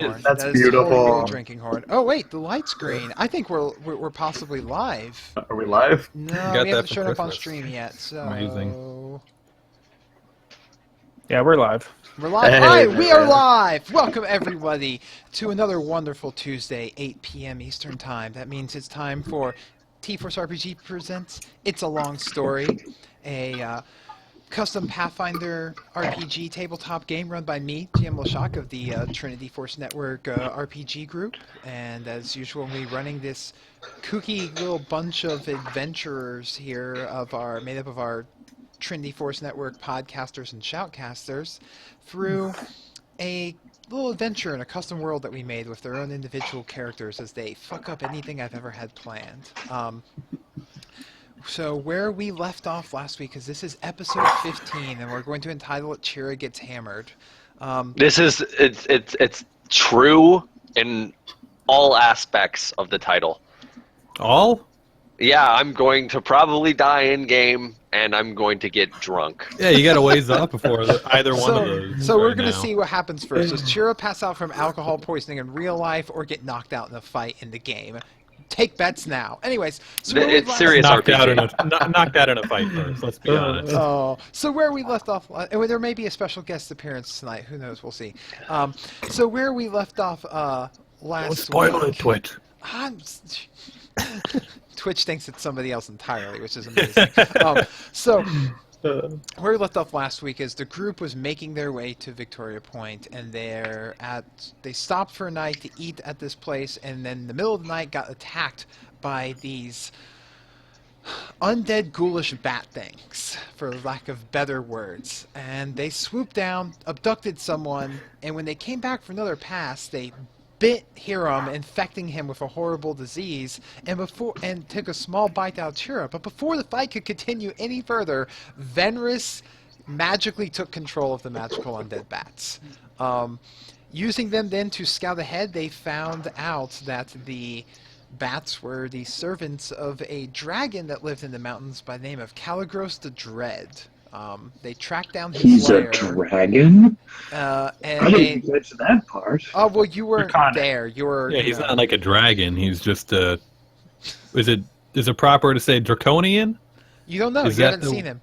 horn. That's That is beautiful. totally a drinking horn. Oh wait, the light's green. I think we're possibly live. Are we live? No, Got we that haven't for shown up on Christmas. stream yet. So Amazing. Yeah, we're live. we're live. Hey, All right, we are man. live. Welcome everybody to another wonderful Tuesday, 8 p.m. Eastern Time. That means it's time for TForce RPG presents It's a Long Story, a custom Pathfinder RPG tabletop game run by me, GM Lashak of the Trinity Force Network RPG group. And as usual, we're running this kooky little bunch of adventurers here made up of our Trinity Force Network podcasters and shoutcasters through a little adventure in a custom world that we made with their own individual characters as they fuck up anything I've ever had planned. So where we left off last week is this is episode 15, and we're going to entitle it Chira Gets Hammered. It's true in all aspects of the title. All? Yeah, I'm going to probably die in game, and I'm going to get drunk. Yeah, you got a ways up before either one of those. So we're right going to now. see what happens first. Does Chira pass out from alcohol poisoning in real life or get knocked out in a fight in the game? Take bets now. Anyways, so It's serious knocked RPG. knocked out in a fight first. Let's be honest. Oh, so where we left off, and there may be a special guest appearance tonight. Who knows? We'll see. So where we left off last Don't spoil week. it, Twitch. Twitch thinks it's somebody else entirely, which is amazing. So where we left off last week is the group was making their way to Victoria Point, and they stopped for a night to eat at this place, and then in the middle of the night got attacked by these undead ghoulish bat things, for lack of better words. And they swooped down, abducted someone, and when they came back for another pass, they bit Hiram, infecting him with a horrible disease, and took a small bite out of Chira. But before the fight could continue any further, Venris magically took control of the magical undead bats. Using them then to scout ahead, they found out that the bats were the servants of a dragon that lived in the mountains by the name of Caligros the Dread. They tracked down his He's lair. a dragon? And I didn't catch that part. Oh, well, you weren't Draconic. there. You were. Yeah, he's not like a dragon. He's just a. Is it proper to say draconian? You don't know. Is You that haven't seen him.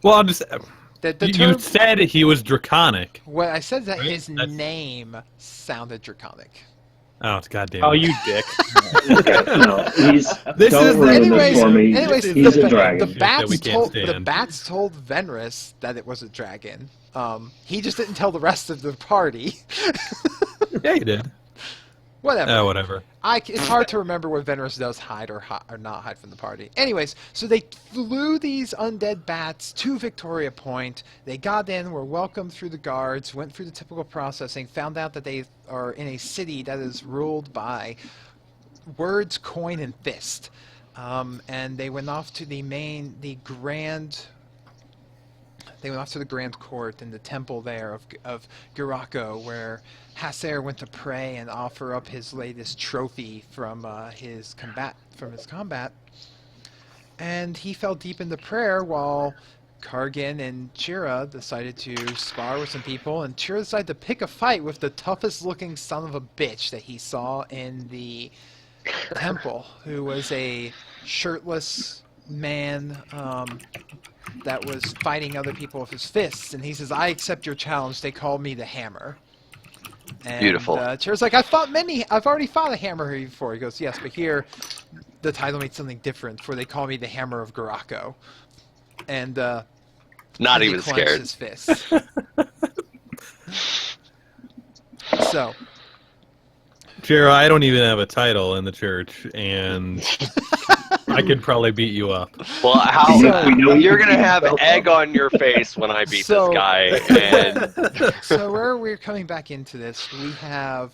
Well, I'm just. The You term, said he was draconic. what I said that Right? his That's- name sounded draconic. Oh, it's goddamn. Oh, you dick. Okay, no, he's. This don't is- ruin Anyways, it for me. anyways, He's the, a dragon. the Shit bats that we can't told the stand. bats told Venris that it was a dragon. He just didn't tell the rest of the party. Yeah, you did. Whatever. Oh, whatever. It's hard to remember what Venris does hide or not hide from the party. Anyways, so they flew these undead bats to Victoria Point. They got in, were welcomed through the guards, went through the typical processing, found out that they are in a city that is ruled by words, coin, and fist. And they went off to the grand court in the temple there of Gurako, where Hasser went to pray and offer up his latest trophy from his combat. And he fell deep into prayer while Kargan and Chira decided to spar with some people, and Chira decided to pick a fight with the toughest looking son of a bitch that he saw in the temple, who was a shirtless man that was fighting other people with his fists. And he says, "I accept your challenge. They call me the Hammer." And, Beautiful. Chira's like, I've already fought a hammer here before. He goes, "Yes, but here the title means something different, for they call me the Hammer of Gurako." And Not he even clenched scared. his fists. So Chira, I don't even have a title in the church, and I could probably beat you up. Well, So- you're gonna have egg on your face when I beat So- this guy, and So where we're coming back into this, we have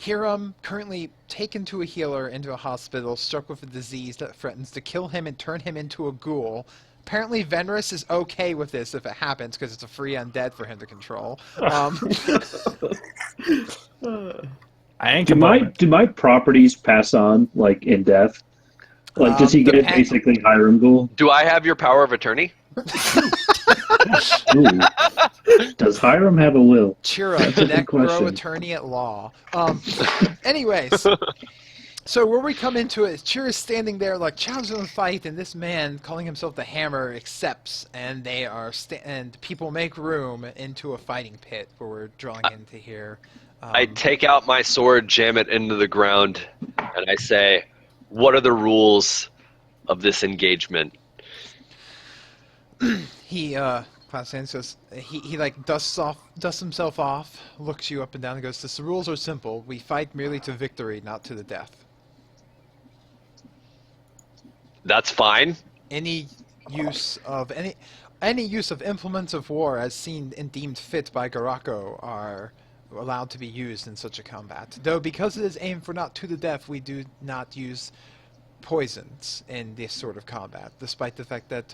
Hiram currently taken to a healer into a hospital, struck with a disease that threatens to kill him and turn him into a ghoul. Apparently Venris is okay with this if it happens, because it's a free undead for him to control. I ain't Do complaining. my properties pass on, like, in death? Like, does he get depend- basically Hiram Ghoul? do I have your power of attorney? Ooh. Does Hiram have a will? Chira, That's a good neck row question. attorney at law. Anyways, so where we come into it, Chira's standing there like challenging the fight, and this man calling himself the Hammer accepts, and they are and people make room into a fighting pit where we're drawing into here. I take out my sword, jam it into the ground, and I say, "What are the rules of this engagement?" He Klaus says he like dusts himself off, looks you up and down, and goes, "The rules are simple. We fight merely to victory, not to the death. That's fine. Any use of implements of war as seen and deemed fit by Garako are allowed to be used in such a combat. Though because it is aimed for not to the death, we do not use poisons in this sort of combat, despite the fact that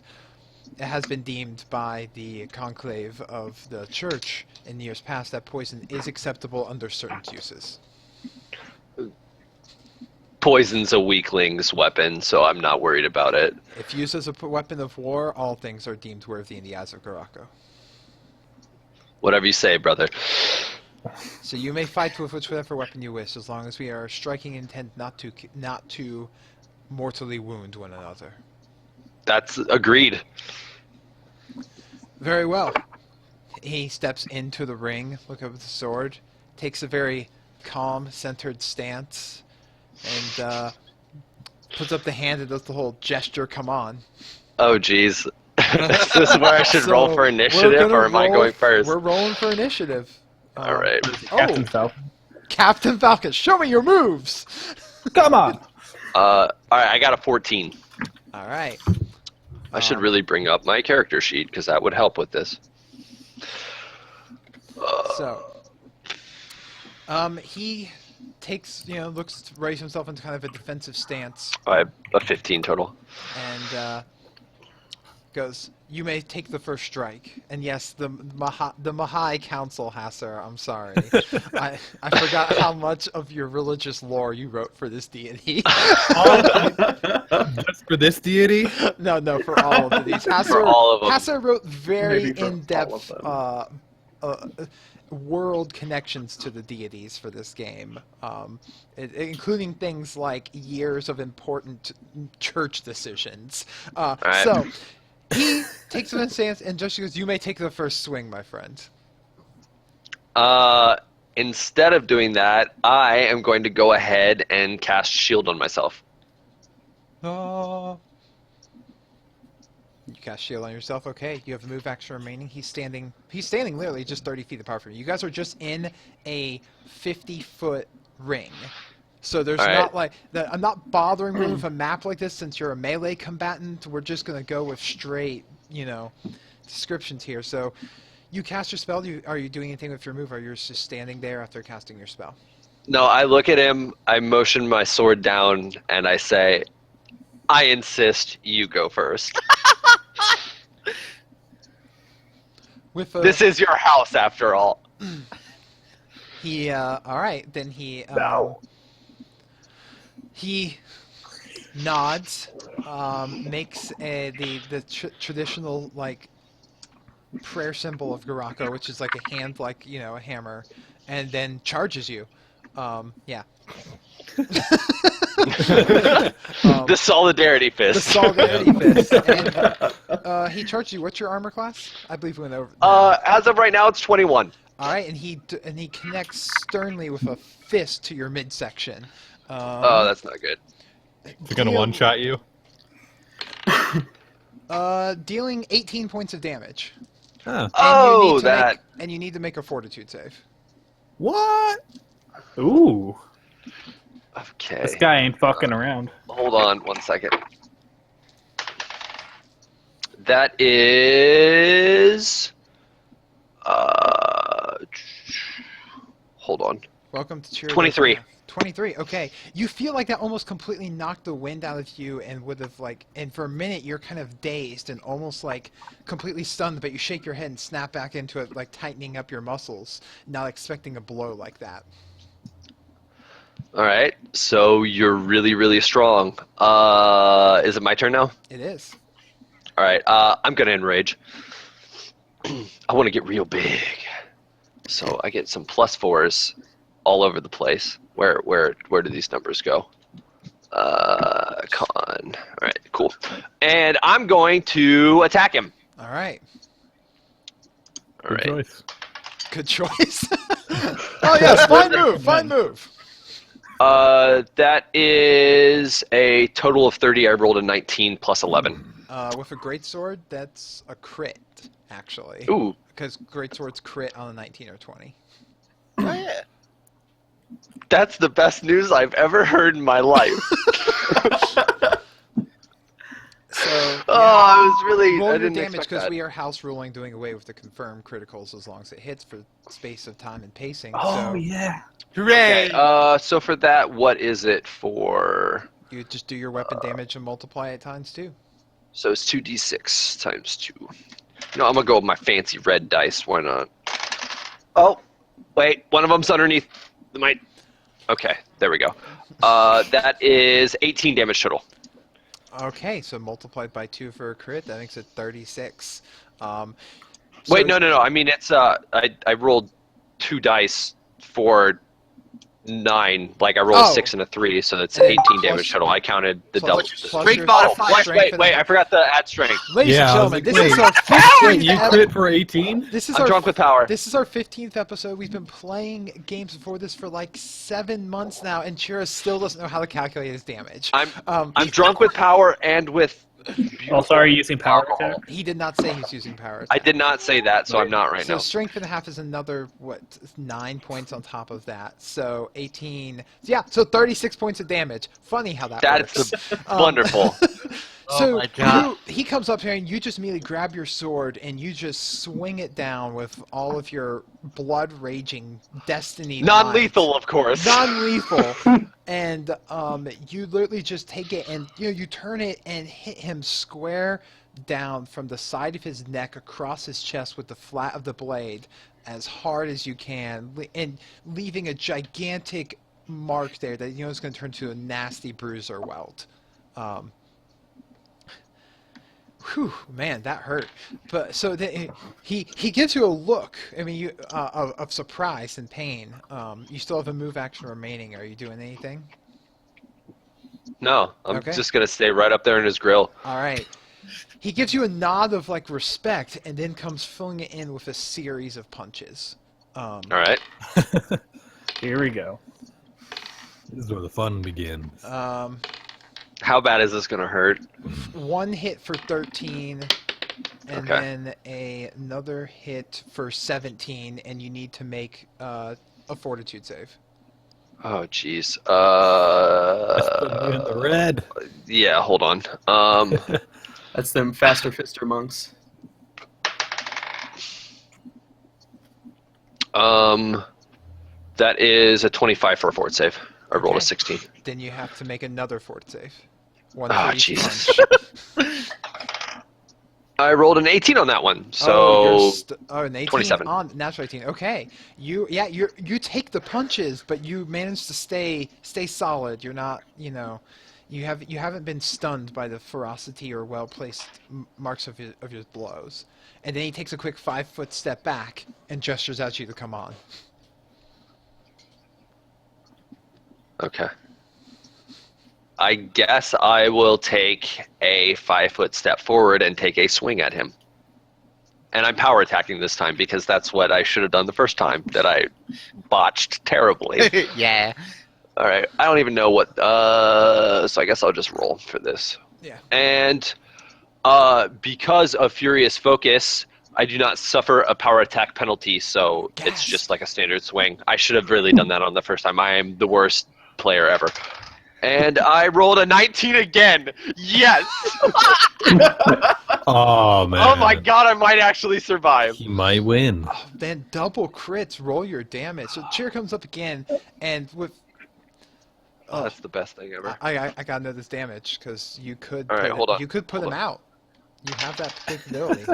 it has been deemed by the conclave of the church in years past that poison is acceptable under certain uses." Poison's a weakling's weapon, so I'm not worried about it. If used as a weapon of war, all things are deemed worthy in the eyes of Garako. Whatever you say, brother. So you may fight with whichever weapon you wish, as long as we are striking intent not to mortally wound one another. That's agreed. Very well. He steps into the ring, look up at the sword, takes a very calm, centered stance, and puts up the hand and does the whole gesture, "Come on." Oh, jeez. Is this where I should So roll for we're initiative, gonna or am I roll- going first? We're rolling for initiative. All right. Captain Falcon. Captain Falcon, show me your moves! Come on. All right, I got a 14. All right. I should really bring up my character sheet, because that would help with this. So, he takes, looks to raise himself into kind of a defensive stance, I have a 15 total. and goes, "You may take the first strike." And yes, the Mahai Council, Hasser, I'm sorry. I forgot how much of your religious lore you wrote for this deity. Just for this deity? No, for all of these. For all of them. Hasser wrote very Maybe for all in-depth of world connections to the deities for this game, including things like years of important church decisions. Right. So he takes a stance and just goes, "You may take the first swing, my friend." Instead of doing that, I am going to go ahead and cast Shield on myself. You cast shield on yourself. Okay, you have a move action remaining. He's standing literally just 30 feet apart from you. You guys are just in a 50-foot ring. So there's All right. not like that. I'm not bothering with a map like this since you're a melee combatant. We're just gonna go with straight, descriptions here. So you cast your spell. Are you doing anything with your move, or you're just standing there after casting your spell? No, I look at him, I motion my sword down, and I say, "I insist you go first. This is your house, after all." He all right, then he No. he nods, makes the traditional like prayer symbol of Garako, which is like a hand, like a hammer, and then charges you. Yeah. The solidarity The fist. solidarity fist. And, he charged you. What's your armor class? I believe we went over. As of right now, it's 21. All right, and he connects sternly with a fist to your midsection. Oh, that's not good. Is it gonna one-shot you? Dealing 18 points of damage. Huh. And you need to make a fortitude save. What? Ooh. Okay. This guy ain't fucking around. Hold on 1 second. That is... hold on. Welcome to Chira. 23. 23. Okay. You feel like that almost completely knocked the wind out of you, and would have and for a minute you're kind of dazed and almost like completely stunned, but you shake your head and snap back into it, like tightening up your muscles, not expecting a blow like that. All right. So you're really, really strong. Is it my turn now? It is. All right. I'm gonna enrage. I want to get real big. So I get some +4s all over the place. Where do these numbers go? Con. All right, cool. And I'm going to attack him. All right. All Good right. choice. Good choice. Oh yes, fine move. Fine move. That is a total of 30. I rolled a 19 plus 11. With a greatsword, that's a crit, actually. Ooh. Because greatswords crit on a 19 or 20. Oh yeah. That's the best news I've ever heard in my life. So, I was really. roll I your didn't damage expect because that. we are house ruling, doing away with the confirmed criticals as long as it hits for space of time and pacing. Oh so yeah. Hooray! Okay, so for that, what is it for? you just do your weapon damage and multiply it times 2. So it's 2d6 times 2. No, I'm gonna go with my fancy red dice. Why not? Oh, wait, one of them's underneath the mic. Okay, there we go. That is 18 damage total. Okay, so multiplied by 2 for a crit, that makes it 36. Wait, no. I mean, it's I rolled 2 dice for 9. Like I rolled a 6 and a 3, so that's 18 damage total. I counted the double. Strength your modifier. Wait, I forgot to add strength. Ladies Yeah, I and was gentlemen, like, this is wait. our 15th Wait, you crit ep- for 18? This is I'm our drunk with power. This is our 15th episode. We've been playing games before this for like 7 months now, and Chira still doesn't know how to calculate his damage. I'm drunk with power and with. Also, are you using power alcohol. attack? He did not say he's using power I attack. did not say that, so I'm not right So now. strength and a half is another 9 points on top of that. So 18. Yeah, so 36 points of damage. Funny how that works. That's wonderful. So my God. he comes up here and you just immediately grab your sword and you just swing it down with all of your blood raging destiny. Non-lethal, of course. Non-lethal. And you literally just take it and you turn it and hit him square down from the side of his neck across his chest with the flat of the blade as hard as you can, and leaving a gigantic mark there that is going to turn to a nasty bruise or welt. Whew, man, that hurt. But so then he gives you a look. I mean, of surprise and pain. You still have a move action remaining. Are you doing anything? No, I'm Okay. just gonna stay right up there in his grill. All right. He gives you a nod of like respect, and then comes filling it in with a series of punches. All right. Here we go. This is where the fun begins. How bad is this gonna hurt? One hit for 13, and Okay. then another hit for 17, and you need to make a fortitude save. Oh, jeez. Let's put you in the red. Yeah. Hold on. That's them faster fister monks. That is a 25 for a fort save. I rolled a Okay. 16. Then you have to make another fort save. One Ah, for each Jesus. punch. I rolled an 18 on that one, Oh, so an 18 27. on natural 18. Okay, you take the punches, but you manage to stay solid. You're not, you haven't been stunned by the ferocity or well placed marks of your blows. And then he takes a quick 5-foot step back and gestures at you to come on. okay. I guess I will take a 5-foot step forward and take a swing at him. And I'm power attacking this time because that's what I should have done the first time that I botched terribly. Yeah. All right. I don't even know what. So I guess I'll just roll for this. Yeah. And because of Furious Focus, I do not suffer a power attack penalty, so it's Yes. just like a standard swing. I should have really done that on the first time. I am the worst player ever. And I rolled a 19 again. Yes! Oh, man. Oh my god, I might actually survive. He might win. Oh, then double crits. Roll your damage. So Cheer comes up again, and with Oh, that's the best thing ever. I gotta know this damage because you could. All right, hold on. You could put Hold him on. out. You have that capability.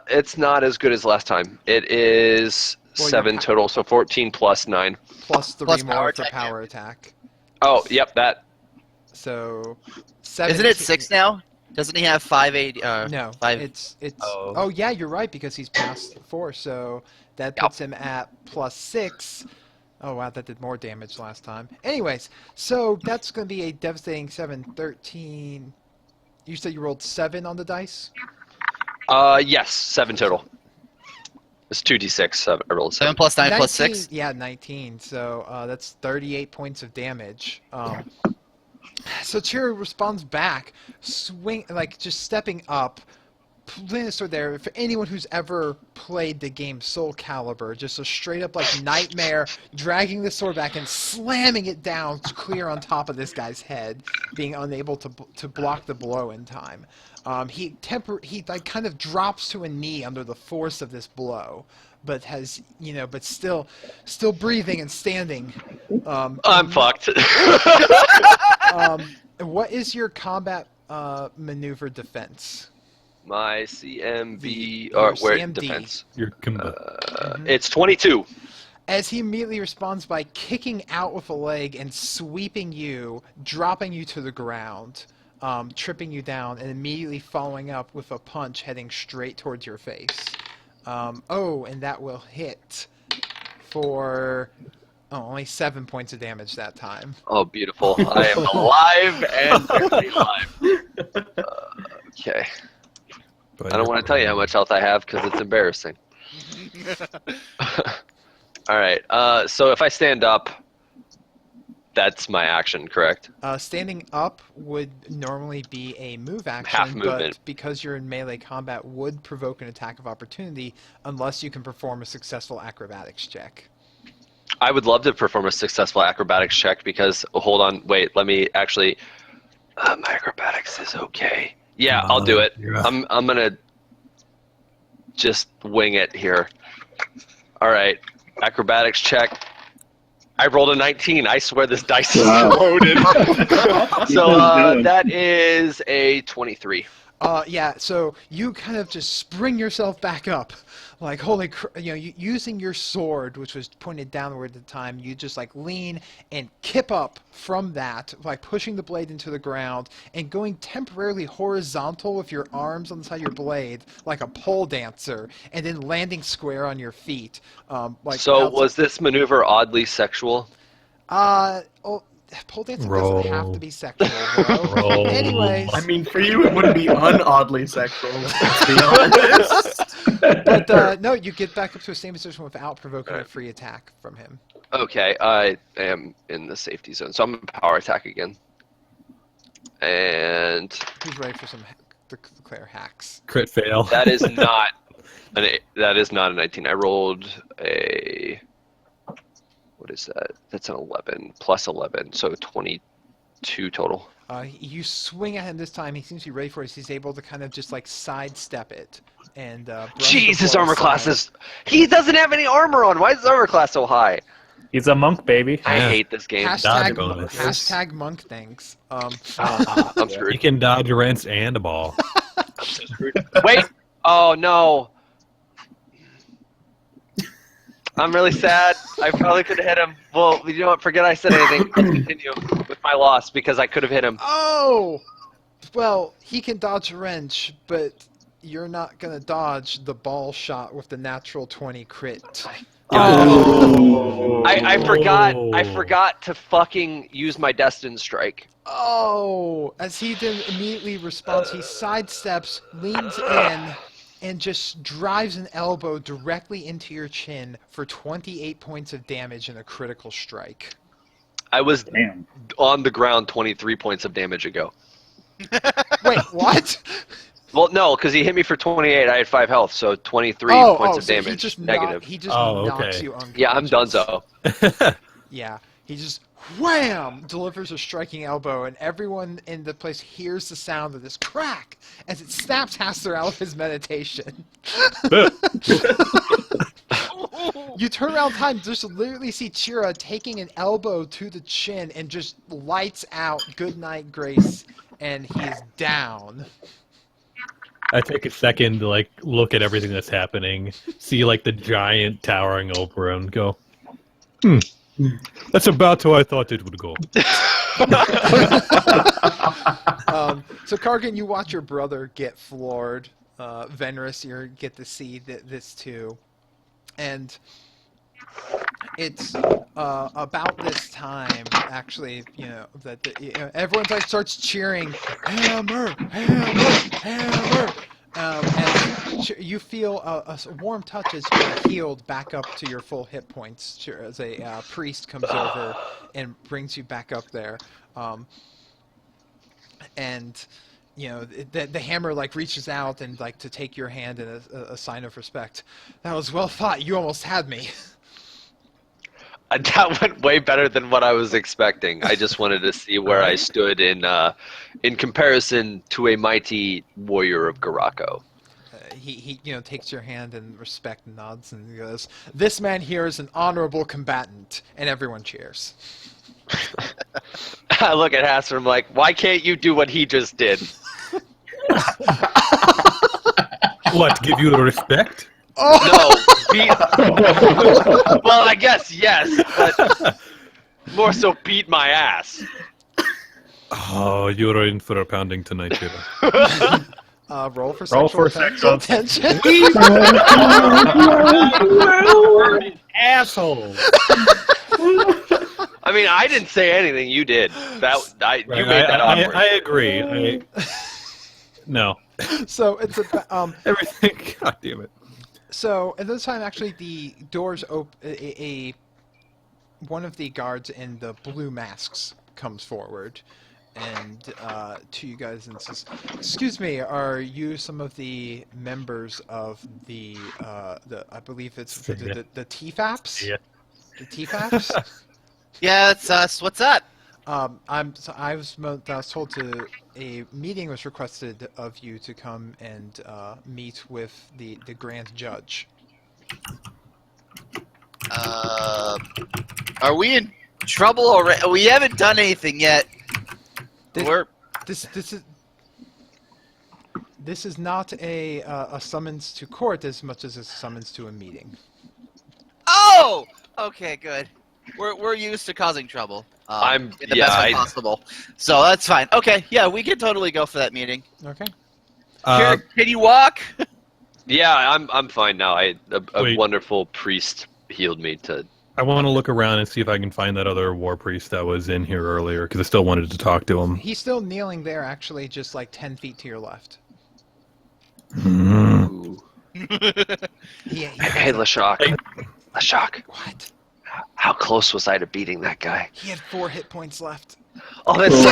It's not as good as last time. It is Well, 7 you're- total, so 14 plus 9. Plus 3 Plus more power for attack power attack. Oh, yep, that. So 17, Isn't it 6 now? Doesn't he have 580? No, 5. it's. Oh. Oh yeah, you're right because he's past 4, so that puts him at +6. Oh wow, that did more damage last time. Anyways, so that's going to be a devastating 7, 13. You said you rolled 7 on the dice? Yes, 7 total. It's 2d6. So I rolled 7 7. plus 9 plus 19, 6. Yeah, 19. So that's 38 points of damage. So Chira responds back, just stepping up, putting the sword there. For anyone who's ever played the game Soul Calibur, just a straight up nightmare, dragging the sword back and slamming it down clear on top of this guy's head, being unable to block the blow in time. He kind of drops to a knee under the force of this blow, but has but still breathing and standing. I'm fucked. What is your combat maneuver defense? My CMB Your or where CMD. defense? Your It's 22. As he immediately responds by kicking out with a leg and sweeping you, dropping you to the ground, tripping you down, and immediately following up with a punch heading straight towards your face. And that will hit for only 7 points of damage that time. Oh, beautiful. I am alive and barely alive. Okay. I don't want to tell you how much health I have because it's embarrassing. All right. So if I stand up, that's my action, correct? Standing up would normally be a move action, Half movement. but because you're in melee combat, would provoke an attack of opportunity unless you can perform a successful acrobatics check. I would love to perform a successful acrobatics check because, hold on, wait, let me actually, my acrobatics is okay. Yeah, I'll do it. I'm gonna just wing it here. All right, acrobatics check. I rolled a 19. I swear this dice is loaded. So that is a 23. So you kind of just spring yourself back up, like using your sword, which was pointed downward at the time. You just lean and kip up from that, pushing the blade into the ground and going temporarily horizontal with your arms on the side of your blade, like a pole dancer, and then landing square on your feet. Was this maneuver oddly sexual? Pole dancing doesn't have to be sexual, bro. Anyways. I mean, for you, it wouldn't be un-oddly sexual, let's be honest. But no, you get back up to a same position without provoking a free attack from him. Okay, I am in the safety zone, so I'm going to power attack again. And Who's ready for some declare hacks? Crit fail. that is not a 19. I rolled a... What is that? That's an 11 plus 11, so 22 total. You swing at him this time. He seems to be ready for it. He's able to kind of just sidestep it and. Jeez, his armor class is. He doesn't have any armor on. Why is his armor class so high? He's a monk, baby. I hate this game. Hashtag monk things. I'm screwed. You can dodge a wrench and a ball. I'm so screwed. Wait! Oh no! I'm really sad. I probably could have hit him. Well, you know what? Forget I said anything. Let's continue with my loss because I could have hit him. Oh! Well, he can dodge a wrench, but you're not going to dodge the ball shot with the natural 20 crit. Oh! I forgot to fucking use my Destined Strike. Oh! As he then immediately responds, he sidesteps, leans in, and just drives an elbow directly into your chin for 28 points of damage in a critical strike. I was on the ground 23 points of damage ago. Wait, what? Well, no, because he hit me for 28. I had 5 health, so 23 points of damage. Negative. He just knocks you unconscious. Yeah, I'm donezo. Yeah, he just wham delivers a striking elbow, and everyone in the place hears the sound of this crack as it snaps Haster out of his meditation. You turn around time, just literally see Chira taking an elbow to the chin and just lights out "Good night, Grace," and he is down. I take a second to look at everything that's happening, see the giant towering over him, and go, that's about how I thought it would go. So Kargan, you watch your brother get floored. Venris, you get to see this too, and it's about this time, actually, that everyone starts cheering, "Hammer, hammer, hammer!" And you feel a warm touch as you're healed back up to your full hit points as a priest comes over and brings you back up there. And the hammer reaches out and to take your hand in a sign of respect. That was well fought. You almost had me. That went way better than what I was expecting. I just wanted to see where I stood in comparison to a mighty warrior of Garako. He takes your hand and respect nods and goes, "This man here is an honorable combatant," and everyone cheers. I look at Hasser, I'm like, why can't you do what he just did? What, give you the respect? No. Well, I guess yes, but more so beat my ass. Oh, you're in for a pounding tonight, Chira. Roll for Roll for sexual sexual tension. Asshole. I mean, I didn't say anything. You did. You made that awkward. I agree. No. So it's Everything. God damn it. So at this time, actually, the doors open. One of the guards in the blue masks comes forward, and to you guys and says, "Excuse me, are you some of the members of the I believe it's the TFAPs? Yeah. The TFAPs?" Yeah, it's us. What's up? I was told a meeting was requested of you to come and meet with the grand judge. Are we in trouble already? We haven't done anything yet. This is not a summons to court as much as a summons to a meeting. Oh! Okay, good. We're used to causing trouble. In the best way possible. So that's fine. Okay, yeah, we can totally go for that meeting. Okay. Can you walk? Yeah, I'm fine now. A Wait. wonderful priest healed me to. I want to look around and see if I can find that other war priest that was in here earlier, because I still wanted to talk to him. He's still kneeling there, actually, just 10 feet to your left. Ooh. He Hey, Lashak. Lashak, What? how close was I to beating that guy? He had 4 hit points left. Oh, that's so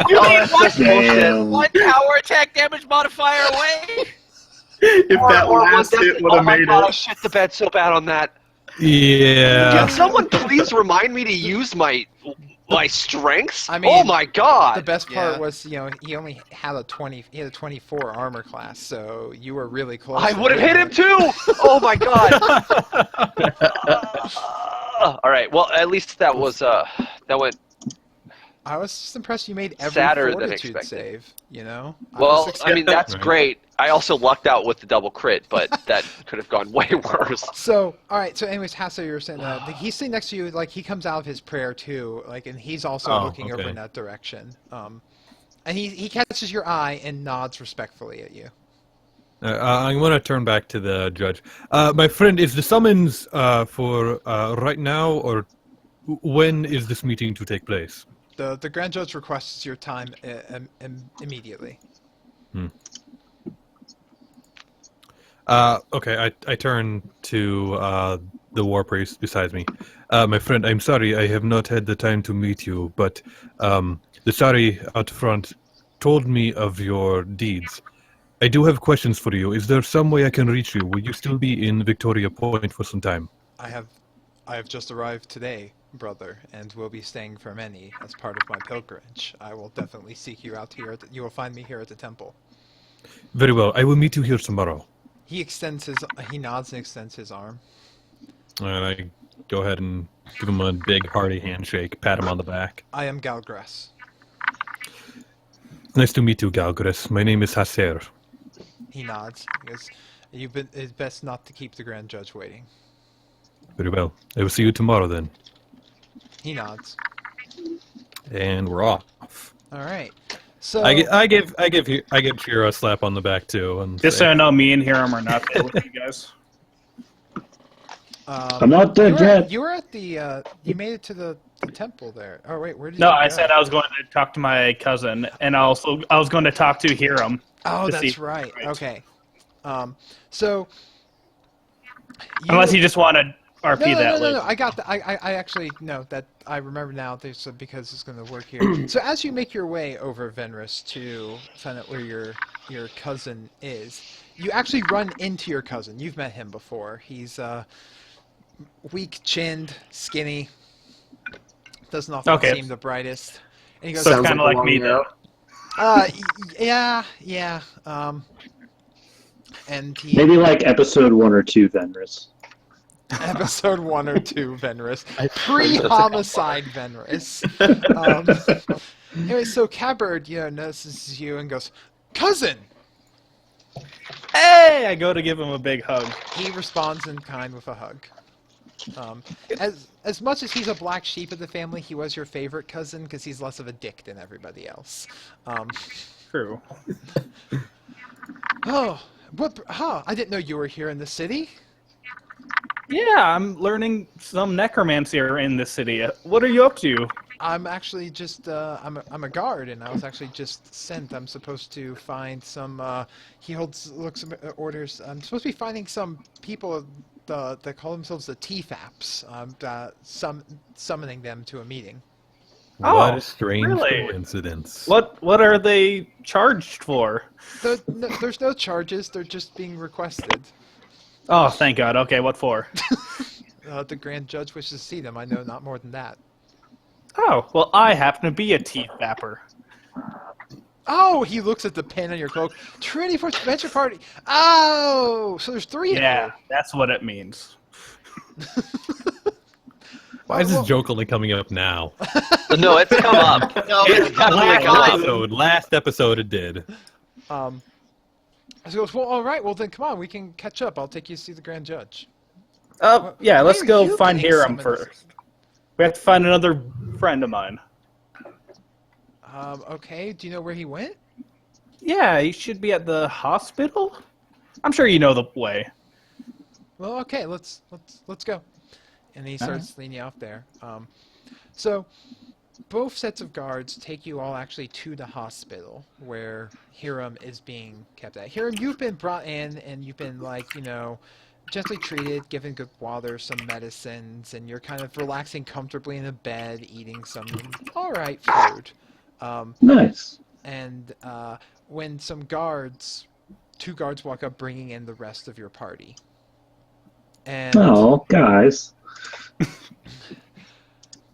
You need Damn. one power attack damage modifier away? If that last hit would have made I it. shit the bed so bad on that. Yeah. Can someone please remind me to use my strengths? I mean, oh my god! The best part Yeah. was, he only had he had a 24 armor class, so you were really close. I to would have hit hitting him too! Oh my god! All right. Well, at least that went. I was just impressed you made every Sadder than fortitude expected. save, I Well, was I mean that's Right. great. I also lucked out with the double crit, but that could have gone way worse. So, all right. So, anyways, Hasso, you were saying he's sitting next to you. He comes out of his prayer too. And he's also looking over okay. in that direction. And he catches your eye and nods respectfully at you. I'm going to turn back to the judge. My friend, is the summons for right now, or when is this meeting to take place? The grand judge requests your time immediately. Okay, I turn to the war priest beside me. My friend, I'm sorry I have not had the time to meet you, but the Sari out front told me of your deeds. I do have questions for you. Is there some way I can reach you? Will you still be in Victoria Point for some time? I have just arrived today, brother, and will be staying for many as part of my pilgrimage. I will definitely seek you out here. You will find me here at the temple. Very well. I will meet you here tomorrow. He nods and extends his arm. And I go ahead and give him a big hearty handshake, pat him on the back. I am Galgress. Nice to meet you, Galgris. My name is Hasser. He nods. He goes, it's best not to keep the grand judge waiting. Very well. I will see you tomorrow then. He nods. And we're off. All right. So I give Chira a slap on the back too, and Just so I know, me and Hiram are not there with you guys. I'm not dead yet. You were at the. You made it to the temple there. Oh wait, where did No, you go? I said I was going to talk to my cousin, and I was going to talk to Hiram. Oh, to that's see- right. Okay. So. Unless you just want to RP that No. later. I got that. I actually no. That I remember now. Because it's going to work here. So as you make your way over Venris to find out where your cousin is, you actually run into your cousin. You've met him before. He's weak-chinned, skinny. Doesn't often seem the brightest. And he goes, So it's Sounds kind of like like a me long then. yeah. And he Maybe like episode 1 or 2, Venris. episode 1 or 2 Venris, pre-homicide Venris. Anyway, so Cabard, notices you and goes, "Cousin." Hey! I go to give him a big hug. He responds in kind with a hug. As much as he's a black sheep of the family, he was your favorite cousin because he's less of a dick than everybody else. True. Oh, what? Huh? I didn't know you were here in the city. Yeah, I'm learning some necromancy in this city. What are you up to? I'm actually just I'm a guard, and I was actually just sent. I'm supposed to find some. He looks at orders. I'm supposed to be finding some people that call themselves the TFAPs. Summoning them to a meeting. what Oh, a strange really? coincidence. What are they charged for? There's no charges. They're just being requested. Oh, thank God. Okay, what for? The Grand Judge wishes to see them. I know not more than that. Oh, well, I happen to be a teeth vapper. Oh, he looks at the pin on your cloak. Trinity Force Adventure Party. Oh, so there's 3 of Yeah, you. that's what it means. Why is this joke only coming up now? No, it's come up. No, it's definitely gone. Last episode it did. So he goes, well, all right. Well, then come on. We can catch up. I'll take you to see the Grand Judge. Yeah, let's Where are go you find getting Hiram some of this? first. We have to find another friend of mine. Okay. Do you know where he went? Yeah, he should be at the hospital. I'm sure you know the way. Well, okay. Let's go. And he starts leading you off there. So both sets of guards take you all actually to the hospital where Hiram is being kept at. Hiram, you've been brought in and you've been gently treated, given good water, some medicines, and you're kind of relaxing comfortably in a bed, eating some all right food. Nice. And when two guards walk up bringing in the rest of your party. And Oh, guys.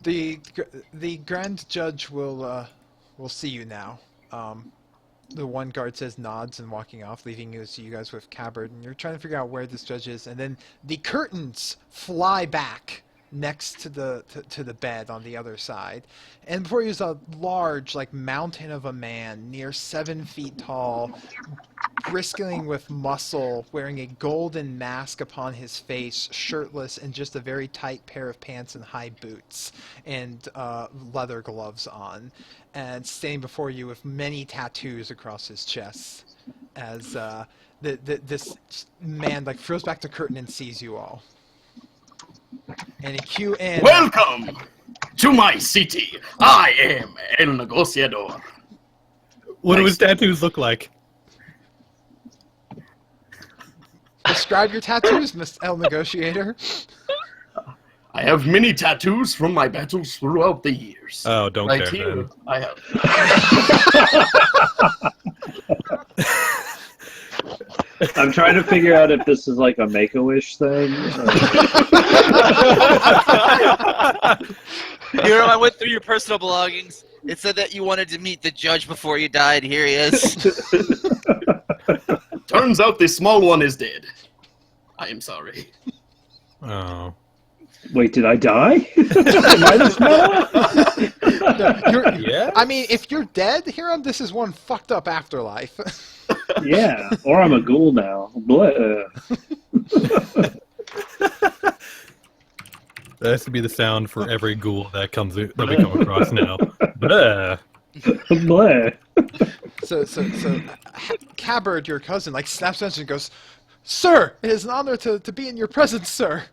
the Grand Judge will see you now. The one guard says nods and walking off, leaving you guys with Cabard, and you're trying to figure out where this judge is, and then the curtains fly back next to the bed on the other side, and before you is a large mountain of a man, near 7 feet tall, bristling with muscle, wearing a golden mask upon his face, shirtless, and just a very tight pair of pants and high boots, and leather gloves on, and standing before you with many tattoos across his chest, as this man throws back the curtain and sees you all. And he cue in. Welcome to my city. I am El Negociador. What do his tattoos look like? Describe your tattoos, Miss El Negotiator. I have many tattoos from my battles throughout the years. Oh, don't Right care here, then. I have. I'm trying to figure out if this is like a Make-A-Wish thing. Hiram, I went through your personal belongings. It said that you wanted to meet the judge before you died. Here he is. Turns out the small one is dead. I am sorry. Oh. Wait, did I die? Am I this metal? Yeah? I mean, if you're dead, Hiram, this is one fucked up afterlife. Yeah, or I'm a ghoul now. Blah. That has to be the sound for every ghoul that we come across now. Blah. Bleh. So, Cabbard, your cousin, like snaps his and goes, "Sir, it is an honor to be in your presence, sir."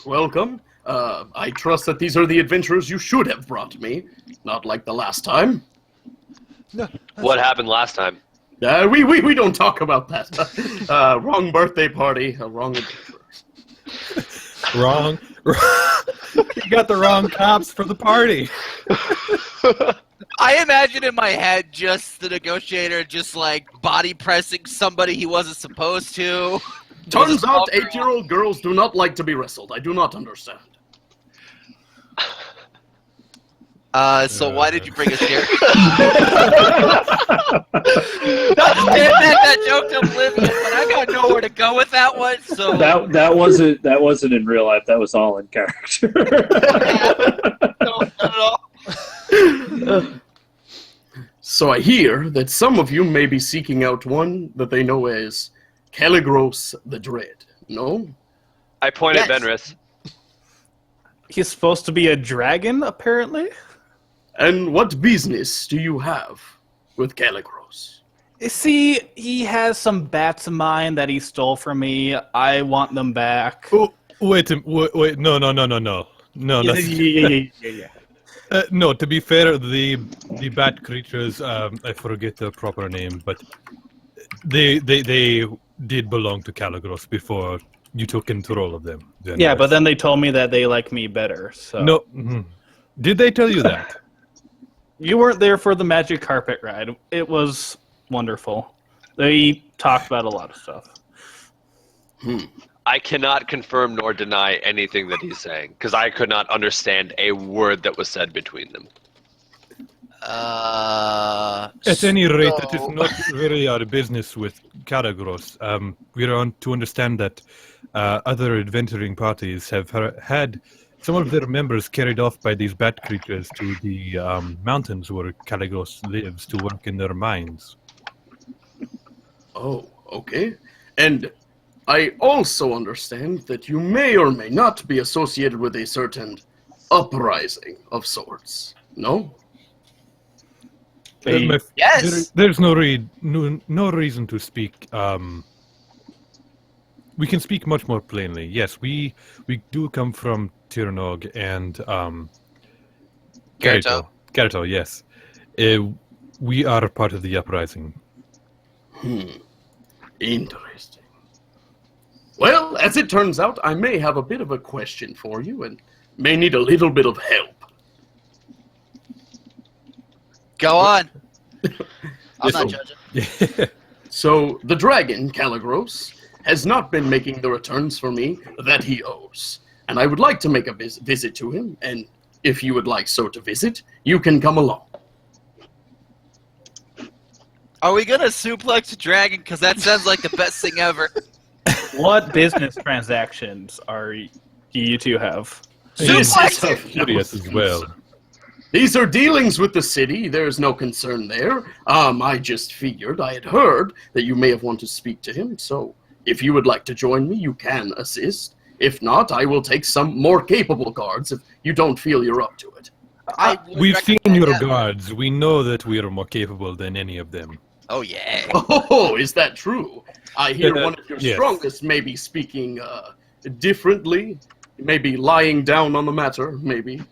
Welcome. I trust that these are the adventurers you should have brought me, not like the last time. No, What happened last time? We don't talk about that. Wrong birthday party, wrong adventurers. Wrong. You got the wrong cops for the party. I imagine in my head just the negotiator just like body pressing somebody he wasn't supposed to. Turns out 8-year-old girls do not like to be wrestled. I do not understand. So why did you bring us here? Not to stand back that joke to oblivion, but I got nowhere to go with that one. So That wasn't in real life. That was all in character. no, not at all. So I hear that some of you may be seeking out one that they know as Caligros the Dread. No? I point at Yes. Benris. He's supposed to be a dragon, apparently. And what business do you have with Caligros? You see, he has some bats of mine that he stole from me. I want them back. Oh, wait, no. No, that's, Yeah. no, to be fair, the bat creatures, I forget the proper name, but they did belong to Caligros before you took control of them. Yeah, but then they told me that they like me better. So No. Mhm. Did they tell you that? You weren't there for the magic carpet ride. It was wonderful. They talked about a lot of stuff. I cannot confirm nor deny anything that he's saying, because I could not understand a word that was said between them. At any rate, it is not really our business with Caligros. We are on to understand that other adventuring parties have had some of their members carried off by these bat creatures to the mountains where Caligros lives to work in their mines. Oh, okay. And I also understand that you may or may not be associated with a certain uprising of sorts. No? Yes. There's no reason to speak. We can speak much more plainly. Yes, we do come from Tirnog and Garito. Garito, yes. We are part of the uprising. Interesting. Well, as it turns out, I may have a bit of a question for you and may need a little bit of help. Go on. I'm Yes, not sir. judging. So, the dragon, Caligros, has not been making the returns for me that he owes. And I would like to make a visit to him, and if you would like so to visit, you can come along. Are we gonna suplex a dragon? Because that sounds like the best thing ever. What business transactions do you two have? Suplex it! Curious as well. These are dealings with the city. There's no concern there. I just figured I had heard that you may have wanted to speak to him, so if you would like to join me, you can assist. If not, I will take some more capable guards if you don't feel you're up to it. I would We've seen recommend your that. guards. We know that we are more capable than any of them. Oh yeah. Oh, is that true? I hear one of your yes. strongest may be speaking differently, maybe lying down on the matter, maybe.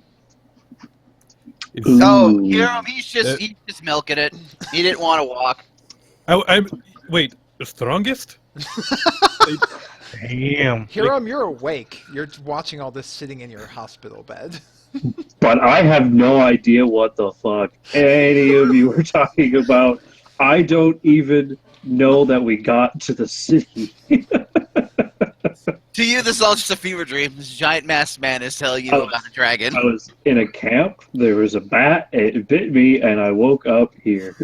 Oh, he's just milking it. He didn't want to walk. Wait, the strongest? Damn. Hiram, you're awake. You're watching all this sitting in your hospital bed. But I have no idea what the fuck any of you were talking about. I don't even know that we got to the city. To you, this is all just a fever dream. This giant masked man is telling you about a dragon. I was in a camp, there was a bat, it bit me, and I woke up here.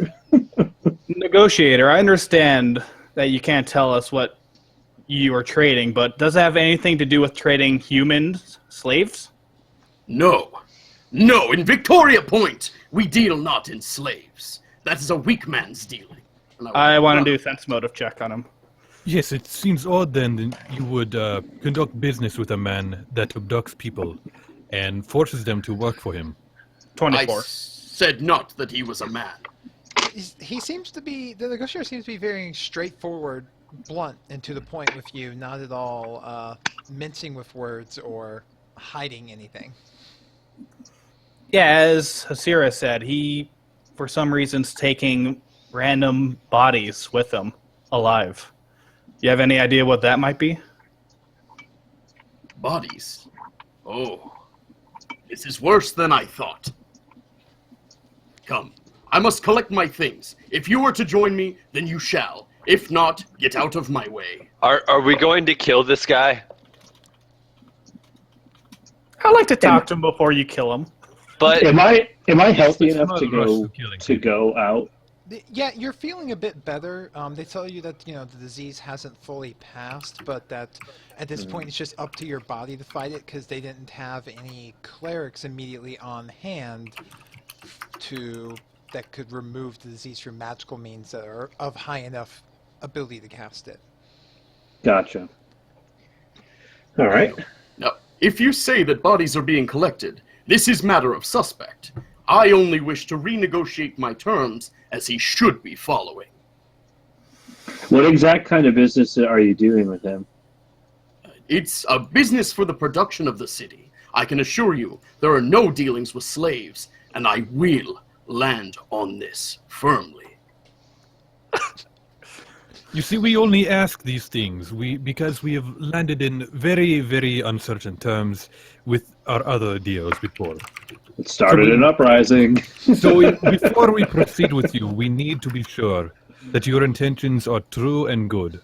Negotiator, I understand that you can't tell us what you are trading, but does it have anything to do with trading humans, slaves? No. No, in Victoria Point, we deal not in slaves. That is a weak man's dealing. And I want to do a sense motive check on him. Yes, it seems odd then that you would conduct business with a man that abducts people and forces them to work for him. 24. I said not that he was a man. He seems to be, the negotiator seems to be very straightforward, blunt, and to the point with you, not at all mincing with words or hiding anything. Yeah, as Chira said, he, for some reason's taking random bodies with him, alive. You have any idea what that might be? Bodies? Oh. This is worse than I thought. Come, I must collect my things. If you are to join me, then you shall. If not, get out of my way. Are we going to kill this guy? I like to talk to him before you kill him. But Am I healthy It's enough not to a rush go killing to go out? Yeah, you're feeling a bit better. They tell you that, the disease hasn't fully passed, but that at this point it's just up to your body to fight it, because they didn't have any clerics immediately on hand that could remove the disease through magical means that are of high enough ability to cast it. Gotcha. All right. Now, if you say that bodies are being collected, this is matter of suspect. I only wish to renegotiate my terms as he should be following. What exact kind of business are you doing with him? It's a business for the production of the city. I can assure you there are no dealings with slaves, and I will land on this firmly. You see, we only ask these things because we have landed in very, very uncertain terms with our other deals before. It started an uprising. So before we proceed with you, we need to be sure that your intentions are true and good.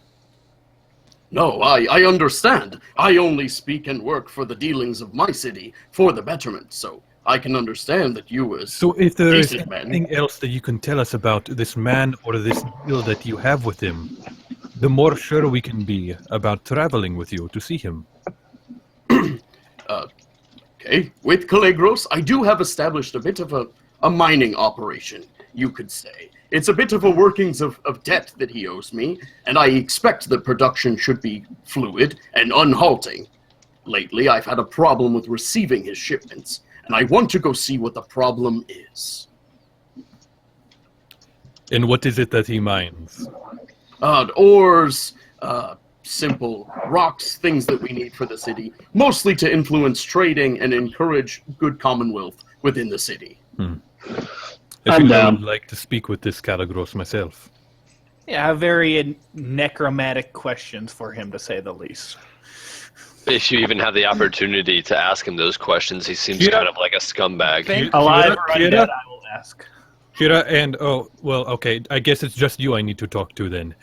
No, I understand. I only speak and work for the dealings of my city for the betterment, so I can understand that you as So if there is decent men- anything else that you can tell us about this man or this deal that you have with him, the more sure we can be about traveling with you to see him. Okay, with Calegros, I do have established a bit of a mining operation, you could say. It's a bit of a workings of debt that he owes me, and I expect the production should be fluid and unhalting. Lately, I've had a problem with receiving his shipments, and I want to go see what the problem is. And what is it that he mines? Ores, simple rocks, things that we need for the city, mostly to influence trading and encourage good commonwealth within the city. I I'm think I down. would like to speak with this Caligros myself. Yeah, I have very necromantic questions for him, to say the least. if you even have the opportunity to ask him those questions, he seems kind of like a scumbag. Alive or Chira? undead, I will ask. Chira and okay, I guess it's just you I need to talk to then.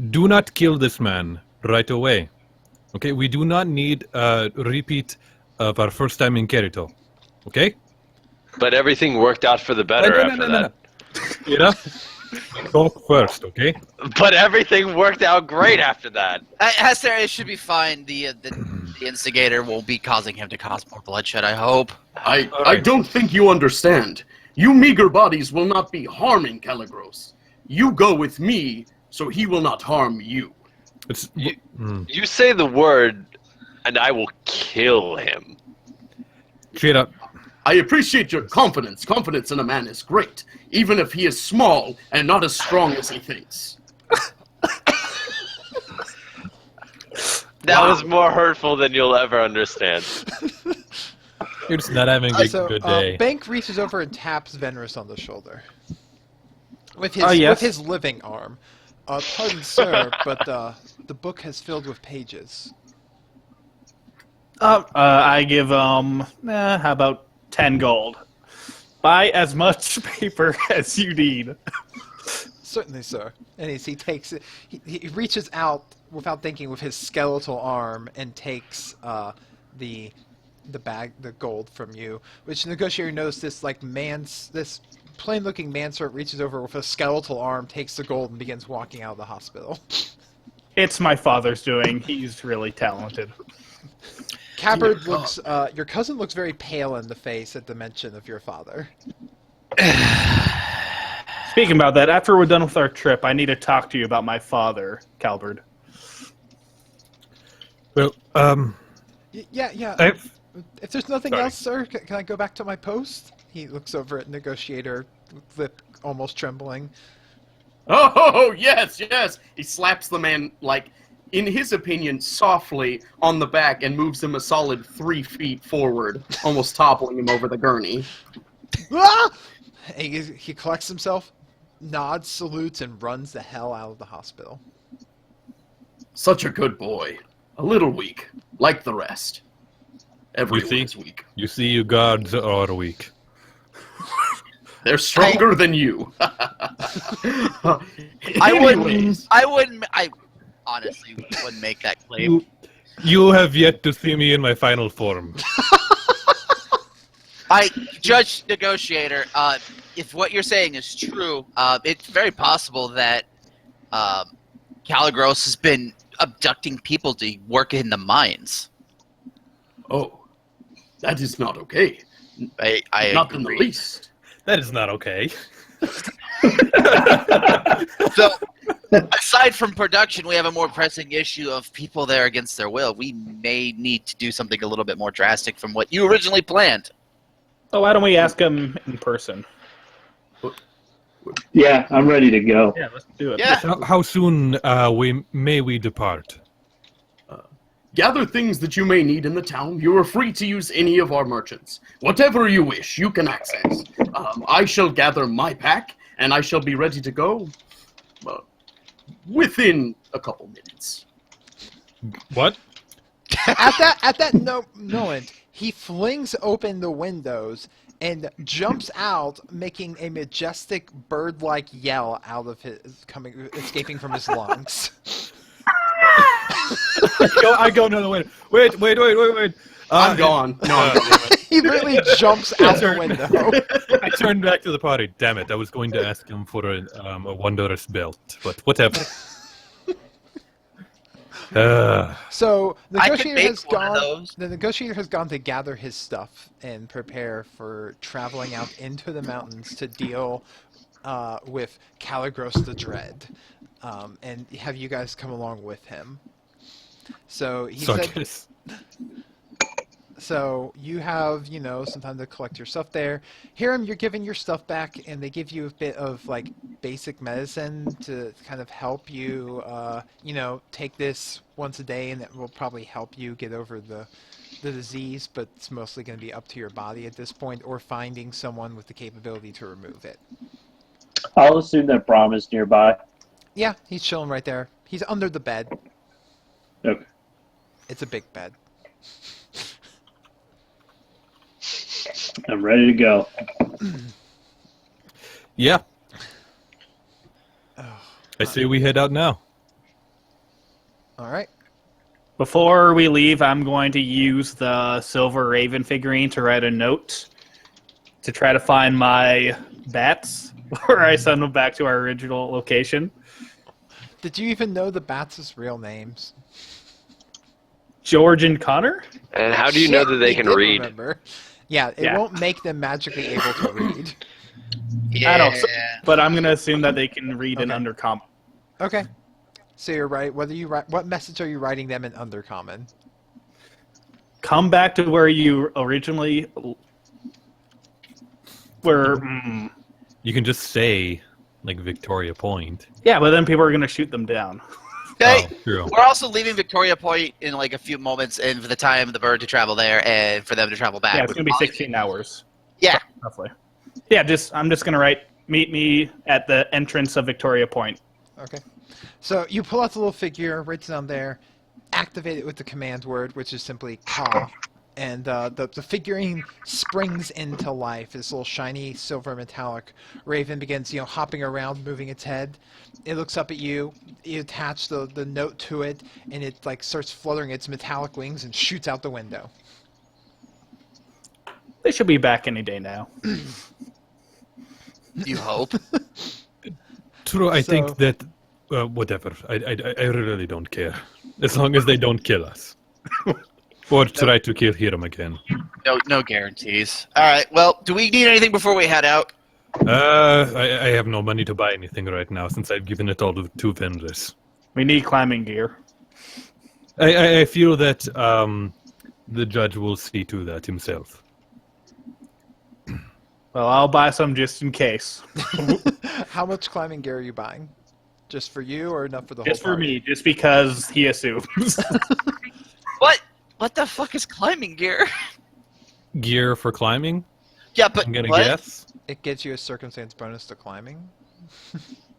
Do not kill this man right away. Okay, we do not need a repeat of our first time in Kerito. Okay? But everything worked out for the better after that. Chira, talk first, okay? But everything worked out great after that. Hester, it should be fine. The instigator won't be causing him to cause more bloodshed, I hope. I don't think you understand. You meager bodies will not be harming Caligros. You go with me, so he will not harm you. You say the word, and I will kill him. Chira, I appreciate your confidence. Confidence in a man is great, even if he is small and not as strong as he thinks. That was more hurtful than you'll ever understand. you're just not having a good day. Bank reaches over and taps Venrus on the shoulder with his yes. with his living arm. Pardon, sir, but the book has filled with pages. I give how about 10 gold? Buy as much paper as you need. Certainly, sir. And he takes it. He reaches out without thinking with his skeletal arm and takes the gold from you. Which the negotiator knows this this plain-looking manservant reaches over with a skeletal arm, takes the gold, and begins walking out of the hospital. It's my father's doing. He's really talented. Cabbard looks. Your cousin looks very pale in the face at the mention of your father. Speaking about that, after we're done with our trip, I need to talk to you about my father, Calbert. Well, Yeah. If there's nothing Sorry. else, sir, can I go back to my post? He looks over at Negotiator, lip almost trembling. Oh, yes, yes. He slaps the man, like, in his opinion, softly on the back and moves him a solid 3 feet forward, almost toppling him over the gurney. Ah! He collects himself, nods, salutes, and runs the hell out of the hospital. Such a good boy. A little weak, like the rest. Everyone is weak. You see, you guards are weak. They're stronger than you. I honestly wouldn't make that claim. You have yet to see me in my final form. Judge Negotiator, if what you're saying is true, it's very possible that Caligros has been abducting people to work in the mines. Oh, that is not okay. I Not agree. in the least. That is not okay. So, aside from production, we have a more pressing issue of people there against their will. We may need to do something a little bit more drastic from what you originally planned. Oh, why don't we ask him in person? Yeah, I'm ready to go. Yeah, let's do it. Yeah. How soon may we depart? Gather things that you may need in the town. You are free to use any of our merchants. Whatever you wish, you can access. I shall gather my pack, and I shall be ready to go within a couple minutes. What? At that moment, he flings open the windows and jumps out, making a majestic bird-like yell out of escaping from his lungs. I go another way. Wait. I'm gone. No, I'm gone. He literally jumps out the window. I turned back to the party. Damn it! I was going to ask him for a wondrous belt, but whatever. So the I could negotiator make has one of gone. those. The negotiator has gone to gather his stuff and prepare for traveling out into the mountains to deal with Caligros the Dread, and have you guys come along with him. So he So I said. guess So you have, some time to collect your stuff there. Hiram, you're giving your stuff back, and they give you a bit of, basic medicine to kind of help you, take this once a day, and it will probably help you get over the disease, but it's mostly going to be up to your body at this point, or finding someone with the capability to remove it. I'll assume that Brahm is nearby. Yeah, he's chilling right there. He's under the bed. Okay. It's a big bed. I'm ready to go. yeah. Oh, I say we head out now. all right. Before we leave, I'm going to use the Silver Raven figurine to write a note to try to find my bats, where I send them back to our original location. Did you even know the bats' real names? George and Connor? And how do you know that they can did read? Remember. Yeah, it Yeah. won't make them magically able to read. Yeah. I don't, but I'm going to assume that they can read in Okay. Undercommon. Okay. So you're right. What message are you writing them in Undercommon? Come back to where you originally were. You can just say, Victoria Point. Yeah, but then people are going to shoot them down. Okay. Oh, true. We're also leaving Victoria Point in a few moments, and for the time of the bird to travel there, and for them to travel back. Yeah, it's going to be 16 hours. Yeah. Roughly. Yeah, I'm just going to write, meet me at the entrance of Victoria Point. Okay. So you pull out the little figure, writes it on there, activate it with the command word, which is simply "Ka," and the figurine springs into life. This little shiny silver metallic raven begins, hopping around, moving its head. It looks up at you. You attach the note to it, and it starts fluttering its metallic wings and shoots out the window. They should be back any day now. You hope. True, I So- think that, whatever. I really don't care. As long as they don't kill us. Or try to kill Hiram again. No guarantees. All right. Well, do we need anything before we head out? I have no money to buy anything right now since I've given it all to vendors. We need climbing gear. I feel that the judge will see to that himself. Well, I'll buy some just in case. How much climbing gear are you buying? Just for you or enough for the whole Just for party? me, just because he assumes. What? What the fuck is climbing gear? Gear for climbing? Yeah, but I'm gonna what? guess. It gets you a circumstance bonus to climbing.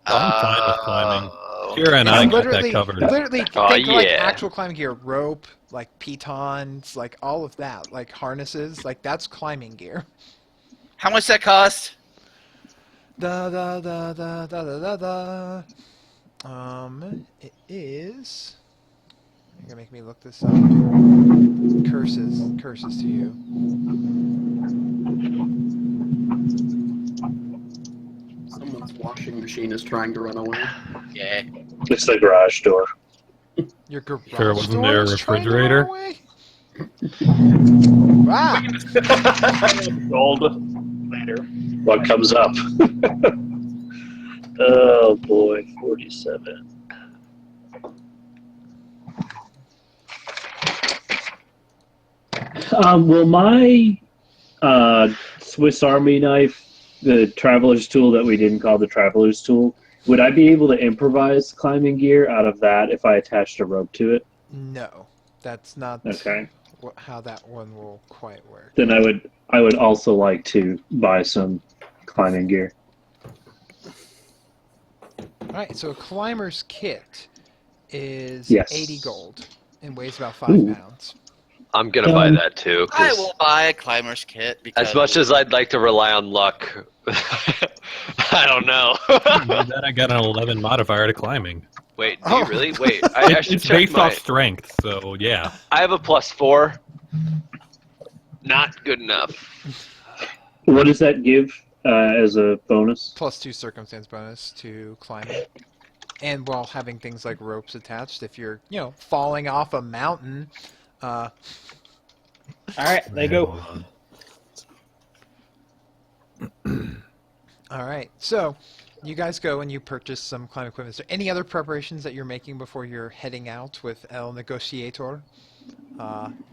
I'm fine with climbing. Chira and It's I got that literally, covered. literally Oh, think like yeah. actual climbing gear, rope, like pitons, like all of that, like harnesses, like that's climbing gear. How much that cost? Da da da da da da da da. It is. You're gonna make me look this up. Curses to you. Someone's washing machine is trying to run away. Yeah. It's the garage door. Your garage Sure, wasn't door there a is trying to run refrigerator? away? Ah! Gold later. What comes up? Oh boy, 47. Will my Swiss Army knife, the traveler's tool that we didn't call the traveler's tool, would I be able to improvise climbing gear out of that if I attached a rope to it? No, that's not Okay. how that one will quite work. Then I would also like to buy some climbing gear. Alright, so a climber's kit is Yes. 80 gold and weighs about 5 Ooh. pounds. I'm gonna buy that too. 'Cause I will buy a climber's kit because as much as I'd like to rely on luck, I don't know. Then I got an 11 modifier to climbing. Wait, do you really? Wait, I should It's check based my... off strength, so yeah. I have a +4. Not good enough. What does that give as a bonus? Plus 2 circumstance bonus to climbing. And while having things like ropes attached, if you're, falling off a mountain, All right, they go. Alright, so you guys go and you purchase some climb equipment. Is there any other preparations that you're making before you're heading out with El Negociator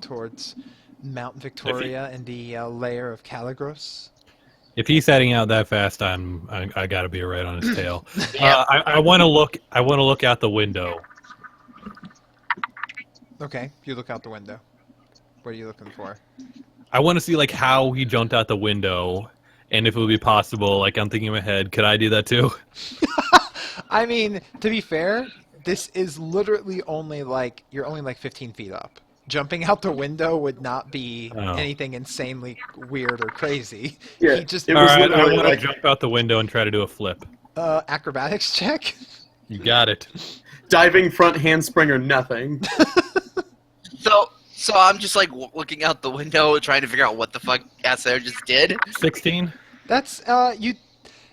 towards Mount Victoria and the lair of Caligros? If he's heading out that fast, I gotta be right on his tail. I want to look. I want to look out the window. Okay, you look out the window. What are you looking for? I want to see like how he jumped out the window, and if it would be possible. Like I'm thinking in my head, could I do that too? I mean, to be fair, this is literally only like you're only like 15 feet up. Jumping out the window would not be anything insanely weird or crazy. Yeah, He just it All was right, I literally want to like jump out the window and try to do a flip. acrobatics check. You got it. diving front handspring or nothing. So I'm just like looking out the window, trying to figure out what the fuck Asair just did. 16. That's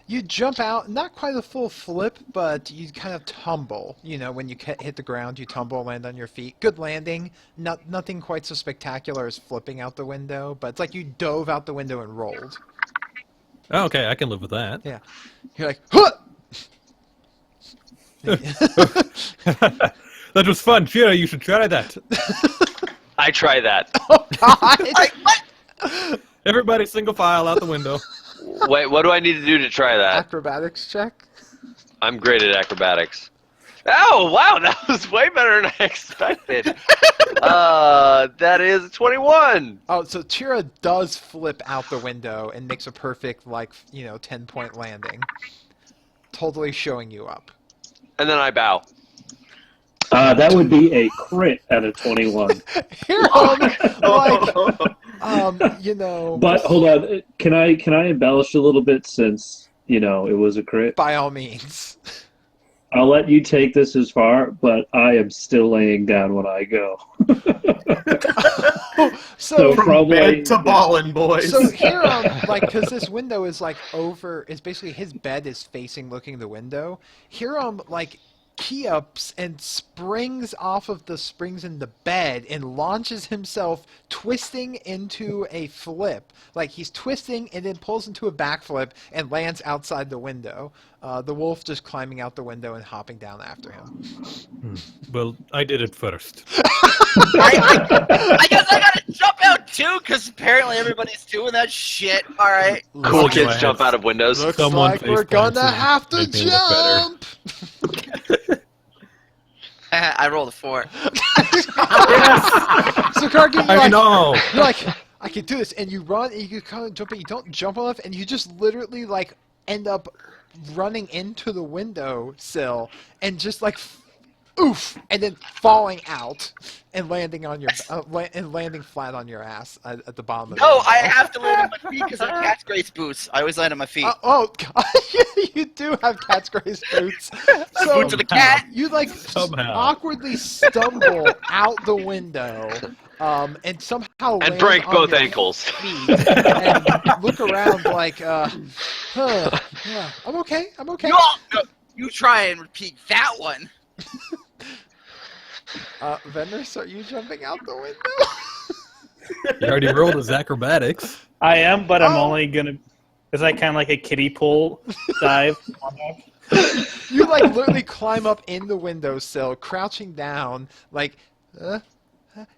you jump out, not quite a full flip, but you kind of tumble. When you hit the ground, you tumble, land on your feet. Good landing. Nothing quite so spectacular as flipping out the window, but it's like you dove out the window and rolled. Oh, okay, I can live with that. Yeah. You're like, huh! That was fun. Chira, you should try that. I try that. Oh God! What? Everybody single file out the window. Wait, what do I need to do to try that? Acrobatics check. I'm great at acrobatics. Oh, wow, that was way better than I expected. That is 21. Oh, so Chira does flip out the window and makes a perfect, 10-point landing. Totally showing you up. And then I bow. That would be a crit at a 21. But But hold on, can I embellish a little bit since it was a crit? by all means. I'll let you take this as far, but I am still laying down when I go. So From bed to ballin', boys. So here, because this window is is basically his bed is facing looking the window. Here, key-ups and springs off of the springs in the bed and launches himself twisting into a flip. Like he's twisting and then pulls into a backflip and lands outside the window. The wolf just climbing out the window and hopping down after him. Well, I did it first. I guess I gotta jump out too, because apparently everybody's doing that shit. All right. Cool kids jump out of windows. Looks Someone like we're gonna have to make me look better. jump! I rolled a 4. So Karki, I know. you're like, I can do this, and you run, and you kind of jump, but you don't jump enough, and you just literally like end up running into the window sill and just like oof, and then falling out and landing on your and landing flat on your ass at the bottom of the No, window. I have to land on my feet because of Cat's Grace boots. I always land on my feet. Oh, God. You do have Cat's Grace boots. So Boots of the cat. you like Somehow. awkwardly stumble out the window. And somehow And land break on both your ankles. feet and look around like, yeah, I'm okay. You try and repeat that one. Venus, are you jumping out the window? You already rolled his acrobatics. I am, but I'm Oh. only gonna. Is that kind of like a kiddie pool dive? You like literally climb up in the windowsill, crouching down, like, and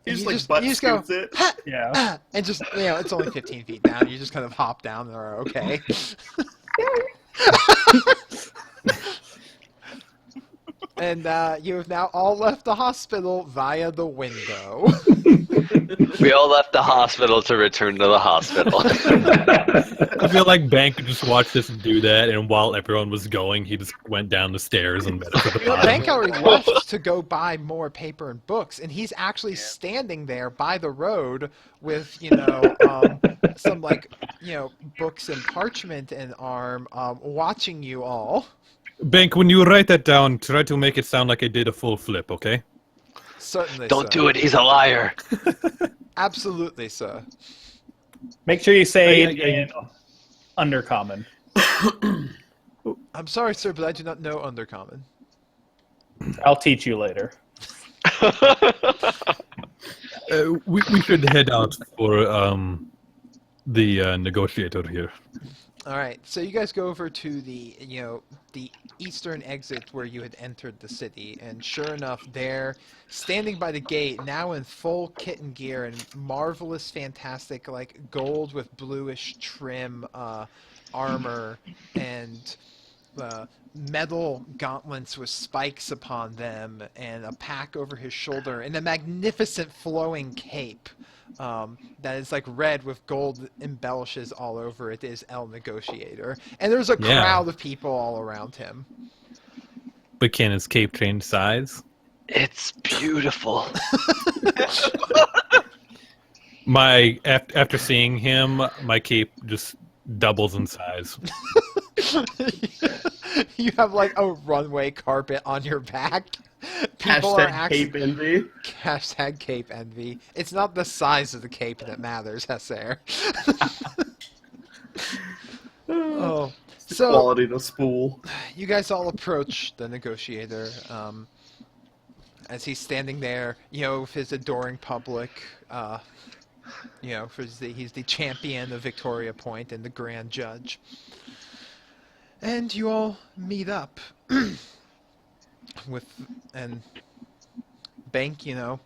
He you just like butt go, scoops it. Yeah. and just, it's only 15 feet down. You just kind of hop down and are okay. And you have now all left the hospital via the window. We all left the hospital to return to the hospital. I feel like Bank just watched us do that, and while everyone was going, he just went down the stairs and met us at the bottom. Bank already left to go buy more paper and books, and he's actually standing there by the road with, some books and parchment in arm, watching you all. Bank, when you write that down, try to make it sound like I did a full flip, okay? Certainly, Don't sir. do it, he's a liar. Absolutely, sir. Make sure you say I- it in undercommon. I'm sorry, sir, but I do not know Undercommon. I'll teach you later. We should head out for the negotiator here. All right, so you guys go over to the eastern exit where you had entered the city, and sure enough, there, standing by the gate, now in full kitten gear and marvelous, fantastic, like gold with bluish trim armor and metal gauntlets with spikes upon them, and a pack over his shoulder, and a magnificent flowing cape. That is like red with gold embellishes all over it is El Negotiator. And there's a crowd of people all around him. But can his cape change size? It's beautiful. After seeing him, my cape just doubles in size. You have like a runway carpet on your back. People are Cape Envy. Hashtag Cape Envy. It's not the size of the cape that matters, Hesser. Oh, so Quality to spool. you guys all approach the negotiator as he's standing there, with his adoring public. He's the champion of Victoria Point and the grand judge. And you all meet up. And Bank,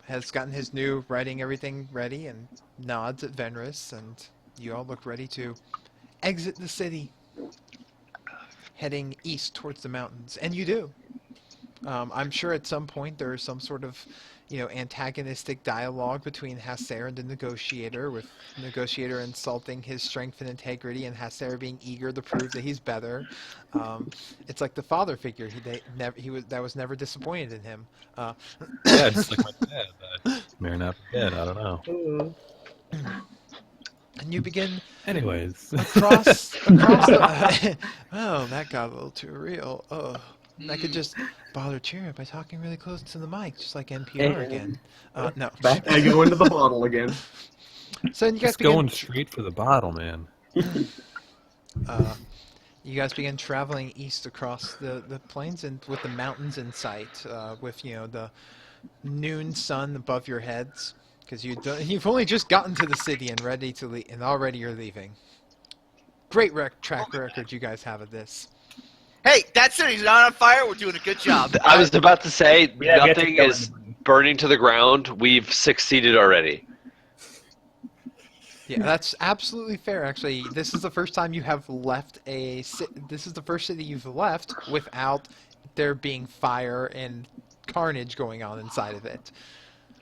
has gotten his new writing everything ready and nods at Venris, and you all look ready to exit the city, heading east towards the mountains. And you do. I'm sure at some point there is some sort of, antagonistic dialogue between Hasser and the negotiator, with the negotiator insulting his strength and integrity, and Hasser being eager to prove that he's better. It's like the father figure. That was never disappointed in him. Yeah, just like my dad. May not be dead, I don't know. And you begin Anyways. across the... Oh, that got a little too real. Oh. I could just bother Chira by talking really close to the mic, just like NPR again. No. Back I go into the bottle again. So you guys Just going straight for the bottle, man. You guys begin traveling east across the plains and with the mountains in sight, with the noon sun above your heads, because you've only just gotten to the city and ready to leave, and already you're leaving. Great track record you guys have of this. Hey, that city's not on fire. We're doing a good job. I was about to say, Yeah, nothing is burning to the ground. We've succeeded already. Yeah, that's absolutely fair. Actually, this is the first time you have left this is the first city you've left without there being fire and carnage going on inside of it.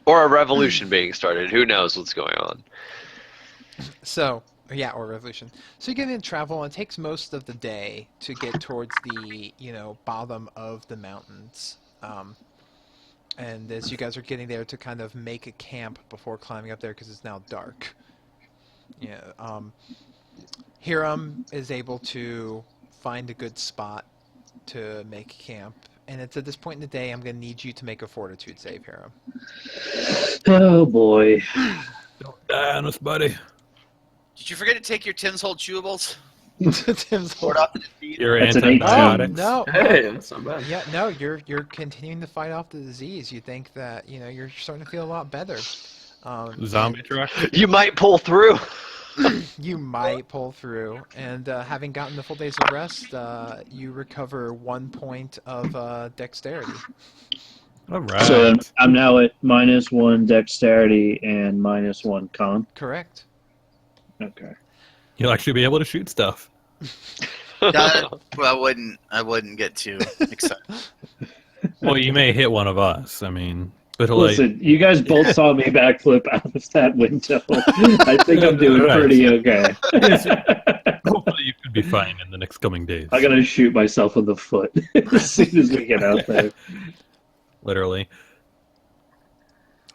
Or a revolution being started. Who knows what's going on? So, yeah, or revolution. So you get in travel, and it takes most of the day to get towards the, bottom of the mountains. And as you guys are getting there to kind of make a camp before climbing up there, because it's now dark. Hiram is able to find a good spot to make camp. And it's at this point in the day, I'm going to need you to make a fortitude save, Hiram. Oh, boy. Don't die on us, buddy. Did you forget to take your Tim's Hold chewables? Tim's Poured off the defeat? You're That's an antibiotics. no. Hey, that's not bad. Yeah, no, you're continuing to fight off the disease. You think that, you're starting to feel a lot better. Zombie truck. You might pull through. You might pull through, and having gotten the full days of rest, you recover 1 point of dexterity. All right. So I'm now at -1 dexterity and -1 con. Correct. Okay. You'll actually be able to shoot stuff. Well, I wouldn't get too excited. Well, you may hit one of us. I mean, but Listen, you guys both saw me backflip out of that window. I think I'm doing Right. pretty okay. hopefully you could be fine in the next coming days. I'm gonna shoot myself in the foot as soon as we get out there. Literally.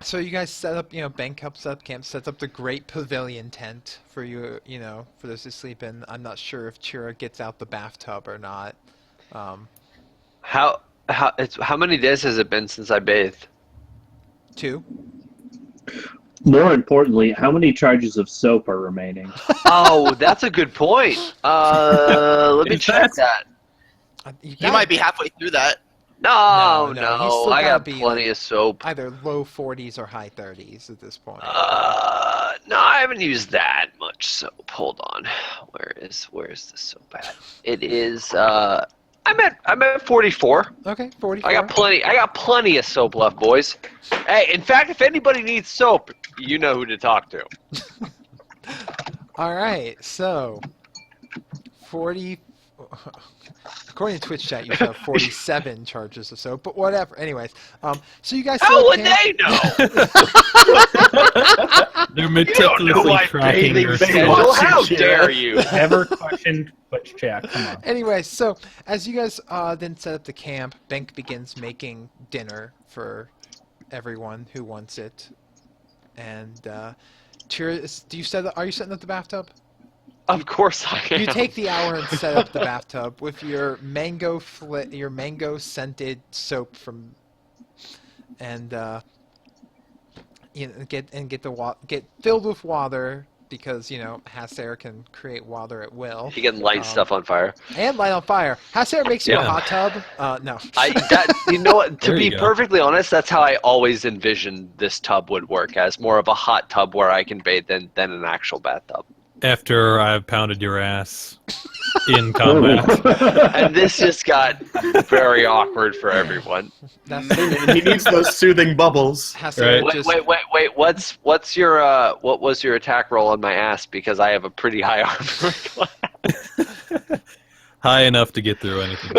So you guys set up, bank helps up, camp sets up the great pavilion tent for you, for those to sleep in. I'm not sure if Chira gets out the bathtub or not. How many days has it been since I bathed? 2. More importantly, how many charges of soap are remaining? Oh, that's a good point. Let me check that. You might be halfway through that. No, he's still I gotta got be plenty of soap. either low 40s or high 30s at this point. No, I haven't used that much soap. Hold on. Where is the soap at? It is I'm at 44. Okay, 44. I got plenty of soap left, boys. Hey, in fact, if anybody needs soap, you know who to talk to. All right, so 40. According to Twitch chat, you have 47 charges of soap, but whatever. Anyways, so you guys. How would they know? They're meticulously tracking your schedule. How dare you? Never questioned Twitch chat. Come on. Anyway, so as you guys then set up the camp, Bank begins making dinner for everyone who wants it. And Chira, are you setting up the bathtub? Of course I am. You take the hour and set up the bathtub with your mango scented soap from, and get filled with water because Hasser can create water at will. He can light stuff on fire. And light on fire. Hasser makes you a hot tub. No. You know what? To There be you go. perfectly honest, that's how I always envisioned this tub would work, as more of a hot tub where I can bathe than an actual bathtub. After I've pounded your ass in combat. And this just got very awkward for everyone. He needs those soothing bubbles. Hasser Right. just, Wait. What was your attack roll on my ass? Because I have a pretty high armor class. High enough to get through anything.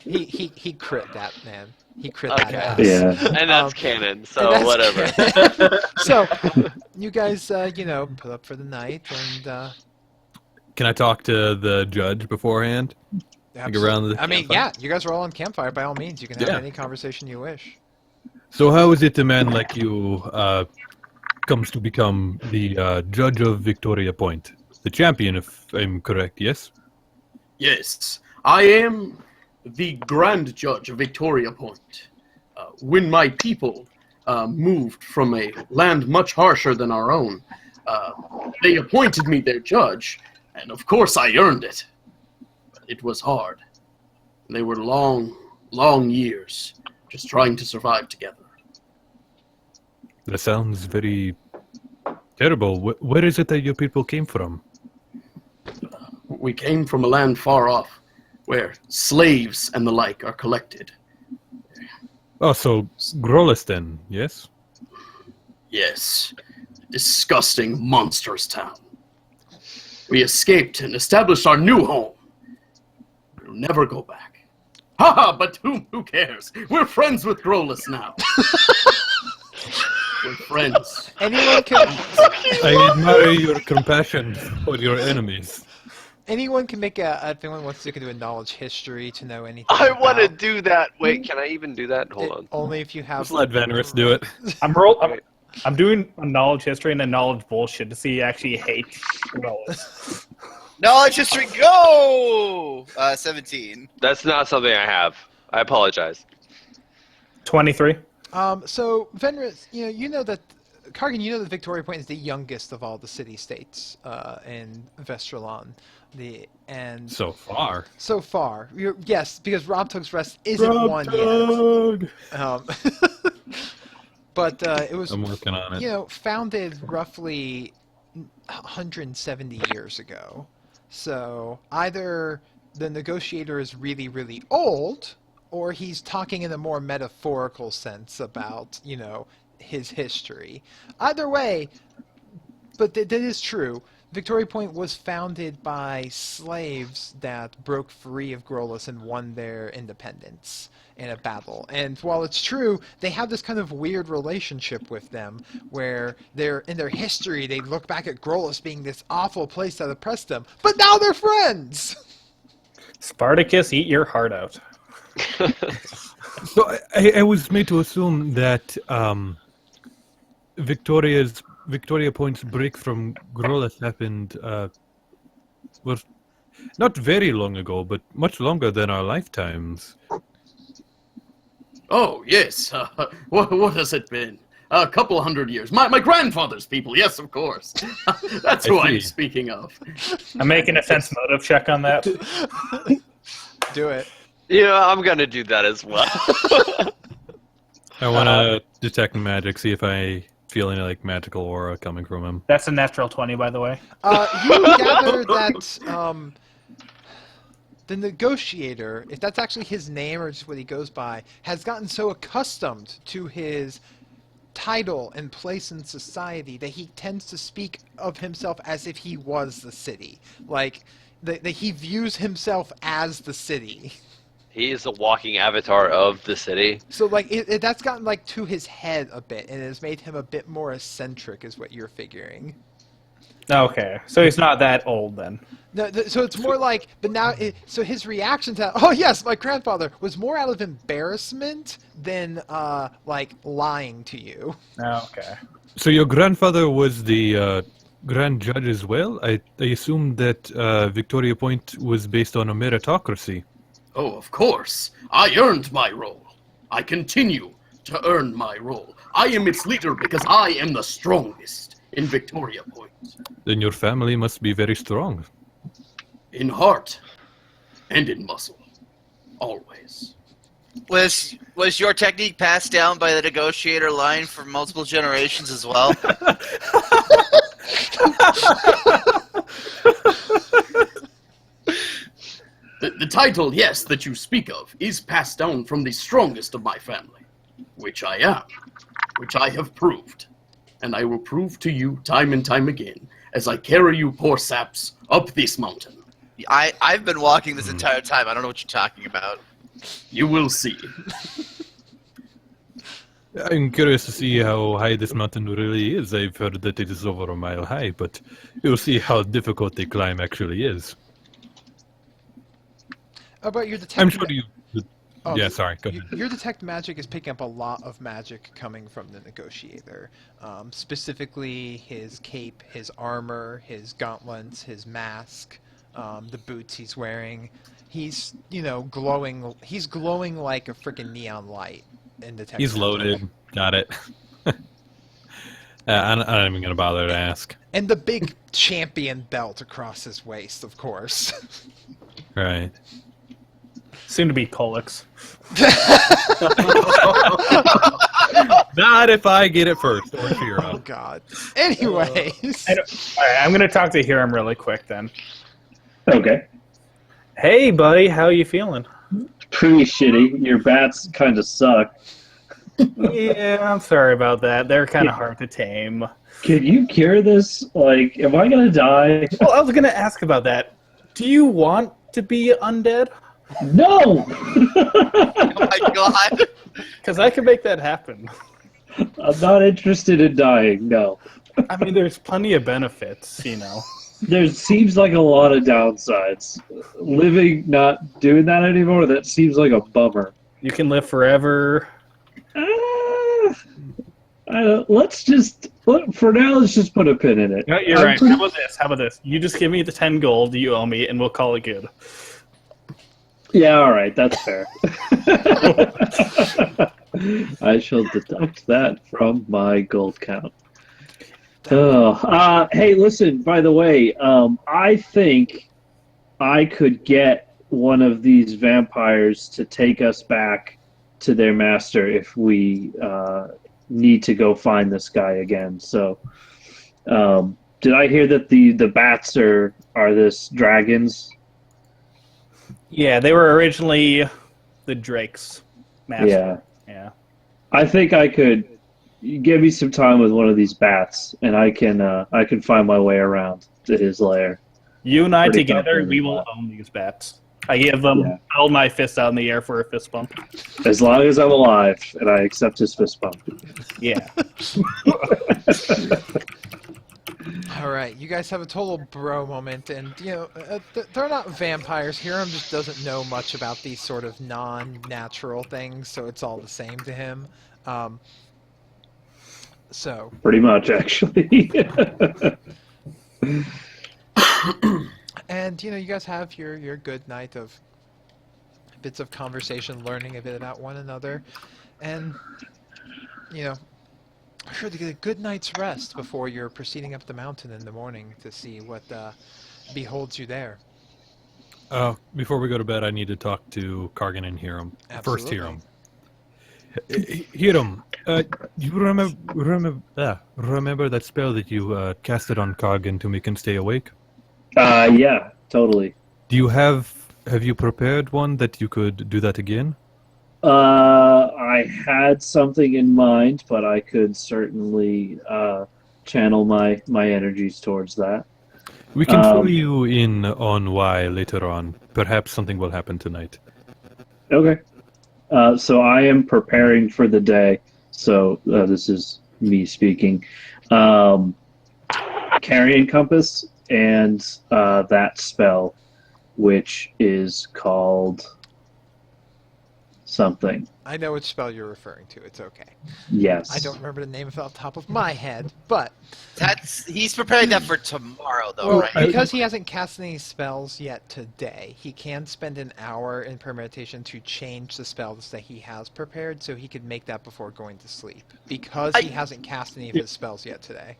he crit that, man. He crit that Okay. ass. Yeah. And that's canon, so And that's whatever. canon. So, you guys, put up for the night, and Can I talk to the judge beforehand? Around the I mean, campfire? yeah, you guys are all on campfire. By all means, you can have Yeah. any conversation you wish. So how is it a man like you comes to become the judge of Victoria Point? The champion, if I'm correct, yes? Yes, I am the Grand Judge of Victoria Point. When my people moved from a land much harsher than our own, they appointed me their judge And of course I earned it. But it was hard. They were long, long years just trying to survive together. That sounds very terrible. Where is it that your people came from? We came from a land far off, where slaves and the like are collected. Oh, so Grolles then, yes? Yes, disgusting, monstrous town. We escaped and established our new home. We'll never go back. Haha, but who cares? We're friends with Grolles now. We're friends. Anyone can. I admire your compassion for your enemies. Anyone can make a. If anyone wants to do a knowledge history to know anything. I want to about do that. Wait, can I even do that? Hold it, on. Only if you have. Just let Venrus do it. I'm doing a knowledge history and a knowledge bullshit to see actually hate Grolles. Knowledge history, go! 17. That's not something I have. I apologize. 23. So Venrus, you know that Kargan, you know that Victoria Point is the youngest of all the city-states in Vestralon. So far. So far, yes, because Robtug's Rest isn't one yet. But it was. I'm working on it. Founded roughly 170 years ago. So either the negotiator is really, really old, or he's talking in a more metaphorical sense about, his history. Either way, but that is true. Victoria Point was founded by slaves that broke free of Grolles and won their independence in a battle. And while it's true, they have this kind of weird relationship with them, where in their history they look back at Grolles being this awful place that oppressed them, but now they're friends! Spartacus, eat your heart out. So I was made to assume that Victoria Point's break from Grolles happened was not very long ago, but much longer than our lifetimes. Oh, yes. What has it been? A couple 100 years. My grandfather's people, yes, of course. That's who I'm speaking of. I'm making a sense motive check on that. Do it. Yeah, I'm going to do that as well. I want to detect magic, see if I feel any magical aura coming from him. That's a natural 20, by the way. You gather that the negotiator, if that's actually his name or just what he goes by, has gotten so accustomed to his title and place in society that he tends to speak of himself as if he was the city. That he views himself as the city. He is a walking avatar of the city. So that's gotten to his head a bit, and it has made him a bit more eccentric, is what you're figuring. Okay, so he's not that old then. No, so it's more but now, so his reaction to, oh yes, my grandfather, was more out of embarrassment than lying to you. Okay. So your grandfather was the Grand Judge as well? I assume that Victoria Point was based on a meritocracy. Oh, of course. I earned my role. I continue to earn my role. I am its leader because I am the strongest in Victoria Point. Then your family must be very strong. In heart and in muscle. Always. Was your technique passed down by the negotiator line for multiple generations as well? The title, yes, that you speak of, is passed down from the strongest of my family, which I am, which I have proved, and I will prove to you time and time again as I carry you poor saps up this mountain. I've been walking this entire time. I don't know what you're talking about. You will see. I'm curious to see how high this mountain really is. I've heard that it is over a mile high, but you'll see how difficult the climb actually is. How about your detect? I'm sure you... yeah, sorry, go ahead. Your detect magic is picking up a lot of magic coming from the negotiator. Specifically his cape, his armor, his gauntlets, his mask, the boots he's wearing. He's, glowing. He's glowing like a freaking neon light in detect. He's loaded. Got it. I'm not even gonna bother to ask. And the big champion belt across his waist, of course. Right. Soon to be Colix. Not if I get it first, or Oh Chira. God. Anyways, All right, I'm gonna talk to Hiram really quick then. Okay. Hey, buddy, how you feeling? Pretty shitty. Your bats kind of suck. Yeah, I'm sorry about that. They're kind of hard to tame. Can you cure this? Like, am I gonna die? Well, I was gonna ask about that. Do you want to be undead? No! Oh my god. Because I can make that happen. I'm not interested in dying, no. I mean, there's plenty of benefits, you know. There seems like a lot of downsides. Living, not doing that anymore, that seems like a bummer. You can live forever. Let's just, for now, let's just put a pin in it. No, you're right. How about this? How about this? You just give me the 10 gold you owe me, and we'll call it good. Yeah, all right, that's fair. I shall deduct that from my gold count. Oh, hey, listen, by the way, I think I could get one of these vampires to take us back to their master if we need to go find this guy again. So, did I hear that the bats are this dragons? Yeah, they were originally the Drake's master. Yeah. I think I could give me some time with one of these bats, and I can find my way around to his lair. You and I Pretty together, confident we in will that. own these bats. I give them, Yeah. hold my fist out in the air for a fist bump. As long as I'm alive, and I accept his fist bump. Yeah. all right, you guys have a total bro moment, and you know they're not vampires. Hiram just doesn't know much about these sort of non-natural things, so it's all the same to him. So Pretty much, actually. and you know you guys have your good night of bits of conversation, learning a bit about one another, and you know. Sure to get a good night's rest before you're proceeding up the mountain in the morning to see what beholds you there. Before we go to bed, I need to talk to Kargan and Hiram. First, Absolutely. Hiram. You remember that spell that you casted on Kargan to make him stay awake? Yeah, totally. Do you have you prepared one that you could do that again? I had something in mind, but I could certainly channel my energies towards that. We can fill you in on why later on. Perhaps something will happen tonight. Okay. So I am preparing for the day. So this is me speaking. Carrion Compass and that spell, which is called something. I know which spell you're referring to. It's okay. Yes. I don't remember the name of it off the top of my head, but He's preparing that for tomorrow, though, well, right? because he hasn't cast any spells yet today, he can spend an hour in premeditation to change the spells that he has prepared, so he could make that before going to sleep. Because he hasn't cast any of his spells yet today.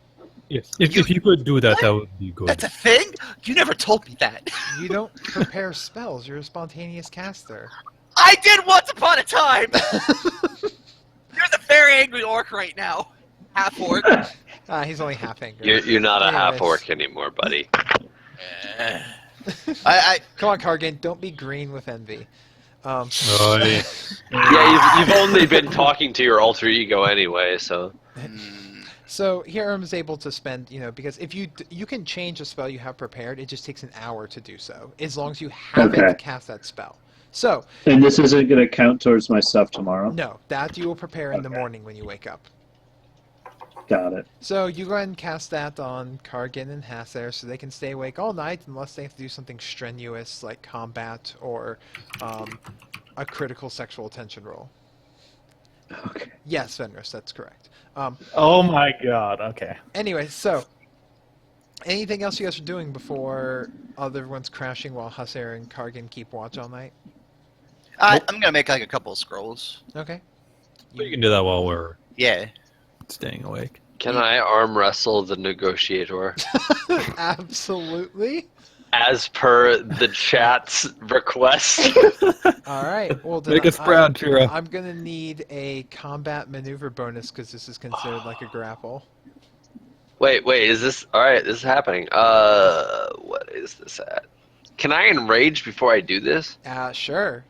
Yes. If you could do that, that would be good. That's a thing? You never told me that. You don't prepare spells. You're a spontaneous caster. I did once upon a time! There's a very angry orc right now. Half orc. He's only half angry. You're not a half Anyways. orc anymore, buddy. Come on, Kargan, don't be green with envy. Oh, yeah. Yeah, you've only been talking to your alter ego anyway, so. So Hiram is able to spend, because if you can change a spell you have prepared, it just takes an hour to do so, as long as you haven't cast that spell. So. And this isn't going to count towards my stuff tomorrow? No, that you will prepare in the morning when you wake up. Got it. So you go ahead and cast that on Kargan and Hasser so they can stay awake all night unless they have to do something strenuous like combat or a critical sexual attention roll. Okay. Yes, Fenris, that's correct. Oh my god, okay. Anyway, so anything else you guys are doing before everyone's crashing while Hasser and Kargan keep watch all night? I'm gonna make like a couple of scrolls. Okay. You can do that while we're Yeah. staying awake. Can I arm wrestle the negotiator? Absolutely. As per the chat's request. All right. Well, then Make us proud, Chira. I'm gonna need a combat maneuver bonus because this is considered like a grapple. Wait, is this alright? This is happening. What is this at? Can I enrage before I do this? Sure.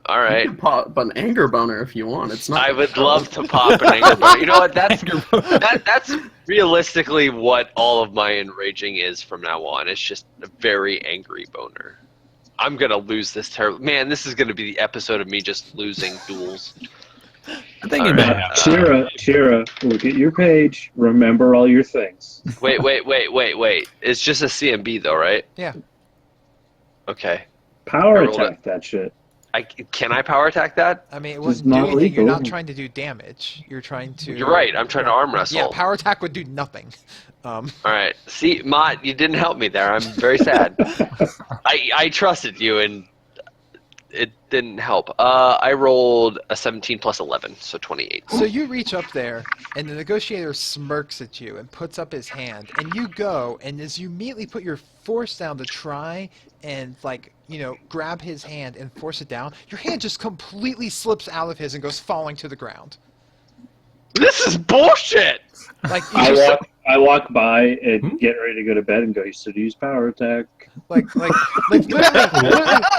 All You right. can pop an anger boner if you want. It's not. I would love to pop an anger boner. You know what? That's realistically what all of my enraging is from now on. It's just a very angry boner. I'm gonna lose this terrible. Man, this is gonna be the episode of me just losing duels. I think it may happen. Chira, look at your page. Remember all your things. Wait. It's just a CMB though, right? Yeah. Okay. Power I rolled attack that shit. Can I power attack that? I mean, it It's wasn't not doing anything. You're legal. not trying to do damage. You're trying to. You're right. I'm trying to arm wrestle. Yeah, power attack would do nothing. All right. See, Mott, you didn't help me there. I'm very sad. I trusted you, and it didn't help. I rolled a 17 plus 11, so 28. So you reach up there, and the negotiator smirks at you and puts up his hand, and you go, and as you immediately put your force down to try and, like, you know, grab his hand and force it down, your hand just completely slips out of his and goes falling to the ground. This is bullshit! Like, you just, I walk by and get ready to go to bed and go, you should use power attack. literally,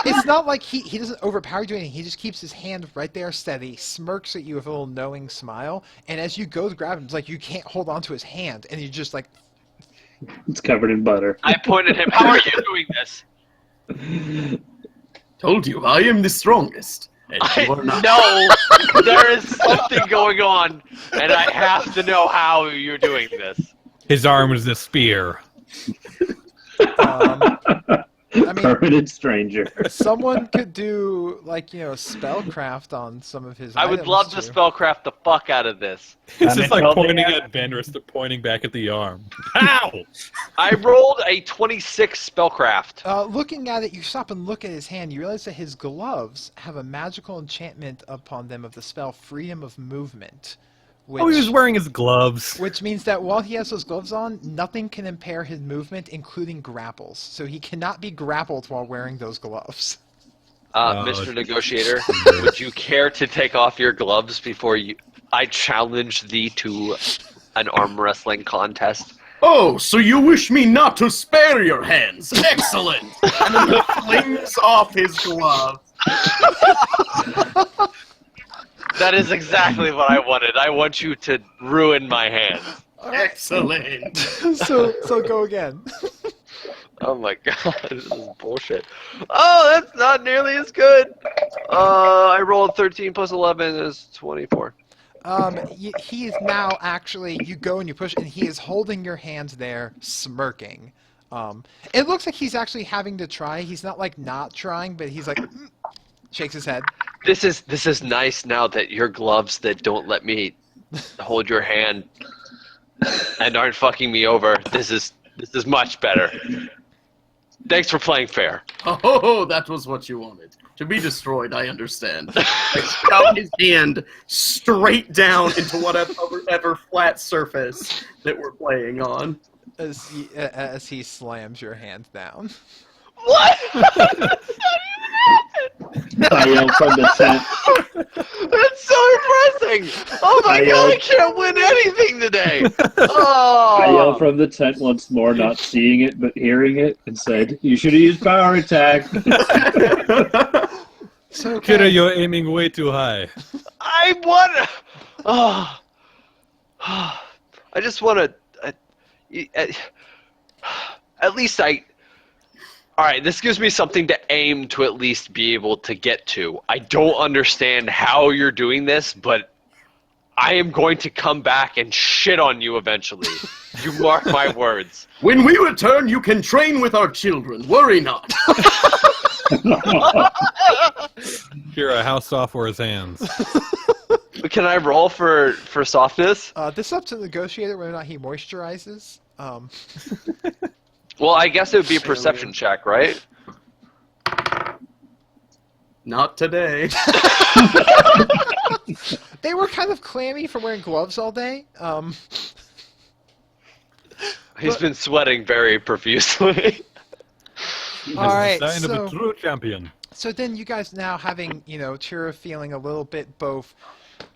it's not like he doesn't overpower you or anything. He just keeps his hand right there steady, smirks at you with a little knowing smile, and as you go to grab him, it's like you can't hold on to his hand, and you just like... It's covered in butter. I pointed him. How are you doing this? Told you, I am the strongest. And you are not. No, there is something going on, and I have to know how you're doing this. His arm is a spear. I mean, Permanent stranger. someone could do, like, you know, spellcraft on some of his I would items, love to too. spellcraft the fuck out of this. It's just like helping pointing out. at Benris, they're pointing back at the arm. Ow! I rolled a 26 spellcraft. Looking at it, you stop and look at his hand. You realize that his gloves have a magical enchantment upon them of the spell Freedom of Movement. Which, Oh, he was wearing his gloves. which means that while he has those gloves on, nothing can impair his movement, including grapples. So he cannot be grappled while wearing those gloves. Mr. Negotiator, would you care to take off your gloves before I challenge thee to an arm wrestling contest? Oh, so you wish me not to spare your hands? Excellent! And then he flings off his glove. That is exactly what I wanted. I want you to ruin my hands. Excellent. so go again. Oh my god, this is bullshit. Oh, that's not nearly as good. I rolled 13 plus 11 is 24. He is now actually, you go and you push, and he is holding your hands there, smirking. It looks like he's actually having to try. He's not, like, not trying, but he's like, shakes his head. This is nice now that your gloves that don't let me hold your hand and aren't fucking me over. This is much better. Thanks for playing fair. Oh, that was what you wanted. To be destroyed, I understand. I scout his hand straight down into whatever flat surface that we're playing on. As he slams your hand down. What? I yell from the tent. That's so impressing! Oh my god, I can't win anything today! Oh! I yelled from the tent once more, not seeing it but hearing it, and said, "You should have used power attack." So, Kira, you're aiming way too high. I want. Oh, I just want to. At least I. All right, this gives me something to aim to at least be able to get to. I don't understand how you're doing this, but I am going to come back and shit on you eventually. You mark my words. When we return, you can train with our children. Worry not. Kira, how soft were his hands? Can I roll for softness? this is up to the negotiator whether or not he moisturizes. Well, I guess it would be a perception check, right? Not today. They were kind of clammy from wearing gloves all day. He's been sweating very profusely. All right, Sign of a true champion. So then you guys now having, Chira feeling a little bit both,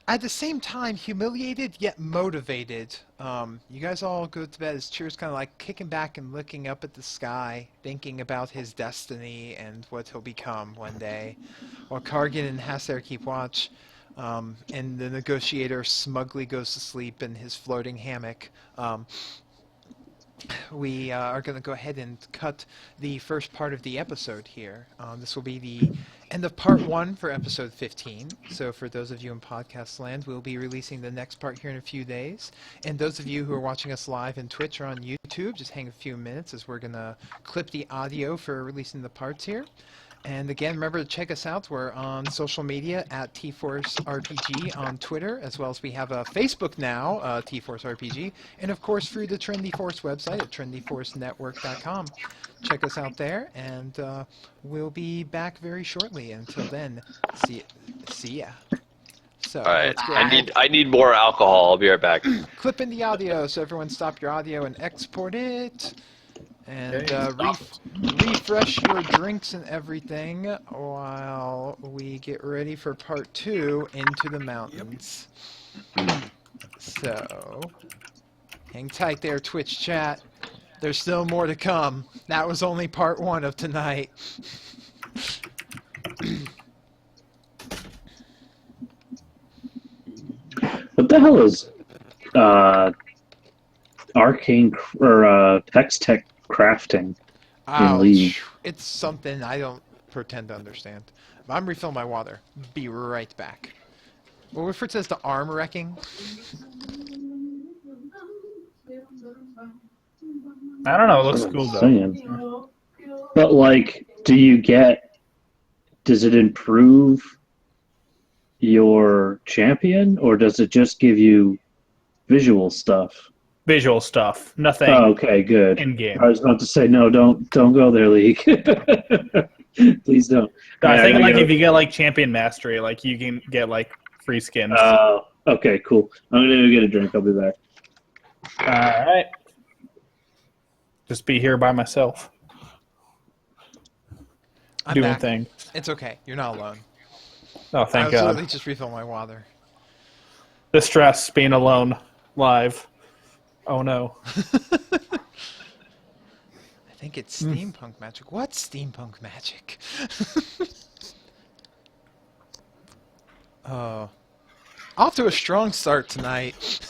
at the same time, humiliated yet motivated. You guys all go to bed as Chira's kind of like kicking back and looking up at the sky, thinking about his destiny and what he'll become one day. While Kargan and Hasser keep watch, and the negotiator smugly goes to sleep in his floating hammock. We are going to go ahead and cut the first part of the episode here. This will be the end of part 1 for episode 15. So for those of you in podcast land, we'll be releasing the next part here in a few days. And those of you who are watching us live in Twitch or on YouTube, just hang a few minutes as we're going to clip the audio for releasing the parts here. And again, remember to check us out. We're on social media at TForce RPG on Twitter, as well as we have a Facebook now, TForce RPG, and of course through the Trendy Force website at trendyforcenetwork.com. Check us out there, and we'll be back very shortly. Until then, see ya. So, all right, I need more alcohol. I'll be right back. Clip in the audio, so everyone stop your audio and export it. And refresh your drinks and everything while we get ready for part 2, Into the Mountains. So, hang tight there, Twitch chat. There's still more to come. That was only part 1 of tonight. What the hell is arcane or hex tech crafting in League? It's something I don't pretend to understand. I'm refilling my water. Be right back. We'll refer to as the arm wrecking. I don't know. It looks cool though. But like, does it improve your champion, or does it just give you visual stuff? Visual stuff. Nothing. Oh, okay, good. In game. I was about to say no. Don't go there, League. Please don't. I think if you get like champion mastery, like you can get like free skins. Oh, okay, cool. I'm gonna go get a drink. I'll be back. All right. Just be here by myself. I'm doing back. things. It's okay. You're not alone. Oh, thank I was God. literally just refilling my water. The stress being alone live. Oh no. I think it's steampunk magic. What's steampunk magic? Off to a strong start tonight.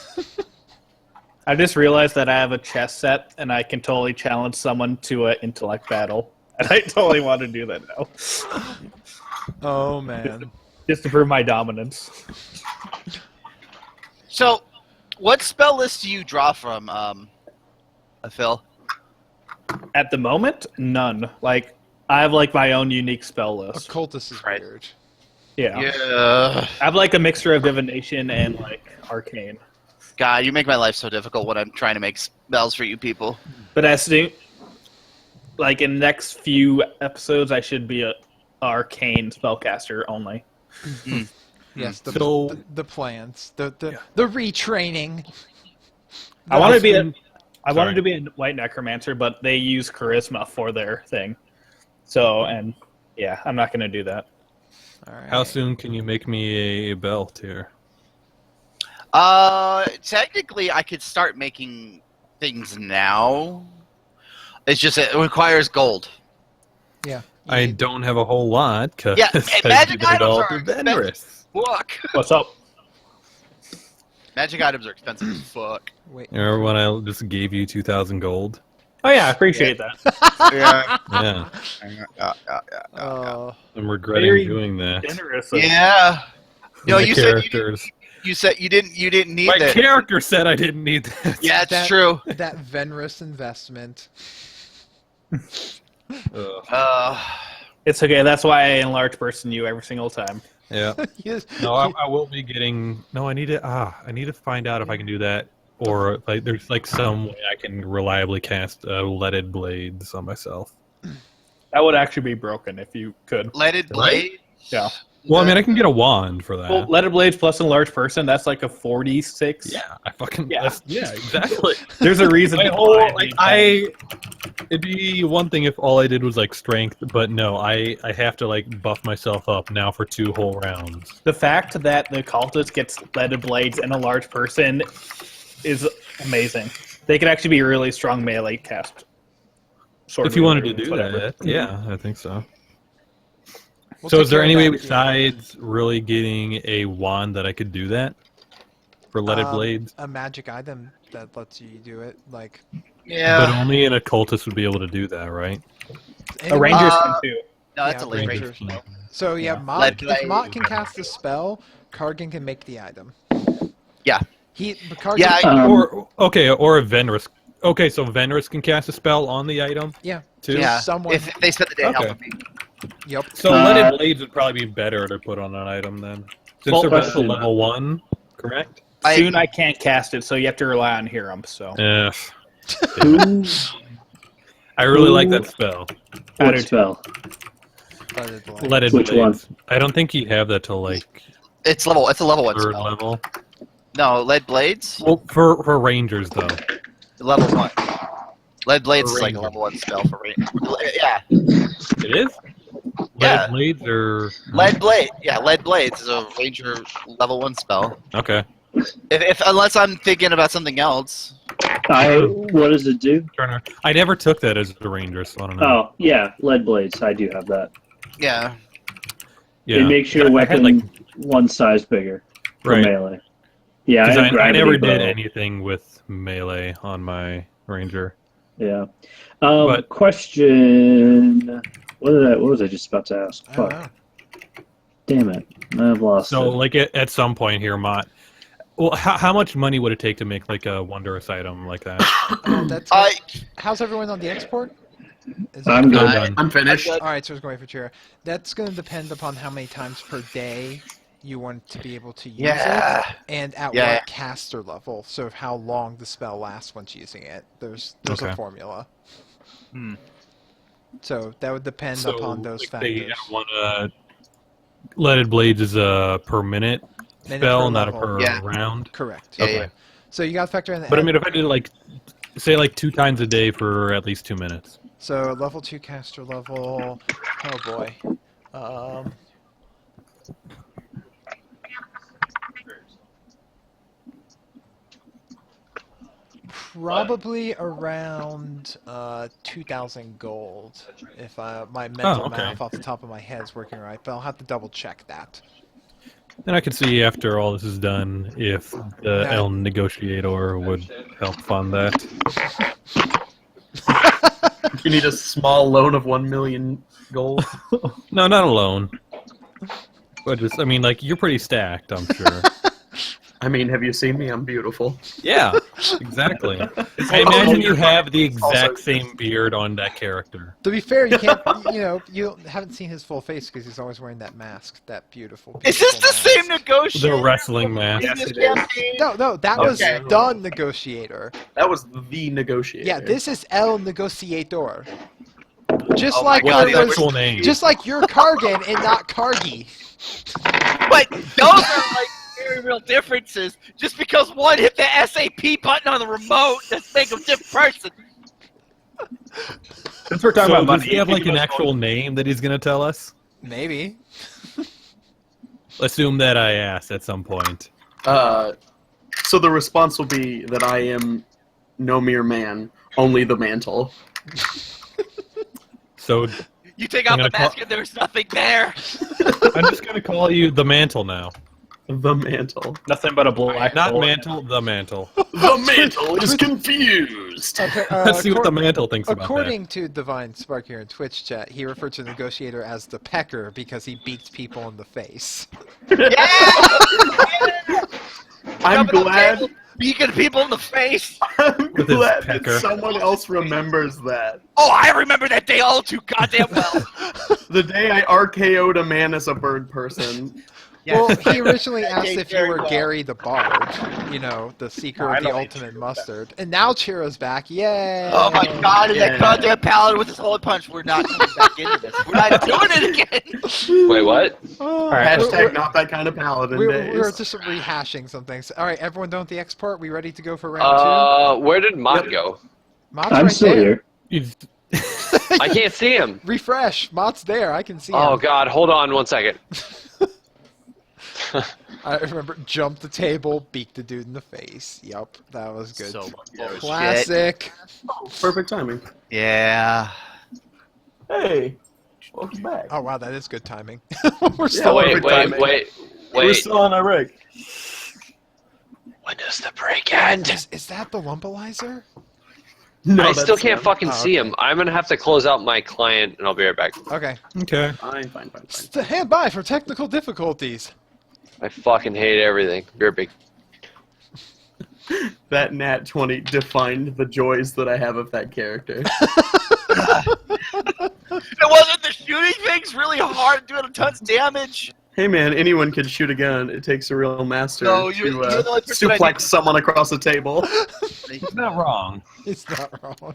I just realized that I have a chess set and I can totally challenge someone to an intellect battle. And I totally want to do that now. Oh, man. Just to prove my dominance. So, what spell list do you draw from, Phil? At the moment, none. Like, I have like my own unique spell list. Occultist is weird. Yeah. Yeah. I have like a mixture of divination and like arcane. God, you make my life so difficult when I'm trying to make spells for you people. But as to, like in the next few episodes, I should be a arcane spellcaster only. Yes, the plans, the retraining. I wanted to be a white necromancer, but they use charisma for their thing. So, and yeah, I'm not going to do that. All right. How soon can you make me a belt here? Technically, I could start making things now. It's just it requires gold. Yeah. I don't have a whole lot because Yeah, magic I did it all items through are Venrith. Fuck. What's up? Magic items are expensive as fuck. Wait. Remember when I just gave you 2,000 gold? Oh yeah, I appreciate that. Yeah. Yeah, I'm regretting Very doing that. Generous. Yeah. No, My you characters. said you didn't need My that. character said I didn't need that. Yeah, it's true. That Venrus investment. Ugh. It's okay. That's why I enlarge person you every single time. Yeah. Yes. No, I will be getting. No, I need to find out if I can do that, or like there's like some way I can reliably cast leaded blades on myself. That would actually be broken if you could. Leaded blade. Yeah. Well, I mean, I can get a wand for that. Well, leaded blades plus enlarged person, that's like a 46. Yeah, I fucking Yeah. yeah, exactly. There's a reason. My whole, like, it'd be one thing if all I did was like strength, but no, I have to like buff myself up now for 2 whole rounds. The fact that the cultist gets leaded blades and a large person is amazing. They could actually be a really strong melee cast. If you wanted to do that, yeah, I think so. So is there any way besides really getting a wand that I could do that? For leaded blades? A magic item that lets you do it, like... Yeah. But only an occultist would be able to do that, right? A ranger's can too. No, that's Yeah, a late Rangers. ranger. So yeah, if Mott can cast the spell, Kargan can make the item. Yeah. Kargan, Yeah, or a Venrus. Okay, so Venrus can cast a spell on the item? Yeah. Too? Yeah. Someone... If they spend the day helping me. Yep. So leaded blades would probably be better to put on an item then. Since they're both level 1, correct? Soon I can't cast it, so you have to rely on Hiram, so... Yeah. I really like that spell. What spell? Leaded Which blades. one? I don't think you have that till like It's a level 1 3rd spell. level. No, lead blades? Well, for rangers though. Level 1. Lead blades For is like a ranger. level 1 spell for ranger. Yeah. It is? Yeah. Leaded blades or Lead blade. Yeah, lead blades is a ranger level 1 spell. okay. If unless I'm thinking about something else. What does it do? Turner. I never took that as a ranger, so I don't know. Oh, yeah, lead blades. I do have that. Yeah. Yeah. It makes your I had, weapon like, one size bigger for right. melee. Yeah, 'Cause have I gravity never bow. did anything with melee on my ranger. Yeah. But- Question. What was I just about to ask? I don't Fuck. know. Damn it. I've lost So, it. like, at some point here, Mott, well, how much money would it take to make, like, a wondrous item like that? That's how's everyone on the export? I'm good. done. I'm finished. All right, so it's going for Chira. That's going to depend upon how many times per day you want to be able to use Yeah. it, and at Yeah. what caster level. So how long the spell lasts once using it. There's Okay. a formula. Hmm. So that would depend upon those like, factors. They want leaded blades is a per minute Minute spell, per not a level. per Yeah. round. Correct. Yeah, Okay. yeah. So you got to factor in that. But I mean, if I did like, say, like 2 times a day for at least 2 minutes. So level 2 caster level. Oh boy. Probably around 2,000 gold, if my mental okay. math off the top of my head is working right. But I'll have to double check that. Then I could see after all this is done if the El Negotiator would help fund that. You need a small loan of 1 million gold. No, not alone. But just, I mean, like, you're pretty stacked, I'm sure. I mean, have you seen me? I'm beautiful. Yeah, exactly. I imagine you have the exact same beard on that character. To be fair, you can't. You haven't seen his full face because he's always wearing that mask, that beautiful. Is this the mask. same negotiator? The wrestling mask. in this it is. campaign? No, that was Okay. the negotiator. That was the negotiator. Yeah, this is El Negociator. Just Oh my like God, there the was, actual name. just like you're Kargan and not Kargi. But those are like very real differences. Just because one hit the SAP button on the remote doesn't make them a different person. Since we're talking So about does money, he have you like can an go- actual name that he's gonna tell us? Maybe. Assume that I asked at some point. So the response will be that I am no mere man, only the mantle. So You take out I'm the gonna mask and there's nothing there. I'm just gonna call you the Mantle now. The mantle. Nothing but a black Not hole. Mantle, the Mantle. The mantle is confused. Okay, Let's see what the Mantle thinks about that. According to Divine Spark here in Twitch chat, he referred to the negotiator as the pecker because he beats people in the face. I'm Jumping on the glad. table, beaking people in the face. I'm With his glad pecker. that someone else remembers that. Oh, I remember that day all too goddamn well. The day I RKO'd a man as a bird person. Well, he originally asked Okay, if you very were well. Gary the Bard, you know, the seeker I of the know he's ultimate Chira. mustard. And now Chira's back. Yay! Oh my god, and that Yeah. goddamn paladin with his holy punch. We're not coming back into this. We're not doing it again. Wait, what? Oh, right. Hashtag not that kind of paladin we days. were just rehashing some things. All right, everyone done with the export? We ready to go for round Where did Mott Yep. go? 2? Mott's I'm right still there. here. He's- I can't see him. Refresh. Mott's there. I can see him. Oh God, hold on 1 second. I remember jump the table, beat the dude in the face. Yup, that was good. So bullshit. Classic. Perfect timing. Yeah. Hey, welcome back. Oh wow, that is good timing. We're still Oh, perfect wait, timing. We're wait. still on our rig. When does the break end? Is that the lumpalizer? No, I still that's can't fine. fucking Oh, see okay. him. I'm gonna have to close out my client, and I'll be right back. Okay. Okay. Fine. Stand by for technical difficulties. I fucking hate everything. You're big. That nat 20 defined the joys that I have of that character. It wasn't the shooting things really hard, doing a ton of damage. Hey man, anyone can shoot a gun. It takes a real master No, to you're the only person I suplex need. someone across the table. He's not wrong. It's not wrong.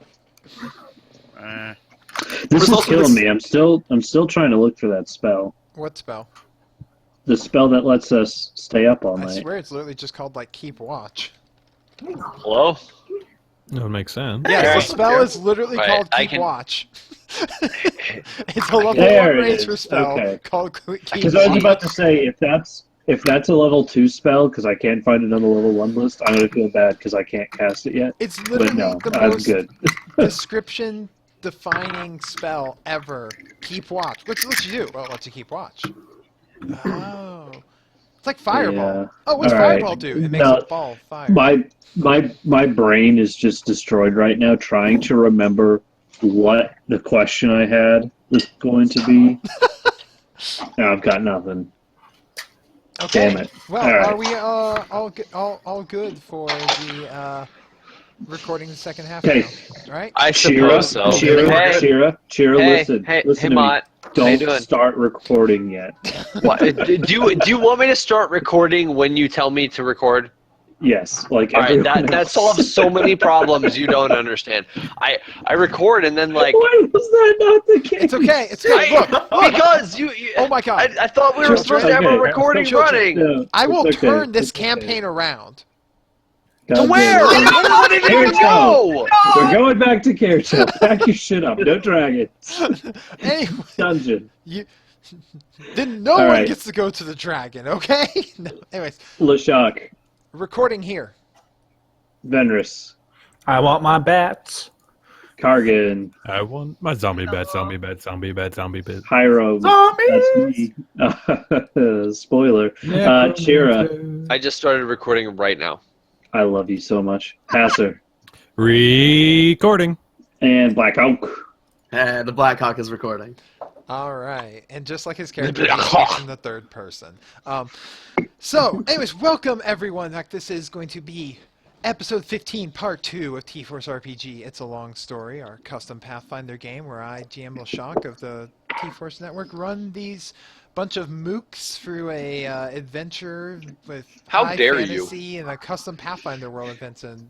This There's is also killing this- me. I'm still trying to look for that spell. What spell? The spell that lets us stay up all I night. swear it's literally just called like keep watch. Hello? That would make sense. Yes, the spell is literally Right, called I keep can- watch. It's a level There 1 it ranger is. spell Okay. called keep Because I was watch. about to say, if that's a level 2 spell, because I can't find it on the level 1 list, I'm gonna feel bad because I can't cast it yet. It's But literally no, the I'm most good. description defining spell ever. Keep watch. What's lets you do? Well, it lets you keep watch. Oh. It's like fireball. Yeah. Oh, what's All right. fireball do? It makes No, a ball of fire. My brain is just destroyed right now trying to remember what the question I had was going to be. Now I've got nothing. Okay. Damn it. Well, All right. are we all good for the recording the second half Okay. now? Right? I Chira, suppose so. Chira, Hey, Chira, hey, listen hey, to Mott. me. How you Don't doing? start recording yet. What, do you want me to start recording when you tell me to record? Yes, like All right, everyone that else. solves so many problems you don't understand. I record and then like Why was that not the case? It's okay. It's good. Look. because you Oh my God. I thought we were supposed to have Okay. a recording Children. running. No, I will it's okay. turn this It's okay. campaign around. God To damn where? it. What did Here you it goes. go? We're going back to Caretail. Pack your shit up. No dragons. Anyway, Dungeon. then no All one right. gets to go to the dragon, okay? No. Anyways, Lashak. recording here. Venrus. I want my bats. Kargan. I want my zombie bat, zombie bat, zombie bat, zombie bat. Hyro. Zombies! That's me. Spoiler. Chira. I just started recording right now. I love you so much. Passer. Recording. And Black Oak. The Blackhawk is recording. All right, and just like his character, he speaks in the third person. So, anyways, welcome everyone. This is going to be episode 15, part 2 of TForce RPG. It's a long story, our custom Pathfinder game where I, GM Lashak of the TForce Network, run these bunch of mooks through a adventure with How high dare you. fantasy and a custom Pathfinder world events. And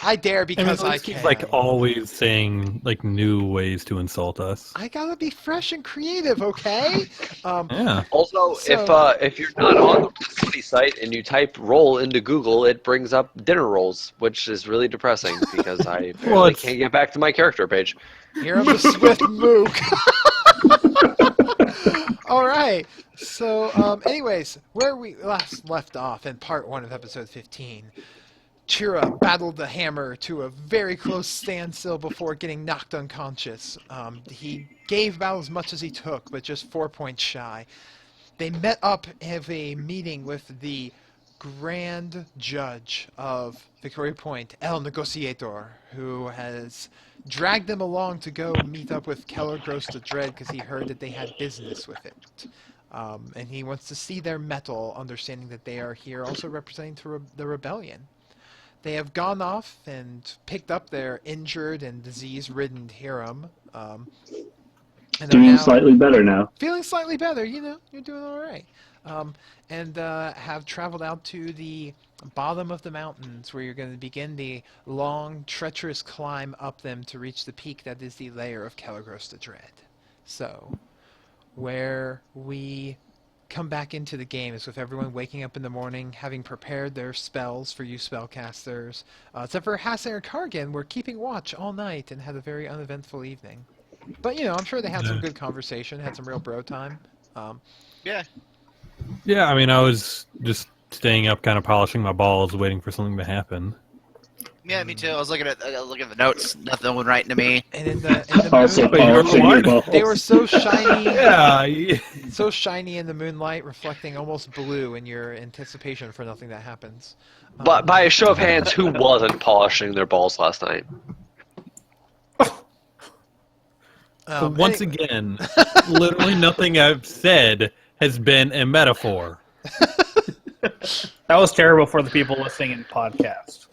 I dare because I can. He's like always saying like new ways to insult us. I gotta be fresh and creative, okay? Yeah. Also, So- if you're not on the city site and you type roll into Google, it brings up dinner rolls, which is really depressing because I barely it's- can't get back to my character page. Here I'm the Swift Mook. All right. So, anyways, where we last left off in part 1 of episode 15, Chira battled the hammer to a very close standstill before getting knocked unconscious. He gave about as much as he took, but just 4 points shy. They met up have a meeting with the Grand Judge of Victoria Point, El Negociator, who has dragged them along to go meet up with Keller Gross the Dread because he heard that they had business with it. And he wants to see their mettle, understanding that they are here also representing the rebellion. They have gone off and picked up their injured and disease-ridden harem, And they're Doing now slightly better now. feeling slightly better. You're doing all right. And have traveled out to the bottom of the mountains, where you're going to begin the long, treacherous climb up them to reach the peak that is the lair of Calagros the Dread. So, where we come back into the game is with everyone waking up in the morning, having prepared their spells for you spellcasters. Except for Hassan and Kargan, were keeping watch all night and had a very uneventful evening. But, I'm sure they had some good conversation, had some real bro time. Yeah. Yeah, I mean, I was just staying up, kind of polishing my balls, waiting for something to happen. Yeah, me too. I was looking at the notes. Nothing was writing to me. And in the Also moon, polishing your balls. they were so shiny, Yeah. so shiny in the moonlight, reflecting almost blue in your anticipation for nothing that happens. But by a show of hands, who wasn't polishing their balls last night? Once again, literally nothing I've said has been a metaphor. That was terrible for the people listening in podcast.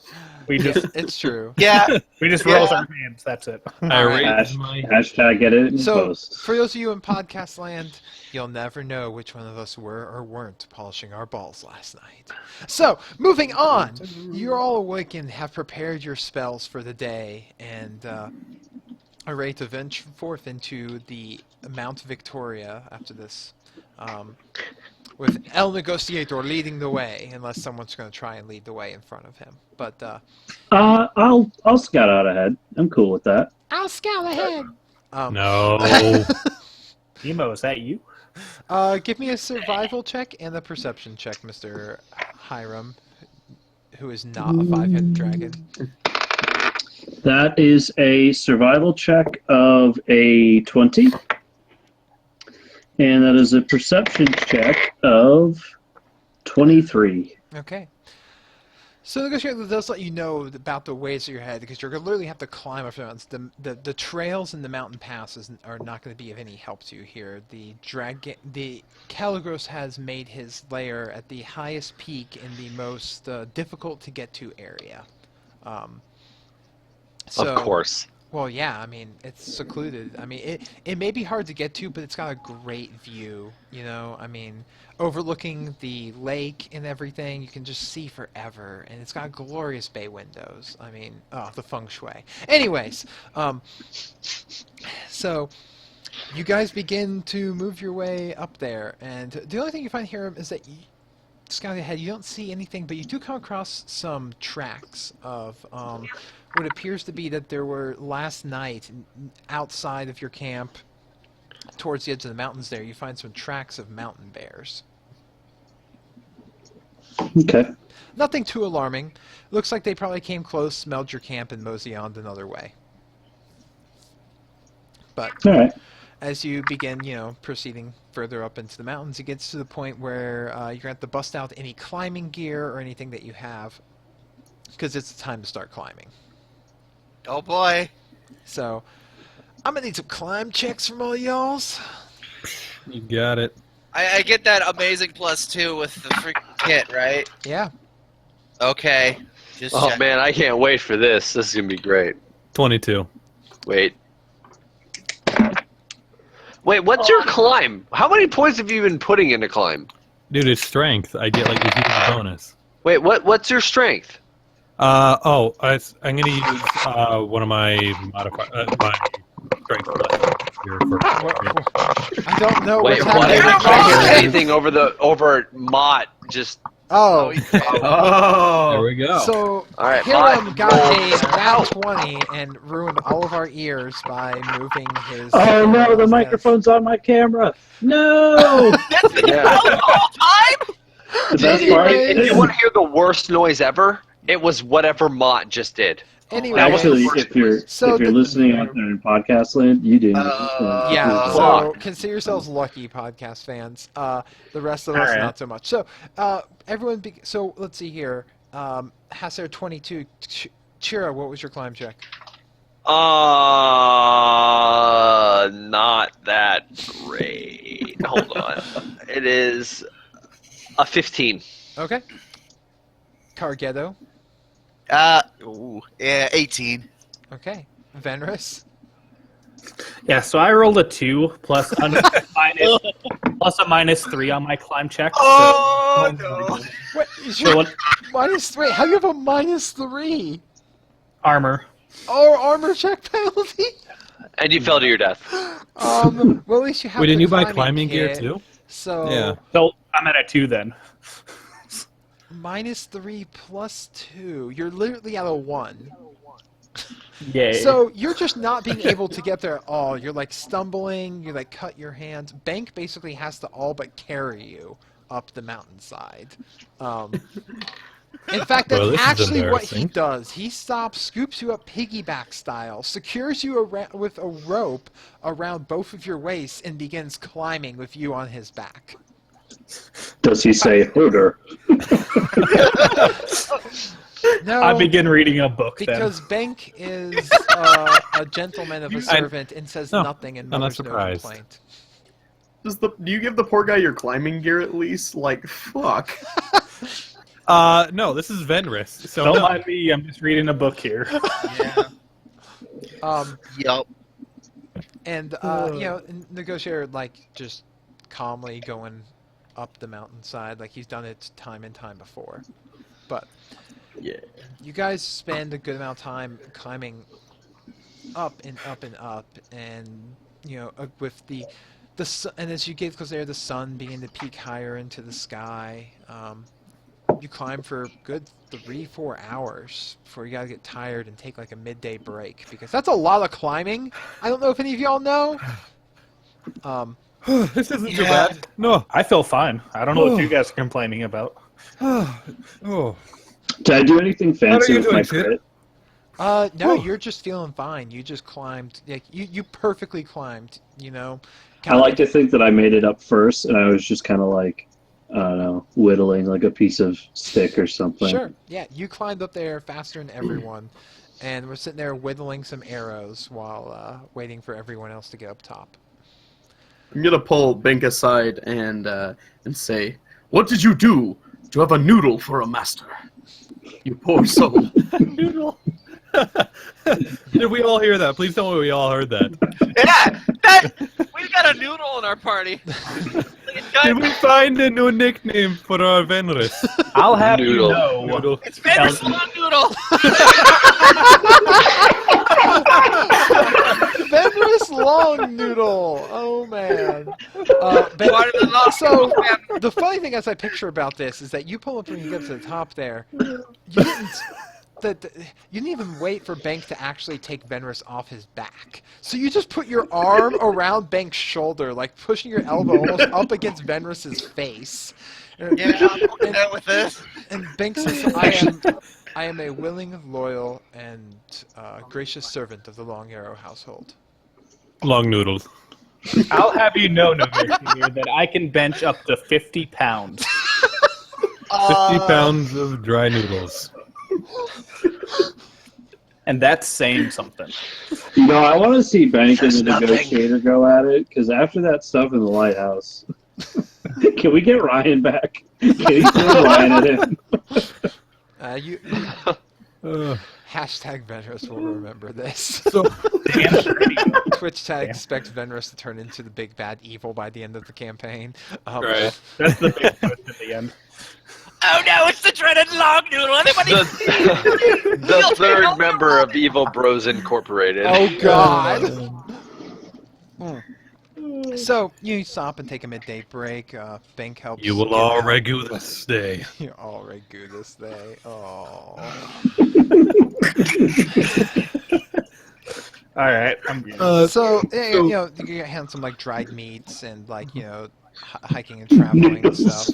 We just it's true. Yeah. we just roll our hands. That's it. I All right. raised my Hashtag get it in So, post. for those of you in podcast land, you'll never know which one of us were or weren't polishing our balls last night. So, moving on. You're all awake and have prepared your spells for the day, and are ready to venture forth into the Mount Victoria after this. With El Negociator leading the way, unless someone's going to try and lead the way in front of him. But I'll scout out ahead. I'm cool with that. I'll scout ahead. No. Emo, is that you? Give me a survival check and a perception check, Mr. Hiram, who is not a 5-headed dragon. That is a survival check of a 20. And that is a perception check of 23. Okay. So the negotiator does let you know about the ways of your head, because you're going to literally have to climb up the mountains. The trails and the mountain passes are not going to be of any help to you here. The Calagros has made his lair at the highest peak in the most difficult to get to area. Of course. Well, yeah, I mean, it's secluded. I mean, it may be hard to get to, but it's got a great view, I mean, overlooking the lake and everything, you can just see forever, and it's got glorious bay windows. I mean, the feng shui. Anyways, so you guys begin to move your way up there, and the only thing you find here is that scouting ahead, you don't see anything, but you do come across some tracks of what appears to be that there were last night outside of your camp, towards the edge of the mountains there, you find some tracks of mountain bears. Okay. Nothing too alarming. Looks like they probably came close, smelled your camp, and mosey on another way. But All right. as you begin, proceeding further up into the mountains, it gets to the point where you're going to have to bust out any climbing gear or anything that you have, because it's the time to start climbing. Oh boy. So, I'm going to need some climb checks from all y'alls. You got it. I get that amazing +2 with the freaking kit, right? Yeah. Okay. Just check. Man, I can't wait for this. This is going to be great. 22. Wait, what's your climb? How many points have you been putting into climb? Dude, it's strength. I get like a huge bonus. Wait, what's your strength? I'm gonna use one of my my strength here for. I don't know Wait, what's what? happening. I can't hear anything over Mott. Just Oh, There we go. so all right, Hiram Mott. got a nat 20 and ruined all of our ears by moving his... Oh no, the microphone's on my camera. No! That's been Yeah. the whole time? The best part If you is, want to hear the worst noise ever, it was whatever Mott just did. Anyway, actually, Anyways, if you're so the- listening out there in podcast land, you didn't. yeah, so consider yourselves lucky, podcast fans. The rest of us, Alright. not so much. So, everyone... So, let's see here. Hasser 22. Chira, what was your climb check? Not that great. Hold on. It is a 15. Okay. Cargetto. Yeah, 18. Okay. Venris. Yeah, so I rolled a 2 plus a -3 on my climb check. Oh, no. Wait, So what, -3? How do you have a -3? armor. Oh, armor check penalty? And you fell to your death. Well, at least you have Wait, the didn't you buy climbing climbing gear kit, too? So, Yeah. So I'm at a 2 then. -3 plus 2. You're literally at a 1. Yay. So you're just not being able to get there at all. You're like stumbling, you like cut your hands. Bank basically has to all but carry you up the mountainside. In fact, that's Well, this is actually what he embarrassing. does. He stops, scoops you up piggyback style, secures you with a rope around both of your waists, and begins climbing with you on his back. Does he say hooter? No, I begin reading a book because Bank is a gentleman of a servant and says No, nothing and I'm not mutters no surprised. complaint. Do you give the poor guy your climbing gear at least? Like, fuck. No, this is Venris. So Don't no. mind me, I'm just reading a book here. Yeah. Yup. And Negotiator like just calmly going up the mountainside, like he's done it time and time before. But Yeah. you guys spend a good amount of time climbing up and up and up, and with the and as you get closer, the sun beginning to peak higher into the sky. You climb for a good 3-4 hours before you gotta get tired and take like a midday break, because that's a lot of climbing. I don't know if any of y'all know. This isn't too bad. No. I feel fine. I don't know what you guys are complaining about. Oh. Did I do anything fancy you with my doing, crit? No, you're just feeling fine. You just climbed. Like, you perfectly climbed, I like to think that I made it up first, and I was just kind of like, I don't know, whittling like a piece of stick or something. Sure. Yeah, you climbed up there faster than everyone, and we're sitting there whittling some arrows while waiting for everyone else to get up top. I'm gonna pull Bink aside and say, "What did you do to have a noodle for a master? You poor soul." Noodle. Did we all hear that? Please tell me we all heard that. Yeah! We've got a noodle in our party. Did we find a new nickname for our Venris? I'll have Noodle. you know. Noodle. It's Vander's Long Noodle! Venris Long Noodle. Oh man. Water the long So noodle. the funny thing as I picture about this is that you pull up when you get to the top there. You didn't even wait for Bank to actually take Venris off his back. So you just put your arm around Bank's shoulder, like pushing your elbow almost up against Venris's face. Yeah, I'm out with this. And Bank says, I am a willing, loyal, and gracious servant of the Long Arrow household. Long noodle. I'll have you know, Negotiator, that I can bench up to 50 pounds. 50 pounds of dry noodles. And that's saying something. I want to see Bank and Says the nothing. Negotiator go at it, because after that stuff in the lighthouse, can we get Ryan back? Can you throw Ryan at him? Hashtag Venris will remember this. So, Twitch tag expects Venris to turn into the big bad evil by the end of the campaign. right. That's the big twist at the end. Oh no, it's the dreaded Long Noodle! Anybody? The third member of Evil Bros Incorporated. Oh God. So you stop and take a midday break. Bank helps. You will get all out. regu this day. You all regu this day. Oh. All right, I'm good. So you get hand some like dried meats and like hiking and traveling and stuff.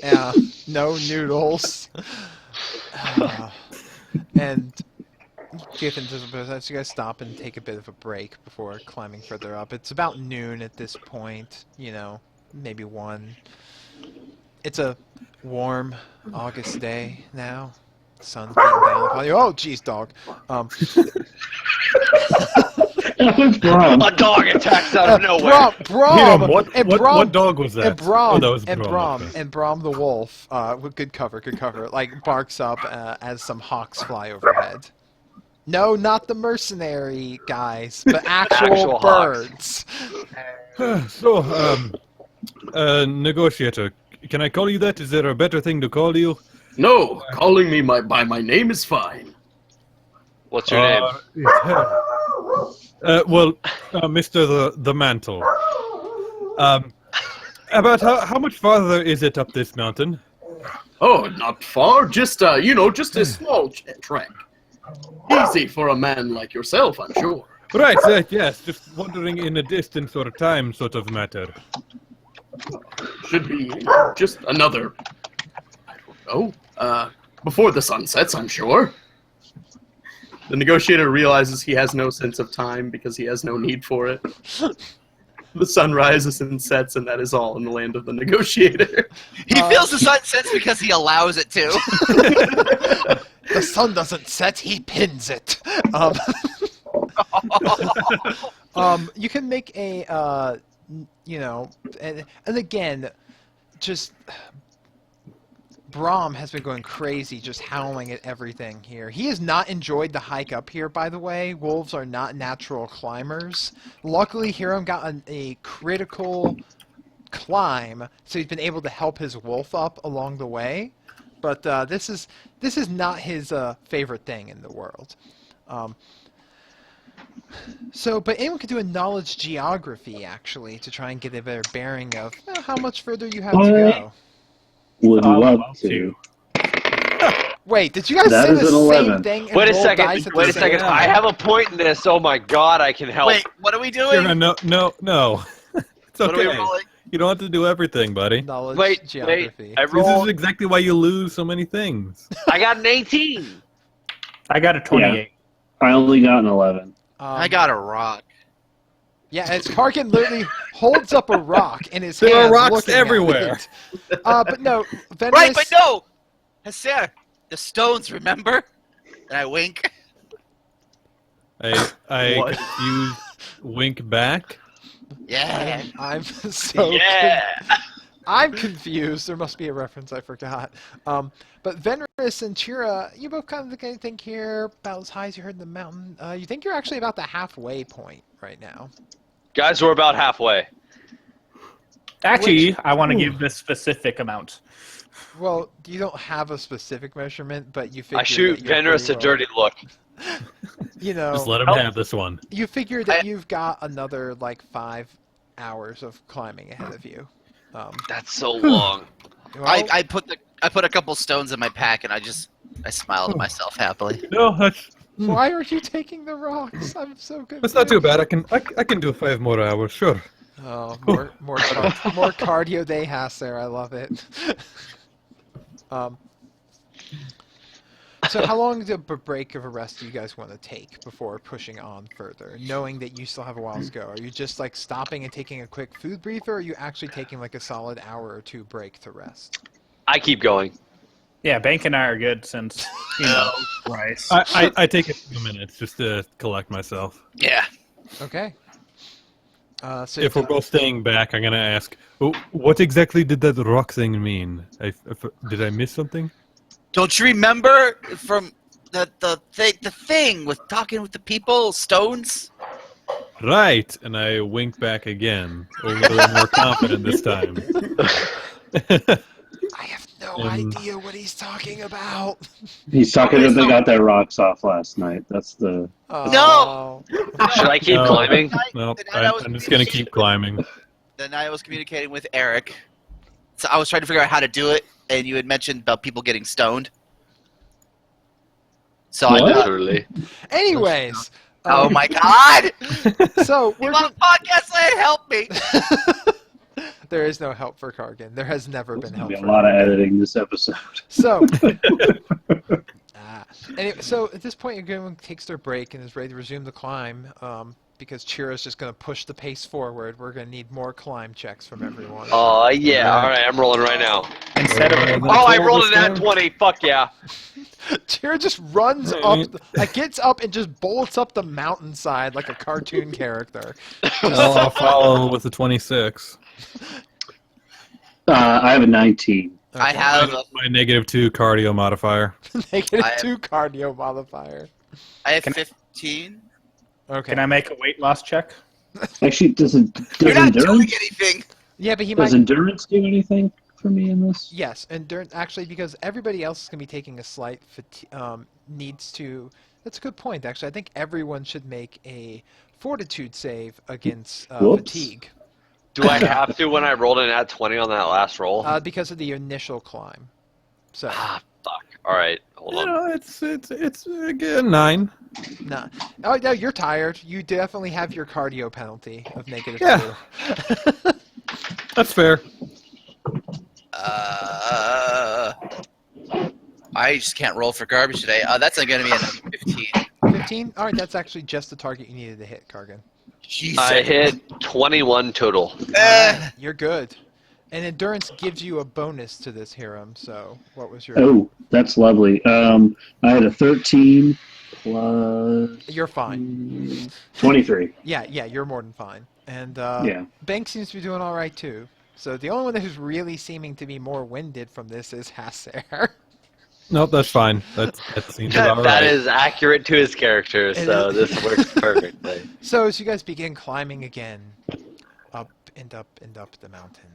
Yeah, no noodles. And get into the you guys stop and take a bit of a break before climbing further up. It's about noon at this point, maybe 1. It's a warm August day now. Sun's beating down upon you. Oh, jeez, dog. A dog attacks out of nowhere. Brom, What dog was that? And Brom, that was and Brom. Brom, and Brom the wolf, with good cover, like barks up as some hawks fly overhead. No, not the mercenary guys, but actual birds. So, negotiator, can I call you that? Is there a better thing to call you? No, calling me by my name is fine. What's your name? Mr. The Mantle. About how much farther is it up this mountain? Oh, not far. Just just a small trek. Easy for a man like yourself, I'm sure. Right, yes, just wondering in a distance or time sort of matter. Should be just another, I don't know, before the sun sets, I'm sure. The negotiator realizes he has no sense of time because he has no need for it. The sun rises and sets, and that is all in the land of the negotiator. He feels the sun sets because he allows it to. The sun doesn't set; he pins it. You can make a, and again, just Brahm has been going crazy, just howling at everything here. He has not enjoyed the hike up here, by the way. Wolves are not natural climbers. Luckily, Hiram got a critical climb, so he's been able to help his wolf up along the way. But this is not his favorite thing in the world. But anyone could do a knowledge geography, actually, to try and get a better bearing of how much further you have to go. Would love to. Wait, did you guys say the same thing? And Wait a roll second. dice at the Wait a same second. time? I have a point in this. Oh my god, I can help. Wait, what are we doing? No. It's What are we okay. rolling? You don't have to do everything, buddy. Knowledge geography. I This rolled. is exactly why you lose so many things. I got an 18. I got a 28. I only got an 11. I got a rock. Yeah, it's Karkin literally holds up a rock in his There are hand. rocks looking at everywhere. it. But no, Venus, Right, but no! Hasser, the stones, remember? And I wink. I What? confuse wink back. Yeah. I'm so I'm confused. There must be a reference I forgot. But Venris and Chira, you both kind of think here about as high as you heard in the mountain. You think you're actually about the halfway point right now. Guys, we're about halfway. Actually, I want to give this specific amount. Well, you don't have a specific measurement, but you figure I shoot that you're Venris a pretty dirty look. You know, Just let him have this one. you figure that you've got another like 5 hours of climbing ahead of you. That's so long. Well, I put a couple stones in my pack and I smiled at myself happily. No, that's why are you taking the rocks? I'm so good. not too bad. I can do 5 more hours, sure. Oh, more cardio day has there. I love it. So how long of a break of a rest do you guys want to take before pushing on further, knowing that you still have a while to go? Are you just like stopping and taking a quick food briefer, or are you actually taking like a solid hour or two break to rest? I keep going. Yeah, Bank and I are good since, rice. I take a few minutes just to collect myself. Yeah. Okay. So If we're both staying back, I'm gonna ask, what exactly did that rock thing mean? Did I miss something? Don't you remember from the thing with talking with the people, stones? Right, and I wink back again, a little more confident this time. I have no idea what he's talking about. He's talking that they got their rocks off last night. That's the... No! Should I keep climbing? No, The night I was I'm just gonna keep climbing. Then I was communicating with Eric. So I was trying to figure out how to do it, and you had mentioned about people getting stoned. So I What? thought, Literally. Anyways. oh my god! So You we're on a podcast saying help me! there is no help for Kargan. There has never been help. There's For a lot of Kargan. editing this episode. So, anyway, so at this point, everyone takes their break and is ready to resume the climb. Because Chira's just going to push the pace forward. We're going to need more climb checks from everyone. Oh, yeah. All right, I'm rolling right now. Instead of Oh, I rolled an at 20. Fuck yeah. Chira just runs up, like gets up and just bolts up the mountainside like a cartoon character. I'll follow with the 26. I have a 19. I have My -2 cardio modifier. Negative I have- 2 cardio modifier. I have 15. Okay. Can I make a weight loss check? Actually, does You're not doing endurance? anything. Yeah, but he Does might. endurance do anything for me in this? Yes, endurance. Actually, because everybody else is going to be taking a slight needs to. That's a good point. Actually, I think everyone should make a fortitude save against Whoops. fatigue. Do I have to when I rolled an at 20 on that last roll? Because of the initial climb. So. Ah, fuck. All right, hold on. No, it's again 9. Nah. Oh no, you're tired. You definitely have your cardio penalty of negative Yeah. 2. That's fair. I just can't roll for garbage today. That's going to be another 15. 15? Alright, that's actually just the target you needed to hit, Kargan. Jesus. I hit 21 total. Alright, you're good. And endurance gives you a bonus to this, Hiram, so what was your... Oh, that's lovely. I had a 13 plus... You're fine. 23. Yeah, you're more than fine. And Yeah. Bank seems to be doing alright too. So the only one who's really seeming to be more winded from this is Hasser. Nope, that's fine. That seems about right. That is accurate to his character, so this works perfectly. So as you guys begin climbing again, up and up and up the mountain,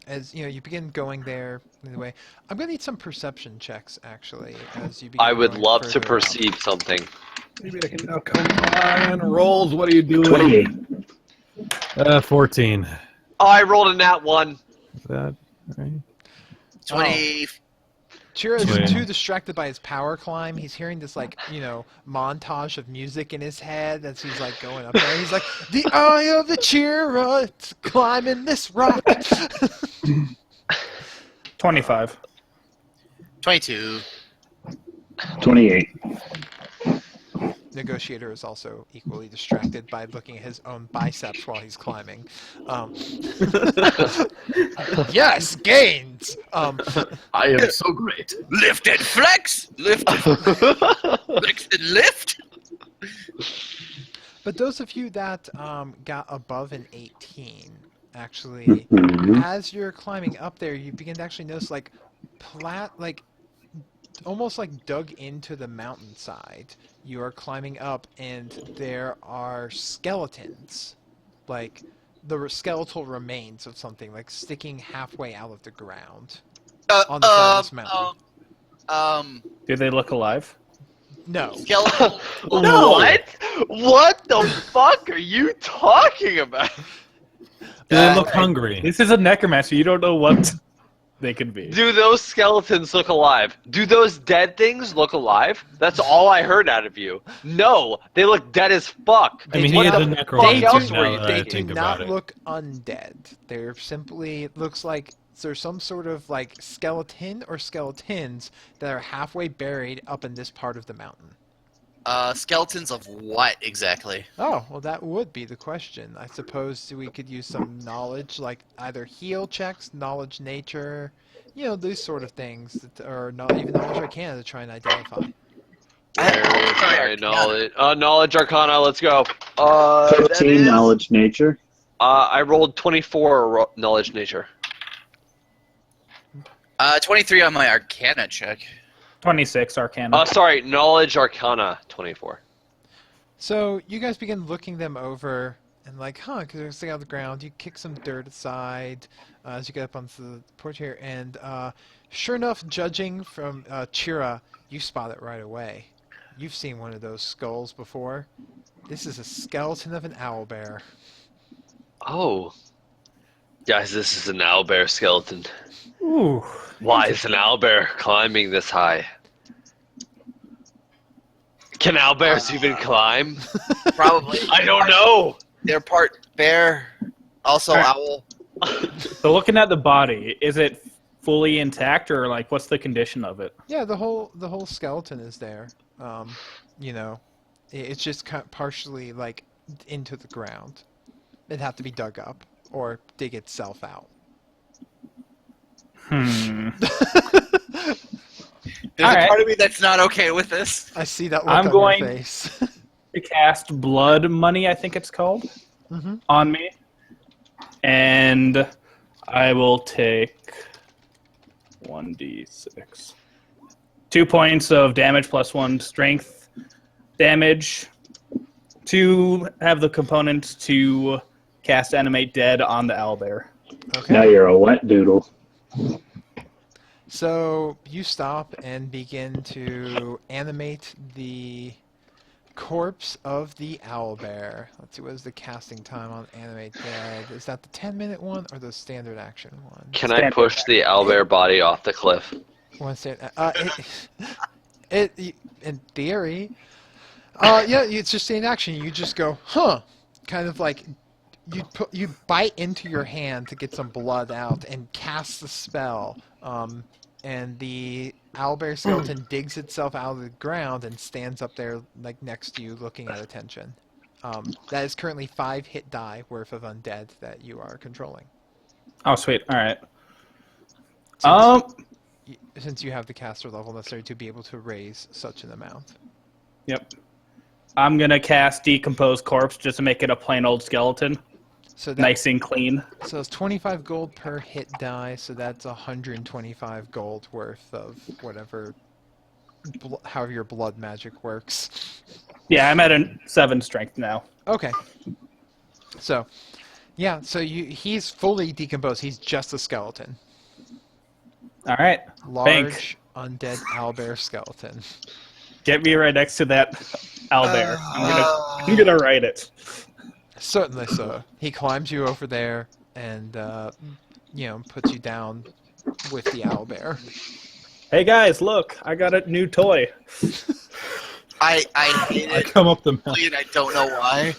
as you know, you begin going there. Anyway, I'm gonna need some perception checks actually. As you begin I would going love to further up. perceive something. Maybe I can now come on. Rolls, what are you doing? 28. 14. Oh, I rolled a nat 1. Is that right? 20. Chira is Wait. too distracted by his power climb. He's hearing this, like, you know, montage of music in his head as he's, like, going up there. He's like, the eye of the Chira, it's climbing this rock. 25. 22. 28. Negotiator is also equally distracted by looking at his own biceps while he's climbing. Yes, gains! I am so great. Lift and flex! Lift and flex and lift! But those of you that got above an 18, actually, as you're climbing up there, you begin to actually notice, like, almost like dug into the mountainside. You are climbing up, and there are skeletons, like the skeletal remains of something, like sticking halfway out of the ground on the side of this mountain. Do they look alive? No. Skeletal. No. What the fuck are you talking about? Do they look hungry? This is a necromancer. You don't know what they could be. Do those skeletons look alive? Do those dead things look alive? That's all I heard out of you. No, they look dead as fuck. I mean, What he is the a fuck necromancer else now were you that I They thinking? do think not about it. look undead. They're simply, it looks like there's some sort of like skeleton or skeletons that are halfway buried up in this part of the mountain. Skeletons of what exactly? Oh, well that would be the question. I suppose we could use some knowledge, like either heal checks, knowledge nature, you know, these sort of things, that, or not even knowledge arcana to try and identify. Knowledge arcana, let's go. 13 knowledge nature. I rolled 24 knowledge nature. 23 on my arcana check. 26 arcana. Sorry, knowledge arcana, 24. So you guys begin looking them over and like, because they're sitting on the ground. You kick some dirt aside as you get up onto the porch here, and sure enough, judging from Chira, you spot it right away. You've seen one of those skulls before. This is a skeleton of an owlbear. Oh. Guys, this is an owlbear skeleton. Ooh. Why is an owlbear climbing this high? Can owlbears even climb? Probably. I don't know. They're part bear, also owl. So looking at the body, is it fully intact, or like what's the condition of it? Yeah, the whole skeleton is there. You know, it's just partially like into the ground. It'd have to be dug up or dig itself out. There's Alright. a part of me that's not okay with this. I see that look I'm on going- your face. To cast blood money, I think it's called, on me, and I will take 1d6. 2 points of damage plus 1 strength damage to have the component to cast Animate Dead on the owlbear. Okay. Now you're a wet doodle. So you stop and begin to animate the corpse of the owlbear. Let's see, what is the casting time on Animate Dead? Is that the 10-minute one or the standard action one? Can I push the owlbear body off the cliff? One standard. In theory, yeah, it's just in action. You just go, huh? Kind of like you bite into your hand to get some blood out and cast the spell. And the owlbear skeleton digs itself out of the ground and stands up there like next to you, looking at attention. That is currently 5 hit die worth of undead that you are controlling. Oh, sweet. All right. Since you have the caster level necessary to be able to raise such an amount. Yep. I'm going to cast Decompose Corpse just to make it a plain old skeleton. So nice and clean. So it's 25 gold per hit die, so that's 125 gold worth of whatever, however your blood magic works. Yeah, I'm at a 7 strength now. Okay. So, yeah, so he's fully decomposed. He's just a skeleton. All right. Large, undead owlbear skeleton. Get me right next to that owlbear. I'm gonna write it. Certainly, sir. He climbs you over there and, puts you down with the owlbear. Hey guys, look! I got a new toy. I hate it. I come up the mountain. And I don't know why.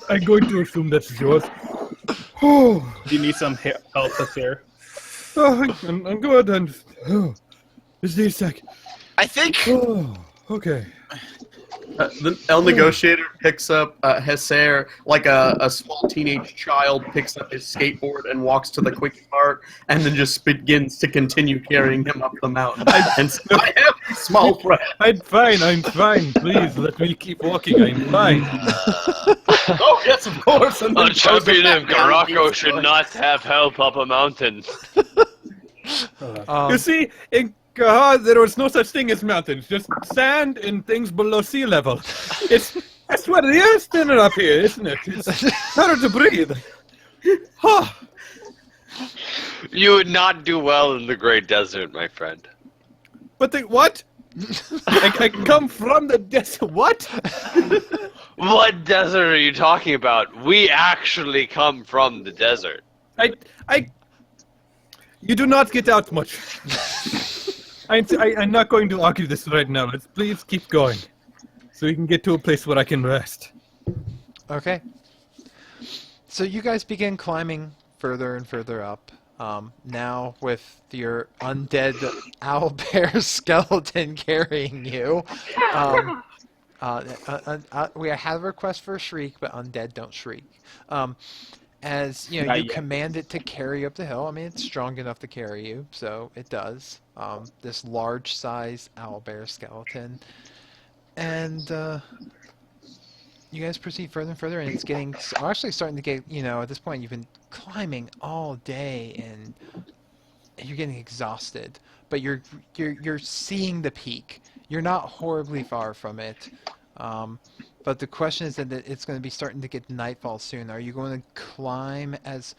I'm going to assume that's yours. Do you need some help up here? I'm good and... Just need a sec. I think... Okay. The El Negotiator picks up Hesser like a small teenage child picks up his skateboard and walks to the quick part, and then just begins to continue carrying him up the mountain. And so I have a small friend. I'm fine. Please, let me keep walking. I'm fine. Oh, yes, of course. And then A champion of Garako should not have help up a mountain. You see, in Gaha, there was no such thing as mountains, just sand and things below sea level. That's what the air's thinner up here, isn't it? It's harder to breathe. You would not do well in the Great Desert, my friend. But what? I come from the desert. What? What desert are you talking about? We actually come from the desert. You do not get out much. I'm not going to argue this right now. Let's please keep going, so we can get to a place where I can rest. Okay. So you guys begin climbing further and further up. Now with your undead owlbear skeleton carrying you. We have a request for a shriek, but undead don't shriek. As you know, you command it to carry up the hill. I mean, it's strong enough to carry you, so it does. This large-size owlbear skeleton, and you guys proceed further and further, and it's getting actually starting to get. At this point, you've been climbing all day, and you're getting exhausted. But you're seeing the peak. You're not horribly far from it. But the question is that it's going to be starting to get nightfall soon. Are you going to climb as,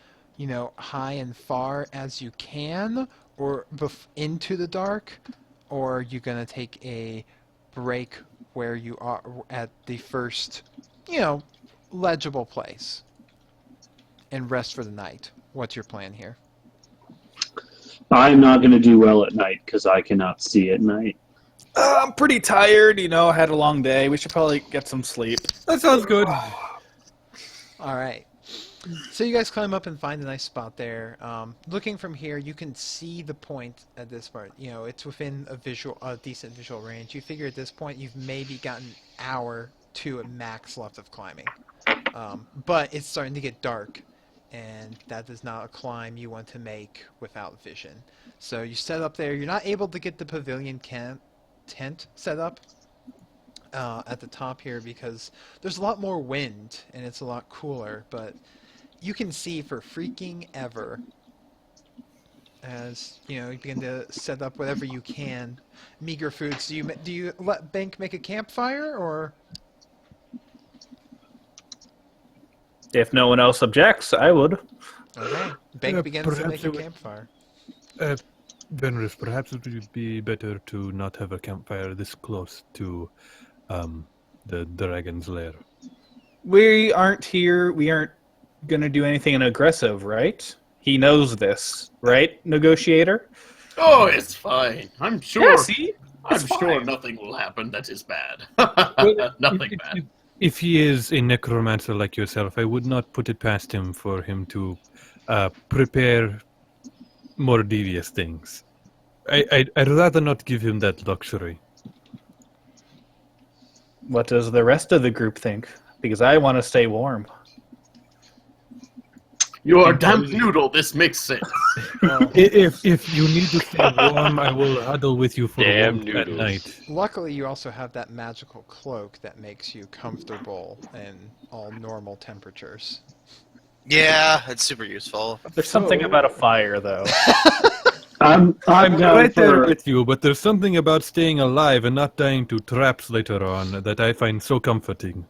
high and far as you can, or into the dark, or are you going to take a break where you are at the first, legible place and rest for the night? What's your plan here? I'm not going to do well at night because I cannot see at night. I'm pretty tired, I had a long day. We should probably get some sleep. That sounds good. All right. So you guys climb up and find a nice spot there. Looking from here, you can see the point at this part. It's within a decent visual range. You figure at this point you've maybe gotten an hour to a max left of climbing. But it's starting to get dark, and that is not a climb you want to make without vision. So you set up there. You're not able to get the pavilion tent set up at the top here because there's a lot more wind and it's a lot cooler, but you can see for freaking ever as you begin to set up whatever you can, meager foods. Do you let Bank make a campfire, or? If no one else objects, I would. Okay, Bank begins to make a perhaps campfire. Venrus, perhaps it would be better to not have a campfire this close to the dragon's lair. We aren't here. We aren't going to do anything aggressive, right? He knows this, right, negotiator? Oh, it's fine. I'm sure. Yeah, see? I'm It's sure fine. nothing will happen that is bad. Well, Nothing bad. If he is a necromancer like yourself, I would not put it past him for him to prepare more devious things. I'd rather not give him that luxury. What does the rest of the group think? Because I want to stay warm. You are damp noodle. This makes sense. If you need to stay warm, I will huddle with you for Damn warmth at noodles. night. Luckily, you also have that magical cloak that makes you comfortable in all normal temperatures. Yeah, it's super useful. There's something about a fire, though. I'm down right there for. with you, but there's something about staying alive and not dying to traps later on that I find so comforting.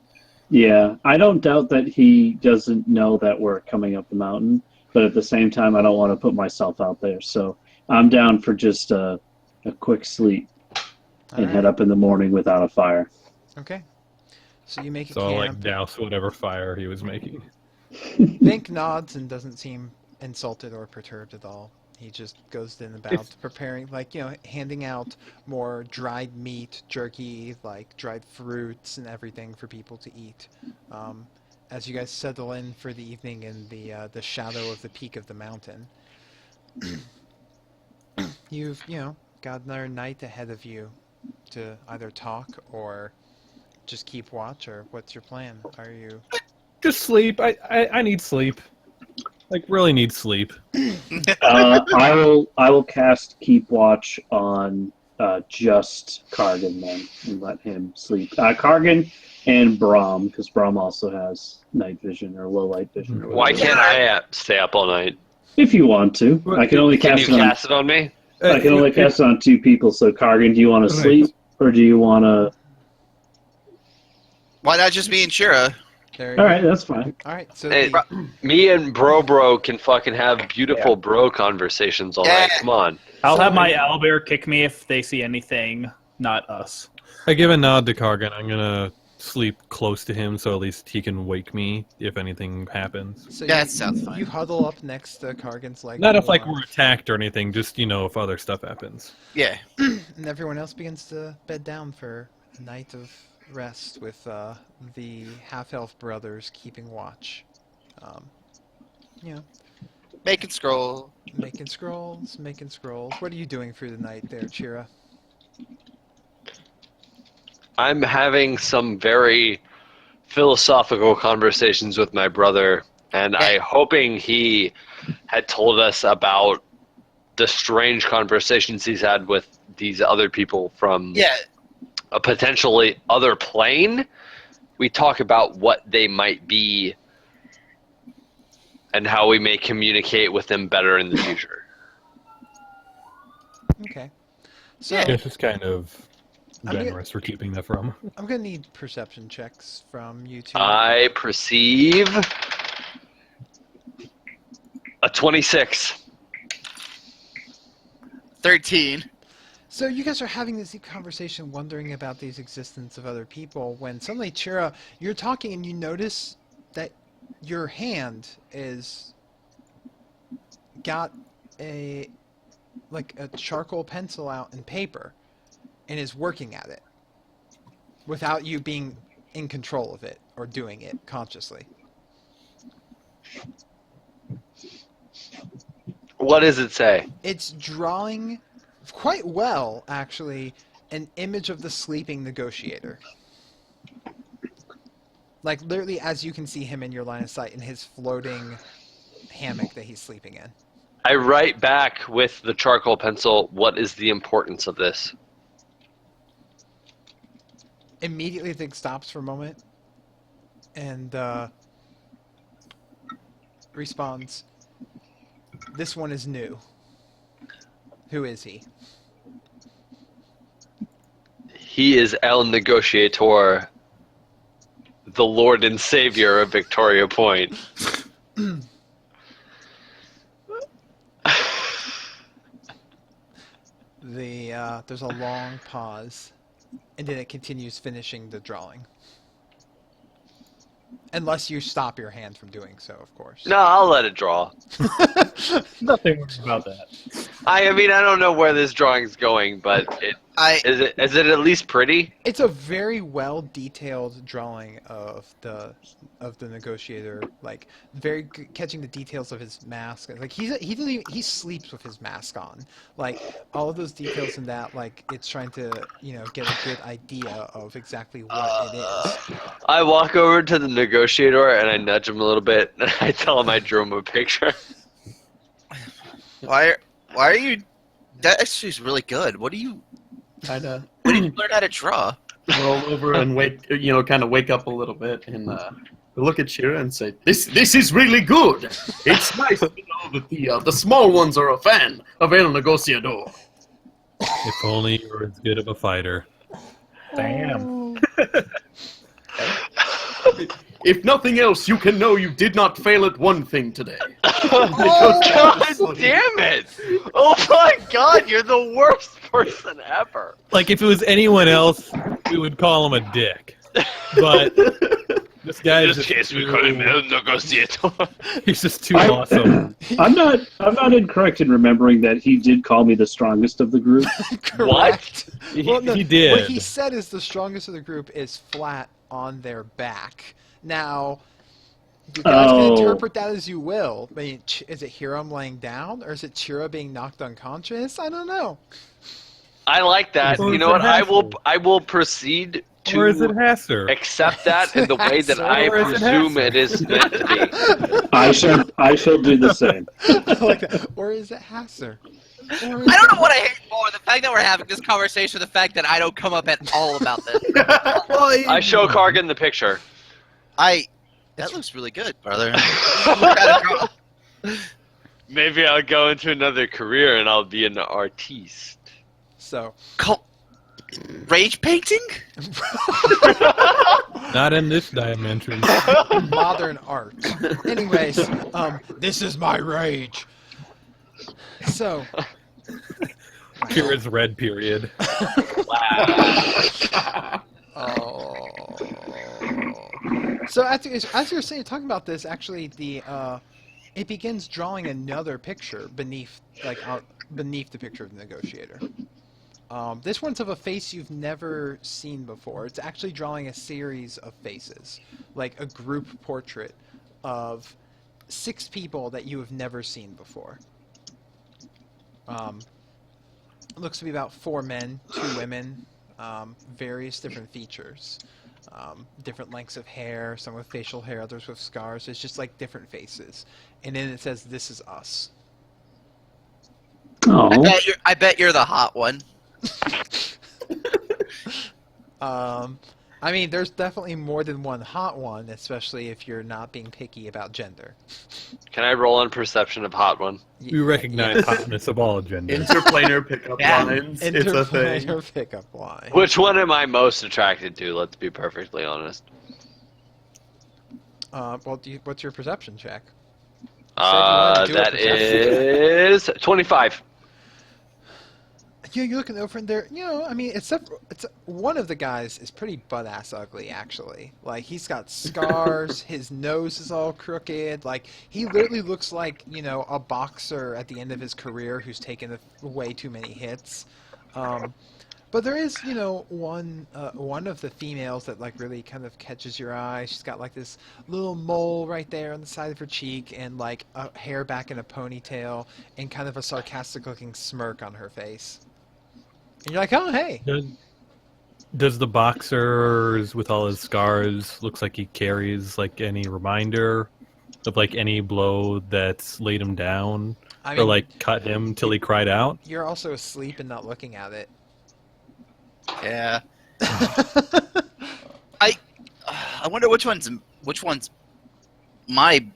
Yeah, I don't doubt that he doesn't know that we're coming up the mountain, but at the same time, I don't want to put myself out there. So I'm down for just a quick sleep and head up in the morning without a fire. Okay. So you make a So I'll camp. douse whatever fire he was making. Bank nods and doesn't seem insulted or perturbed at all. He just goes in about preparing, handing out more dried meat, jerky, dried fruits and everything for people to eat. As you guys settle in for the evening in the shadow of the peak of the mountain, you've got another night ahead of you to either talk or just keep watch. Or what's your plan? Are you? Just sleep. I need sleep. Really need sleep. I will cast Keep Watch on just Kargan then and let him sleep. Kargan and Brahm, because Brahm also has night vision or low light vision. Or Why whatever. can't I stay up all night? If you want to, I can only Can cast you it on. cast it on me? I can only cast it on 2 people. So Kargan, do you want to Right. sleep or do you want to? Why not just me and Chira? There you All go. right, that's fine. All right. So Hey, me and Bro can fucking have beautiful bro conversations all night. Come on. I'll have my owlbear kick me if they see anything, not us. I give a nod to Kargan. I'm gonna sleep close to him so at least he can wake me if anything happens. So That sounds fine. You huddle up next to Kargan's Not if we're attacked or anything, just if other stuff happens. Yeah. and everyone else begins to bed down for a night of rest with the half-elf brothers keeping watch. Make it scroll. Making scrolls. What are you doing through the night there, Chira? I'm having some very philosophical conversations with my brother, and I'm hoping he had told us about the strange conversations he's had with these other people from a potentially other plane. We talk about what they might be and how we may communicate with them better in the future. Okay. So This is kind of I'm gonna- generous for keeping that from. I'm gonna need perception checks from you two. I perceive a 26. 13. So you guys are having this deep conversation, wondering about the existence of other people, when suddenly, Chira, you're talking and you notice that your hand is got a charcoal pencil out and paper and is working at it without you being in control of it or doing it consciously. What does it say? It's drawing quite well, actually, an image of the sleeping negotiator. Literally, as you can see him in your line of sight in his floating hammock that he's sleeping in. I write back with the charcoal pencil, what is the importance of this? Immediately, the thing stops for a moment and responds, "This one is new." Who is he? He is El Negotiator, the Lord and Savior of Victoria Point. There's a long pause, and then it continues finishing the drawing. Unless you stop your hand from doing so, of course. No, I'll let it draw. Nothing worse about that. I mean, I don't know where this drawing's going, but is it at least pretty? It's a very well detailed drawing of the negotiator, like catching the details of his mask. Like he sleeps with his mask on. Like all of those details in that, like it's trying to get a good idea of exactly what it is. I walk over to the negotiator and I nudge him a little bit, and I tell him I drew him a picture. Why are you? That actually is really good. What do you? Kind of When did you learn how to draw? roll over and kind of wake up a little bit and look at Chira and say, "This is really good. It's nice to know that the small ones are a fan of El Negociador." If only you were as good of a fighter. Damn. If nothing else, you can know you did not fail at one thing today. Oh, God damn it! Oh my God, you're the worst person ever. Like, if it was anyone else, we would call him a dick. But this guy is just we call him El Negotiator. he's just too awesome. I'm not incorrect in remembering that he did call me the strongest of the group. Correct. He did. What he said is the strongest of the group is flat on their back. Now, you guys can interpret that as you will. I mean, is it Hiram laying down, or is it Chira being knocked unconscious? I don't know. I like that. Or You is know it what? I will proceed Or is it to Hasser? accept that in the way that I Or is it presume Hasser? it is meant to be. I shall do the same. I like that. Or is it Hasser? I don't know what I hate more: the fact that we're having this conversation, or the fact that I don't come up at all about this. I show Kargan the picture. That looks really good, brother. Maybe I'll go into another career and I'll be an artiste. So, Rage painting? Not in this dimension. modern art. Anyways, this is my rage. So, Kira's red period. oh. So as you're saying, talking about this, actually, it begins drawing another picture beneath the picture of the negotiator. This one's of a face you've never seen before. It's actually drawing a series of faces, like a group portrait of 6 people that you have never seen before. It looks to be about 4 men, 2 women, various different features. Different lengths of hair, some with facial hair, others with scars. It's just like different faces. And then it says, "This is us." Oh, I bet you're the hot one. I mean, there's definitely more than one hot one, especially if you're not being picky about gender. Can I roll on perception of hot one? We recognize hotness of all genders. Interplanar pickup Yeah. lines. It's a thing. Interplanar pickup line. Which one am I most attracted to? Let's be perfectly honest. Well, what's your perception check? You said you wanted to do a That perception. is 25. You're looking over and there, I mean, it's one of the guys is pretty butt-ass ugly, actually. Like, he's got scars, his nose is all crooked, like, he literally looks like, a boxer at the end of his career who's taken way too many hits. But there is, one of the females that, like, really kind of catches your eye. She's got, like, this little mole right there on the side of her cheek and, like, a hair back in a ponytail and kind of a sarcastic-looking smirk on her face. And you're like, oh, hey. Does the boxers with all his scars looks like he carries like any reminder of like any blow that's laid him down or like cut him till he cried out? You're also asleep and not looking at it. Yeah. I wonder which one's my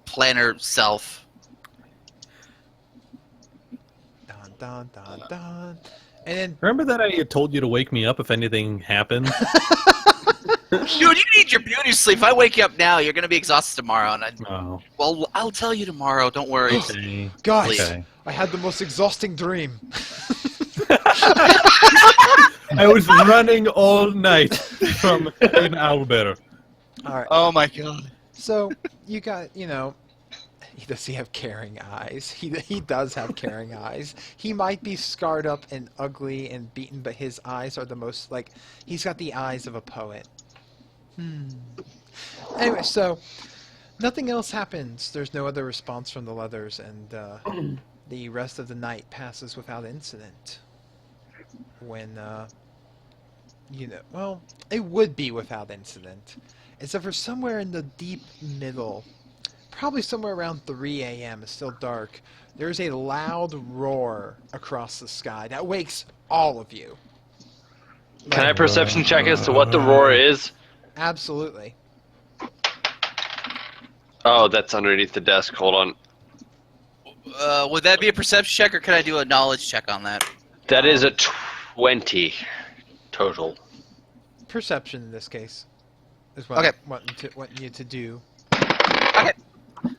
planner self. Dun, dun dun dun. And then Remember that I had told you to wake me up if anything happened? Dude, you need your beauty sleep. If I wake you up now, you're gonna be exhausted tomorrow. And well, I'll tell you tomorrow. Don't worry. Okay. guys, Okay. I had the most exhausting dream. I was running all night from an owlbear. All right. Oh my god. So you got, does he have caring eyes? He does have caring eyes. He might be scarred up and ugly and beaten, but his eyes are the most he's got the eyes of a poet. Anyway, so nothing else happens. There's no other response from the Leathers, and the rest of the night passes without incident. When well, it would be without incident, except for somewhere in the deep middle. Probably somewhere around 3 a.m. It's still dark. There's a loud roar across the sky that wakes all of you. Can I perception check as to what the roar is? Absolutely. Oh, that's underneath the desk. Hold on. Would that be a perception check, or can I do a knowledge check on that? That is a 20 total. Perception in this case is what Okay. I want you to do. Okay.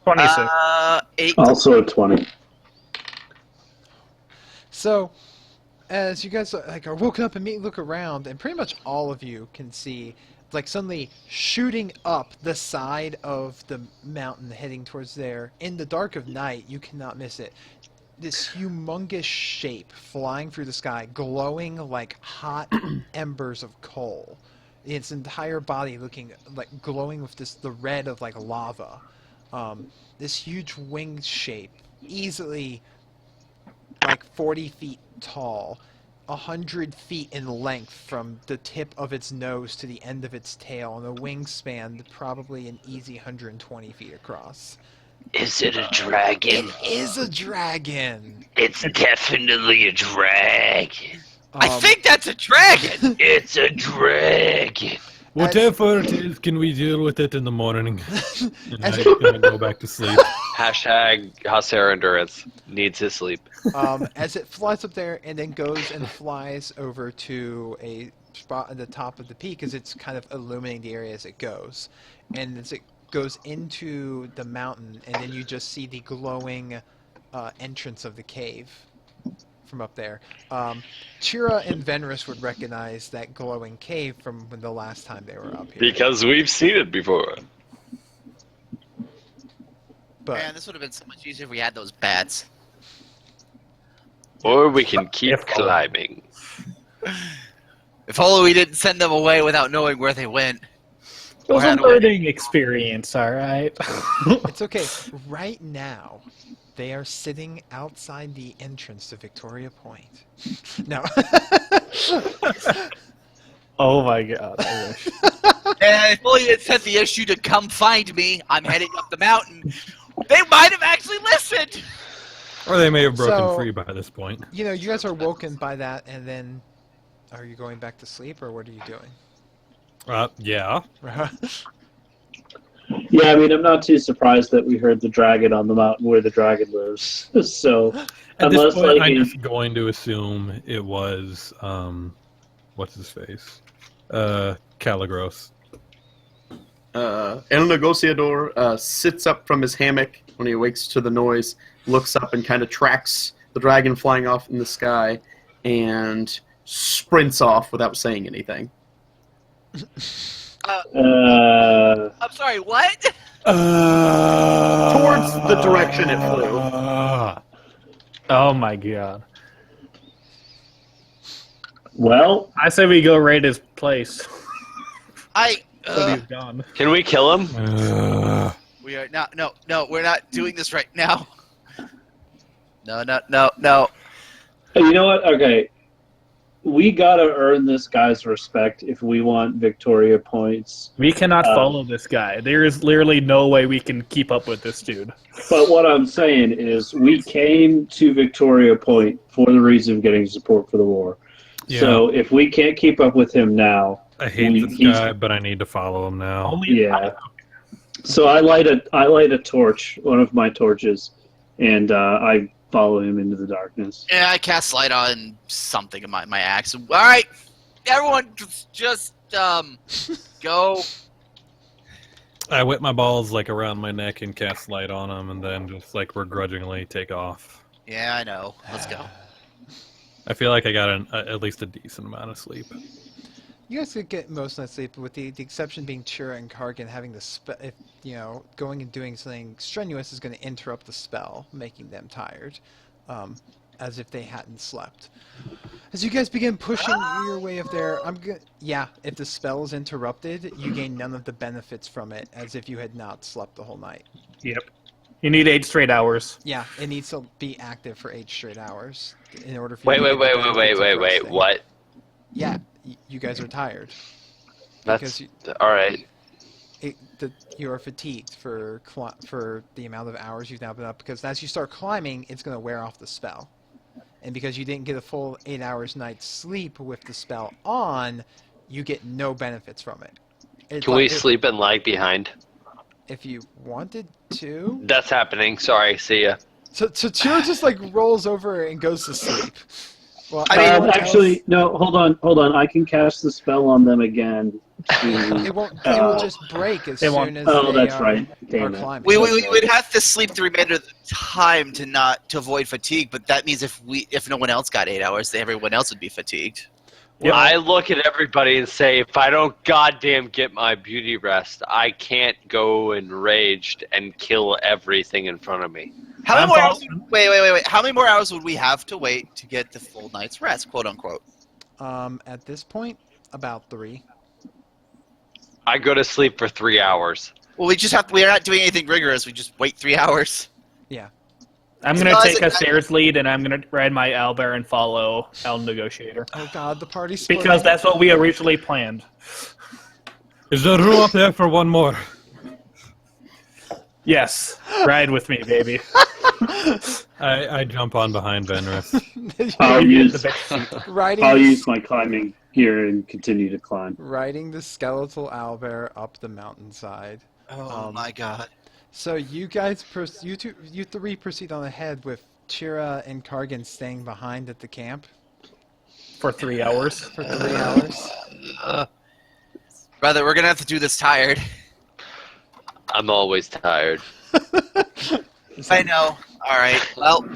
26. 8. Also a 20. So, as you guys are woken up and immediately look around, and pretty much all of you can see, suddenly shooting up the side of the mountain, heading towards there. In the dark of night, you cannot miss it. This humongous shape flying through the sky, glowing like hot embers of coal. Its entire body looking glowing with the red of lava. This huge winged shape, easily 40 feet tall, 100 feet in length from the tip of its nose to the end of its tail, and a wingspan probably an easy 120 feet across. Is it a dragon? It is a dragon! It's definitely a dragon. I think that's a dragon! It's a dragon. Whatever it is, can we deal with it in the morning? And As I'm gonna go back to sleep. Hashtag Hasera Endurance needs his sleep. As it flies up there and then goes and flies over to a spot at the top of the peak, as it's kind of illuminating the area as it goes. And as it goes into the mountain, and then you just see the glowing entrance of the cave from up there. Chira and Venrus would recognize that glowing cave from the last time they were up here. Because we've seen it before. But Man, this would have been so much easier if we had those bats. Or we can keep climbing. If only we didn't send them away without knowing where they went. It was Or a had a way. learning experience, alright? it's okay. Right now, they are sitting outside the entrance to Victoria Point. No. Oh my god, I wish. And if only it sent the issue to come find me, I'm heading up the mountain. They might have actually listened! Or they may have broken So- free by this point. You guys are woken by that, and then are you going back to sleep, or what are you doing? Yeah. Yeah, I mean, I'm not too surprised that we heard the dragon on the mountain where the dragon lives. So, At this unless point, I'm he- just going to assume it was, what's his face? Calagros. El Negociador sits up from his hammock when he awakes to the noise, looks up and kind of tracks the dragon flying off in the sky, and sprints off without saying anything. I'm sorry, what? Towards the direction it flew. Oh my god. well, I say we go raid his place. I, He's gone. Can we kill him? we are not, no, we're not doing this right now. No. you know what? Okay. We gotta earn this guy's respect if we want Victoria points. We cannot follow this guy. There is literally no way we can keep up with this dude. But what I'm saying is we came to Victoria Point for the reason of getting support for the war. Yeah. So if we can't keep up with him now, I hate this he's- guy, but I need to follow him now. yeah. So I light a torch, one of my torches, and I follow him into the darkness. Yeah, I cast light on something in my axe. All right, everyone, just go. I whip my balls like around my neck and cast light on them, and then just like begrudgingly take off. Yeah, I know. Let's go. I feel like I got at least a decent amount of sleep. You guys could get most night's sleep, with the exception being Chira and Kargan having the if going and doing something strenuous is going to interrupt the spell, making them tired, as if they hadn't slept. As you guys begin pushing your way up there, if the spell is interrupted, you gain none of the benefits from it, as if you had not slept the whole night. Yep. You need 8 straight hours. Yeah, it needs to be active for 8 straight hours in order for you Wait, what? Yeah, you guys are tired. That's alright. You are fatigued for the amount of hours you've now been up, because as you start climbing, it's going to wear off the spell. And because you didn't get a full 8 hours night's sleep with the spell on, you get no benefits from it. Can we sleep and lag behind? If you wanted to. That's happening. Sorry, see ya. So Chira just like rolls over and goes to sleep. Well, actually, no. Hold on. I can cast the spell on them again. It will just break as soon as they are climbing. We would have to sleep the remainder of the time to avoid fatigue, but that means if no one else got 8 hours, then everyone else would be fatigued. Well, I look at everybody and say, if I don't goddamn get my beauty rest, I can't go enraged and kill everything in front of me. How many more hours? Wait. How many more hours would we have to wait to get the full night's rest, quote unquote? At this point, about 3. I go to sleep for 3 hours. Well, we're not doing anything rigorous. We just wait 3 hours. Yeah. I'm going to take a stairs lead, and I'm going to ride my owlbear and follow El Negotiator. Oh god, the party's splitting. Because that's what we originally planned. Is there room up there for one more? Yes. Ride with me, baby. I jump on behind Venrith. I'll use my climbing gear and continue to climb. Riding the skeletal owlbear up the mountainside. Oh my god. So you guys, you three proceed on ahead with Chira and Kargan staying behind at the camp. For 3 hours. For 3 hours. Brother, we're going to have to do this tired. I'm always tired. I know. All right. Well.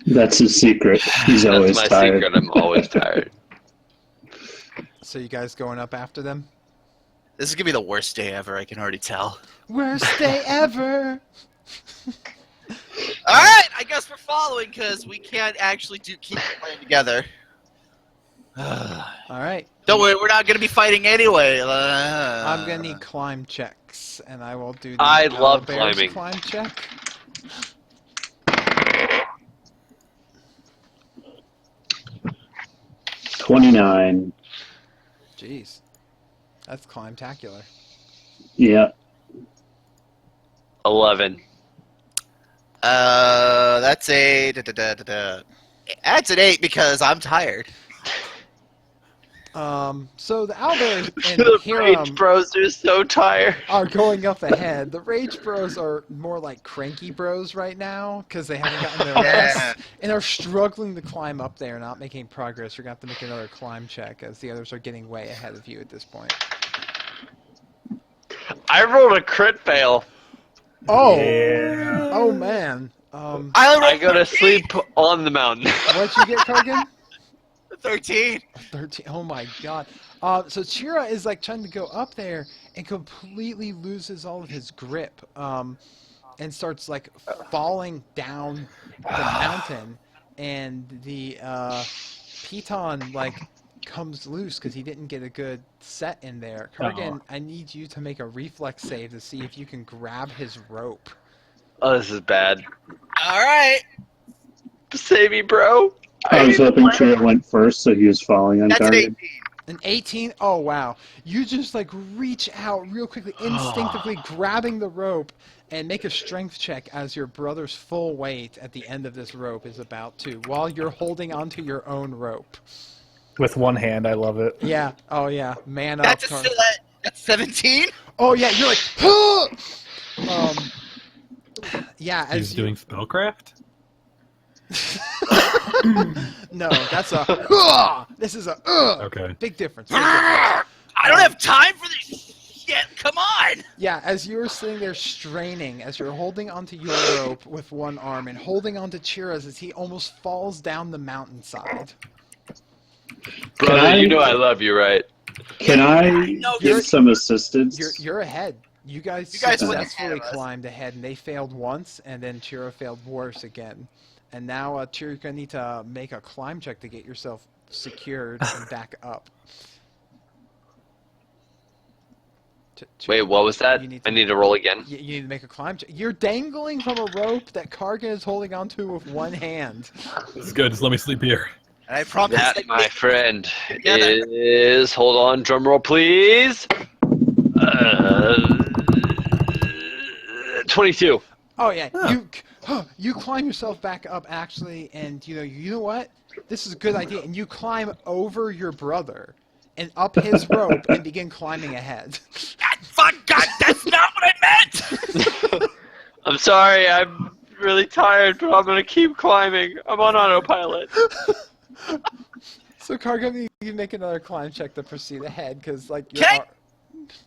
That's his secret. He's always tired. That's my secret. I'm always tired. So you guys going up after them? This is going to be the worst day ever, I can already tell. Worst day ever! Alright, I guess we're following, because we can't actually keep playing together. Alright. Don't worry, we're not going to be fighting anyway. I'm going to need climb checks, and I will do the I love climbing. Climb check. $29. Jeez. That's climb-tacular. Yeah. 11. That's a... That's an 8 because I'm tired. So the owlbears and The Hiram Rage Bros are so tired. are going up ahead. The Rage Bros are more like cranky bros right now because they haven't gotten their rest and are struggling to climb up there, not making progress. You're going to have to make another climb check as the others are getting way ahead of you at this point. I rolled a crit fail. Oh! Yeah. Oh, man. I go to sleep on the mountain. What'd you get, Kargan? 13. 13. Oh my god. So Chira is like trying to go up there and completely loses all of his grip, and starts like falling down the mountain, and the piton like comes loose because he didn't get a good set in there. Kargan, I need you to make a reflex save to see if you can grab his rope. Oh, this is bad. All right. Save me, bro. I was hoping Chira went first, so he was falling on That's an target. 18. An 18? Oh, wow. You just, like, reach out real quickly, instinctively grabbing the rope, and make a strength check as your brother's full weight at the end of this rope is about to, while you're holding onto your own rope. With one hand, I love it. Yeah. Oh, yeah. Man up. That's 17? Oh, yeah. You're like, huh! Yeah. He's doing spellcraft? No, that's a. This is a. Okay. Big difference. Big difference. I don't have time for this shit. Come on. Yeah, as you were sitting there straining, as you're holding onto your rope with one arm and holding onto Chira's as he almost falls down the mountainside. Brother, you know I love you, right? Can I know get some assistance? You're ahead. You guys went successfully ahead of us. climbed ahead, and they failed once, and then Chira failed worse again. And now Chira's going to need to make a climb check to get yourself secured and back up. Wait, what was that? I need to roll again. You need to make a climb check. You're dangling from a rope that Kargan is holding onto with one hand. This is good. Just let me sleep here. And I promise That, my friend, is... Hold on, drum roll, please. 22. Oh yeah, you climb yourself back up actually, and you know what? This is a good idea. And you climb over your brother and up his rope and begin climbing ahead. God, that's not what I meant! I'm sorry, I'm really tired, but I'm gonna keep climbing. I'm on autopilot. So Kargan, you can make another climb check to proceed ahead, because like you're.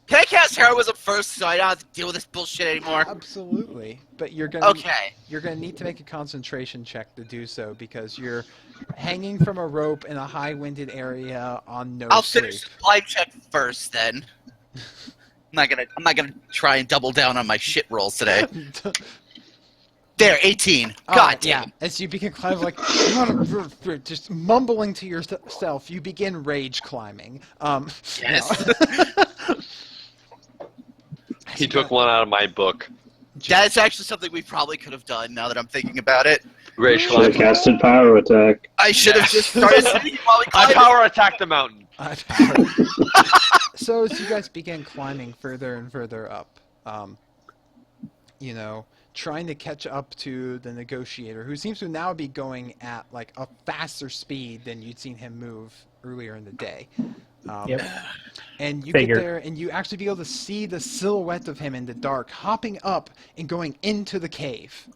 Can I cast heroism first so I don't have to deal with this bullshit anymore? Absolutely, but you're gonna need to make a concentration check to do so because you're hanging from a rope in a high-winded area on no I'll sleep. finish the climb check first, then. I'm not gonna try and double down on my shit rolls today. There, 18. God damn. Yeah. As you begin climbing, like just mumbling to yourself, you begin rage climbing. Yes. He took one out of my book. That's actually something we probably could have done now that I'm thinking about it. Rage Should have climb. casted power attack. I should have just started sitting while we I climbed. power attack the mountain. So as you guys begin climbing further and further up, trying to catch up to the negotiator, who seems to now be going at like a faster speed than you'd seen him move earlier in the day. Yep. And you Figured. get there, and you actually be able to see the silhouette of him in the dark, hopping up and going into the cave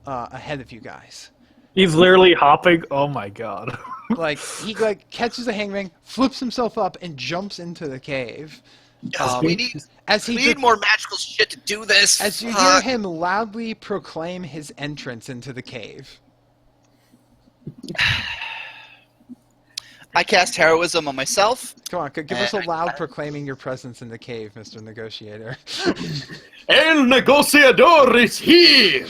ahead of you guys. He's literally hopping. Oh my god. Like he catches a hangman, flips himself up, and jumps into the cave. We need more magical shit to do this. As you hear him loudly proclaim his entrance into the cave. I cast heroism on myself. Come on, give us a loud proclaiming your presence in the cave, Mr. Negotiator. El Negociador is here!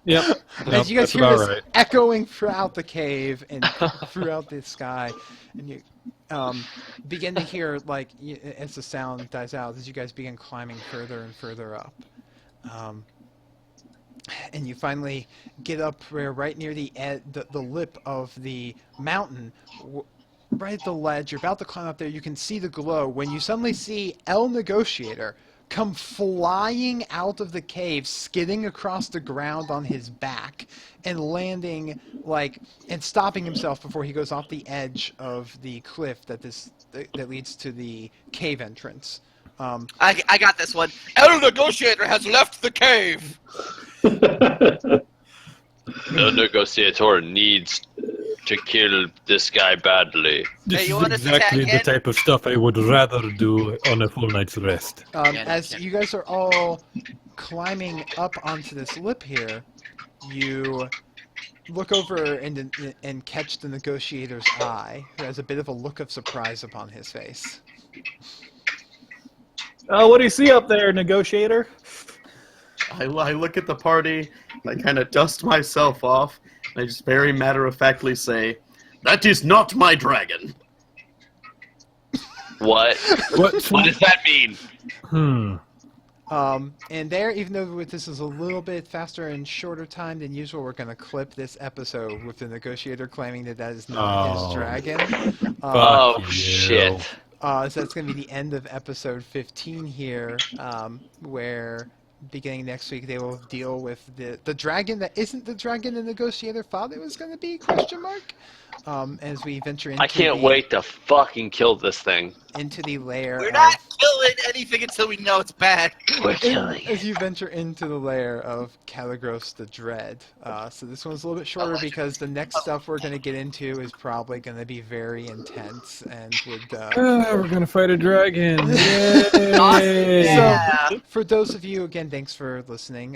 Yep. As you guys that's hear about this right. echoing throughout the cave and throughout the sky, and you begin to hear, like, as the sound dies out, as you guys begin climbing further and further up. And you finally get up where right near the lip of the mountain, right at the ledge. You're about to climb up there. You can see the glow when you suddenly see El Negotiator come flying out of the cave, skidding across the ground on his back, and landing and stopping himself before he goes off the edge of the cliff that leads to the cave entrance. I got this one. El Negotiator has left the cave. The negotiator needs to kill this guy badly. This you is want us to exactly tag the in? type of stuff I would rather do on a full night's rest. As you guys are all climbing up onto this lip here, you look over and catch the negotiator's eye, who has a bit of a look of surprise upon his face. What do you see up there, negotiator? I look at the party, and I kind of dust myself off, and I just very matter-of-factly say, "That is not my dragon." What? What does that mean? And there, even though this is a little bit faster and shorter time than usual, we're going to clip this episode with the negotiator claiming that is not his dragon. Oh, shit. So that's going to be the end of episode 15 here, where beginning next week, they will deal with the dragon that isn't the dragon the negotiator thought it was going to be, question mark. As we venture into I can't wait to fucking kill this thing. into the lair We're of... not killing anything until we know it's bad. We're killing it. As you venture into the lair of Caligros the Dread. So this one's a little bit shorter because the next stuff we're going to get into is probably going to be very intense and would... We're gonna fight a dragon. Yay! Yeah. So, for those of you, again, thanks for listening.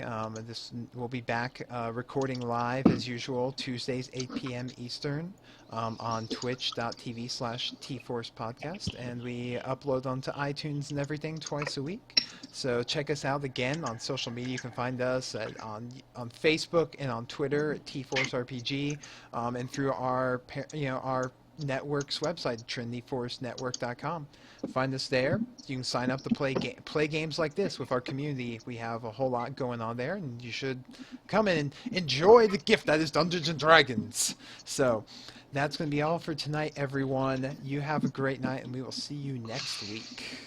This we'll be back recording live as usual, Tuesdays, 8 p.m. Eastern, on twitch.tv/TForce Podcast, and we upload onto iTunes and everything twice a week. So check us out again on social media. You can find us on Facebook and on Twitter at TForce RPG, and through our network's website, TrinityForceNetwork.com. Find us there. You can sign up to play games like this with our community. We have a whole lot going on there, and you should come in and enjoy the gift that is Dungeons and Dragons. So that's going to be all for tonight, everyone. You have a great night, and we will see you next week.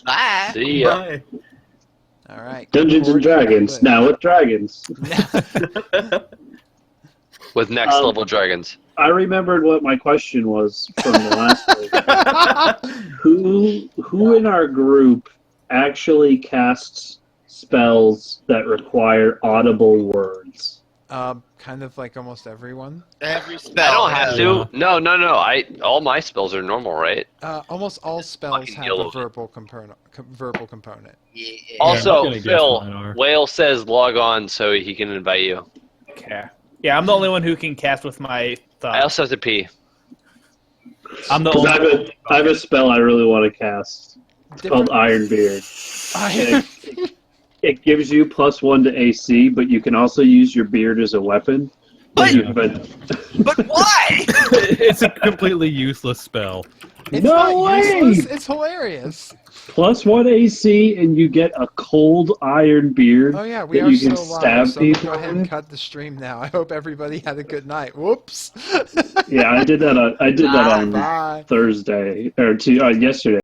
Bye. See ya. Bye. All right. Dungeons and Dragons, now with dragons. With next level dragons. I remembered what my question was from the last week. Who in our group actually casts spells that require audible words? Kind of like almost everyone. Every spell. I don't have to. No. All my spells are normal, right? Almost all spells Fucking have yellow. a verbal component. Yeah. Also, I'm gonna guess Phil, mine are. Whale says log on so he can invite you. Okay. Yeah, I'm the only one who can cast with my I thought. also have to pee. I'm the 'Cause only. I have a spell I really want to cast. It's called Ironbeard. It gives you +1 to AC, but you can also use your beard as a weapon. But why? It's a completely useless spell. It's No not way! useless, it's hilarious. +1 AC, and you get a cold iron beard Oh yeah, we that are you can still live, stab so I'm gonna people go ahead and with. cut the stream now. I hope everybody had a good night. Whoops. Yeah, I did that on Bye. Thursday or yesterday.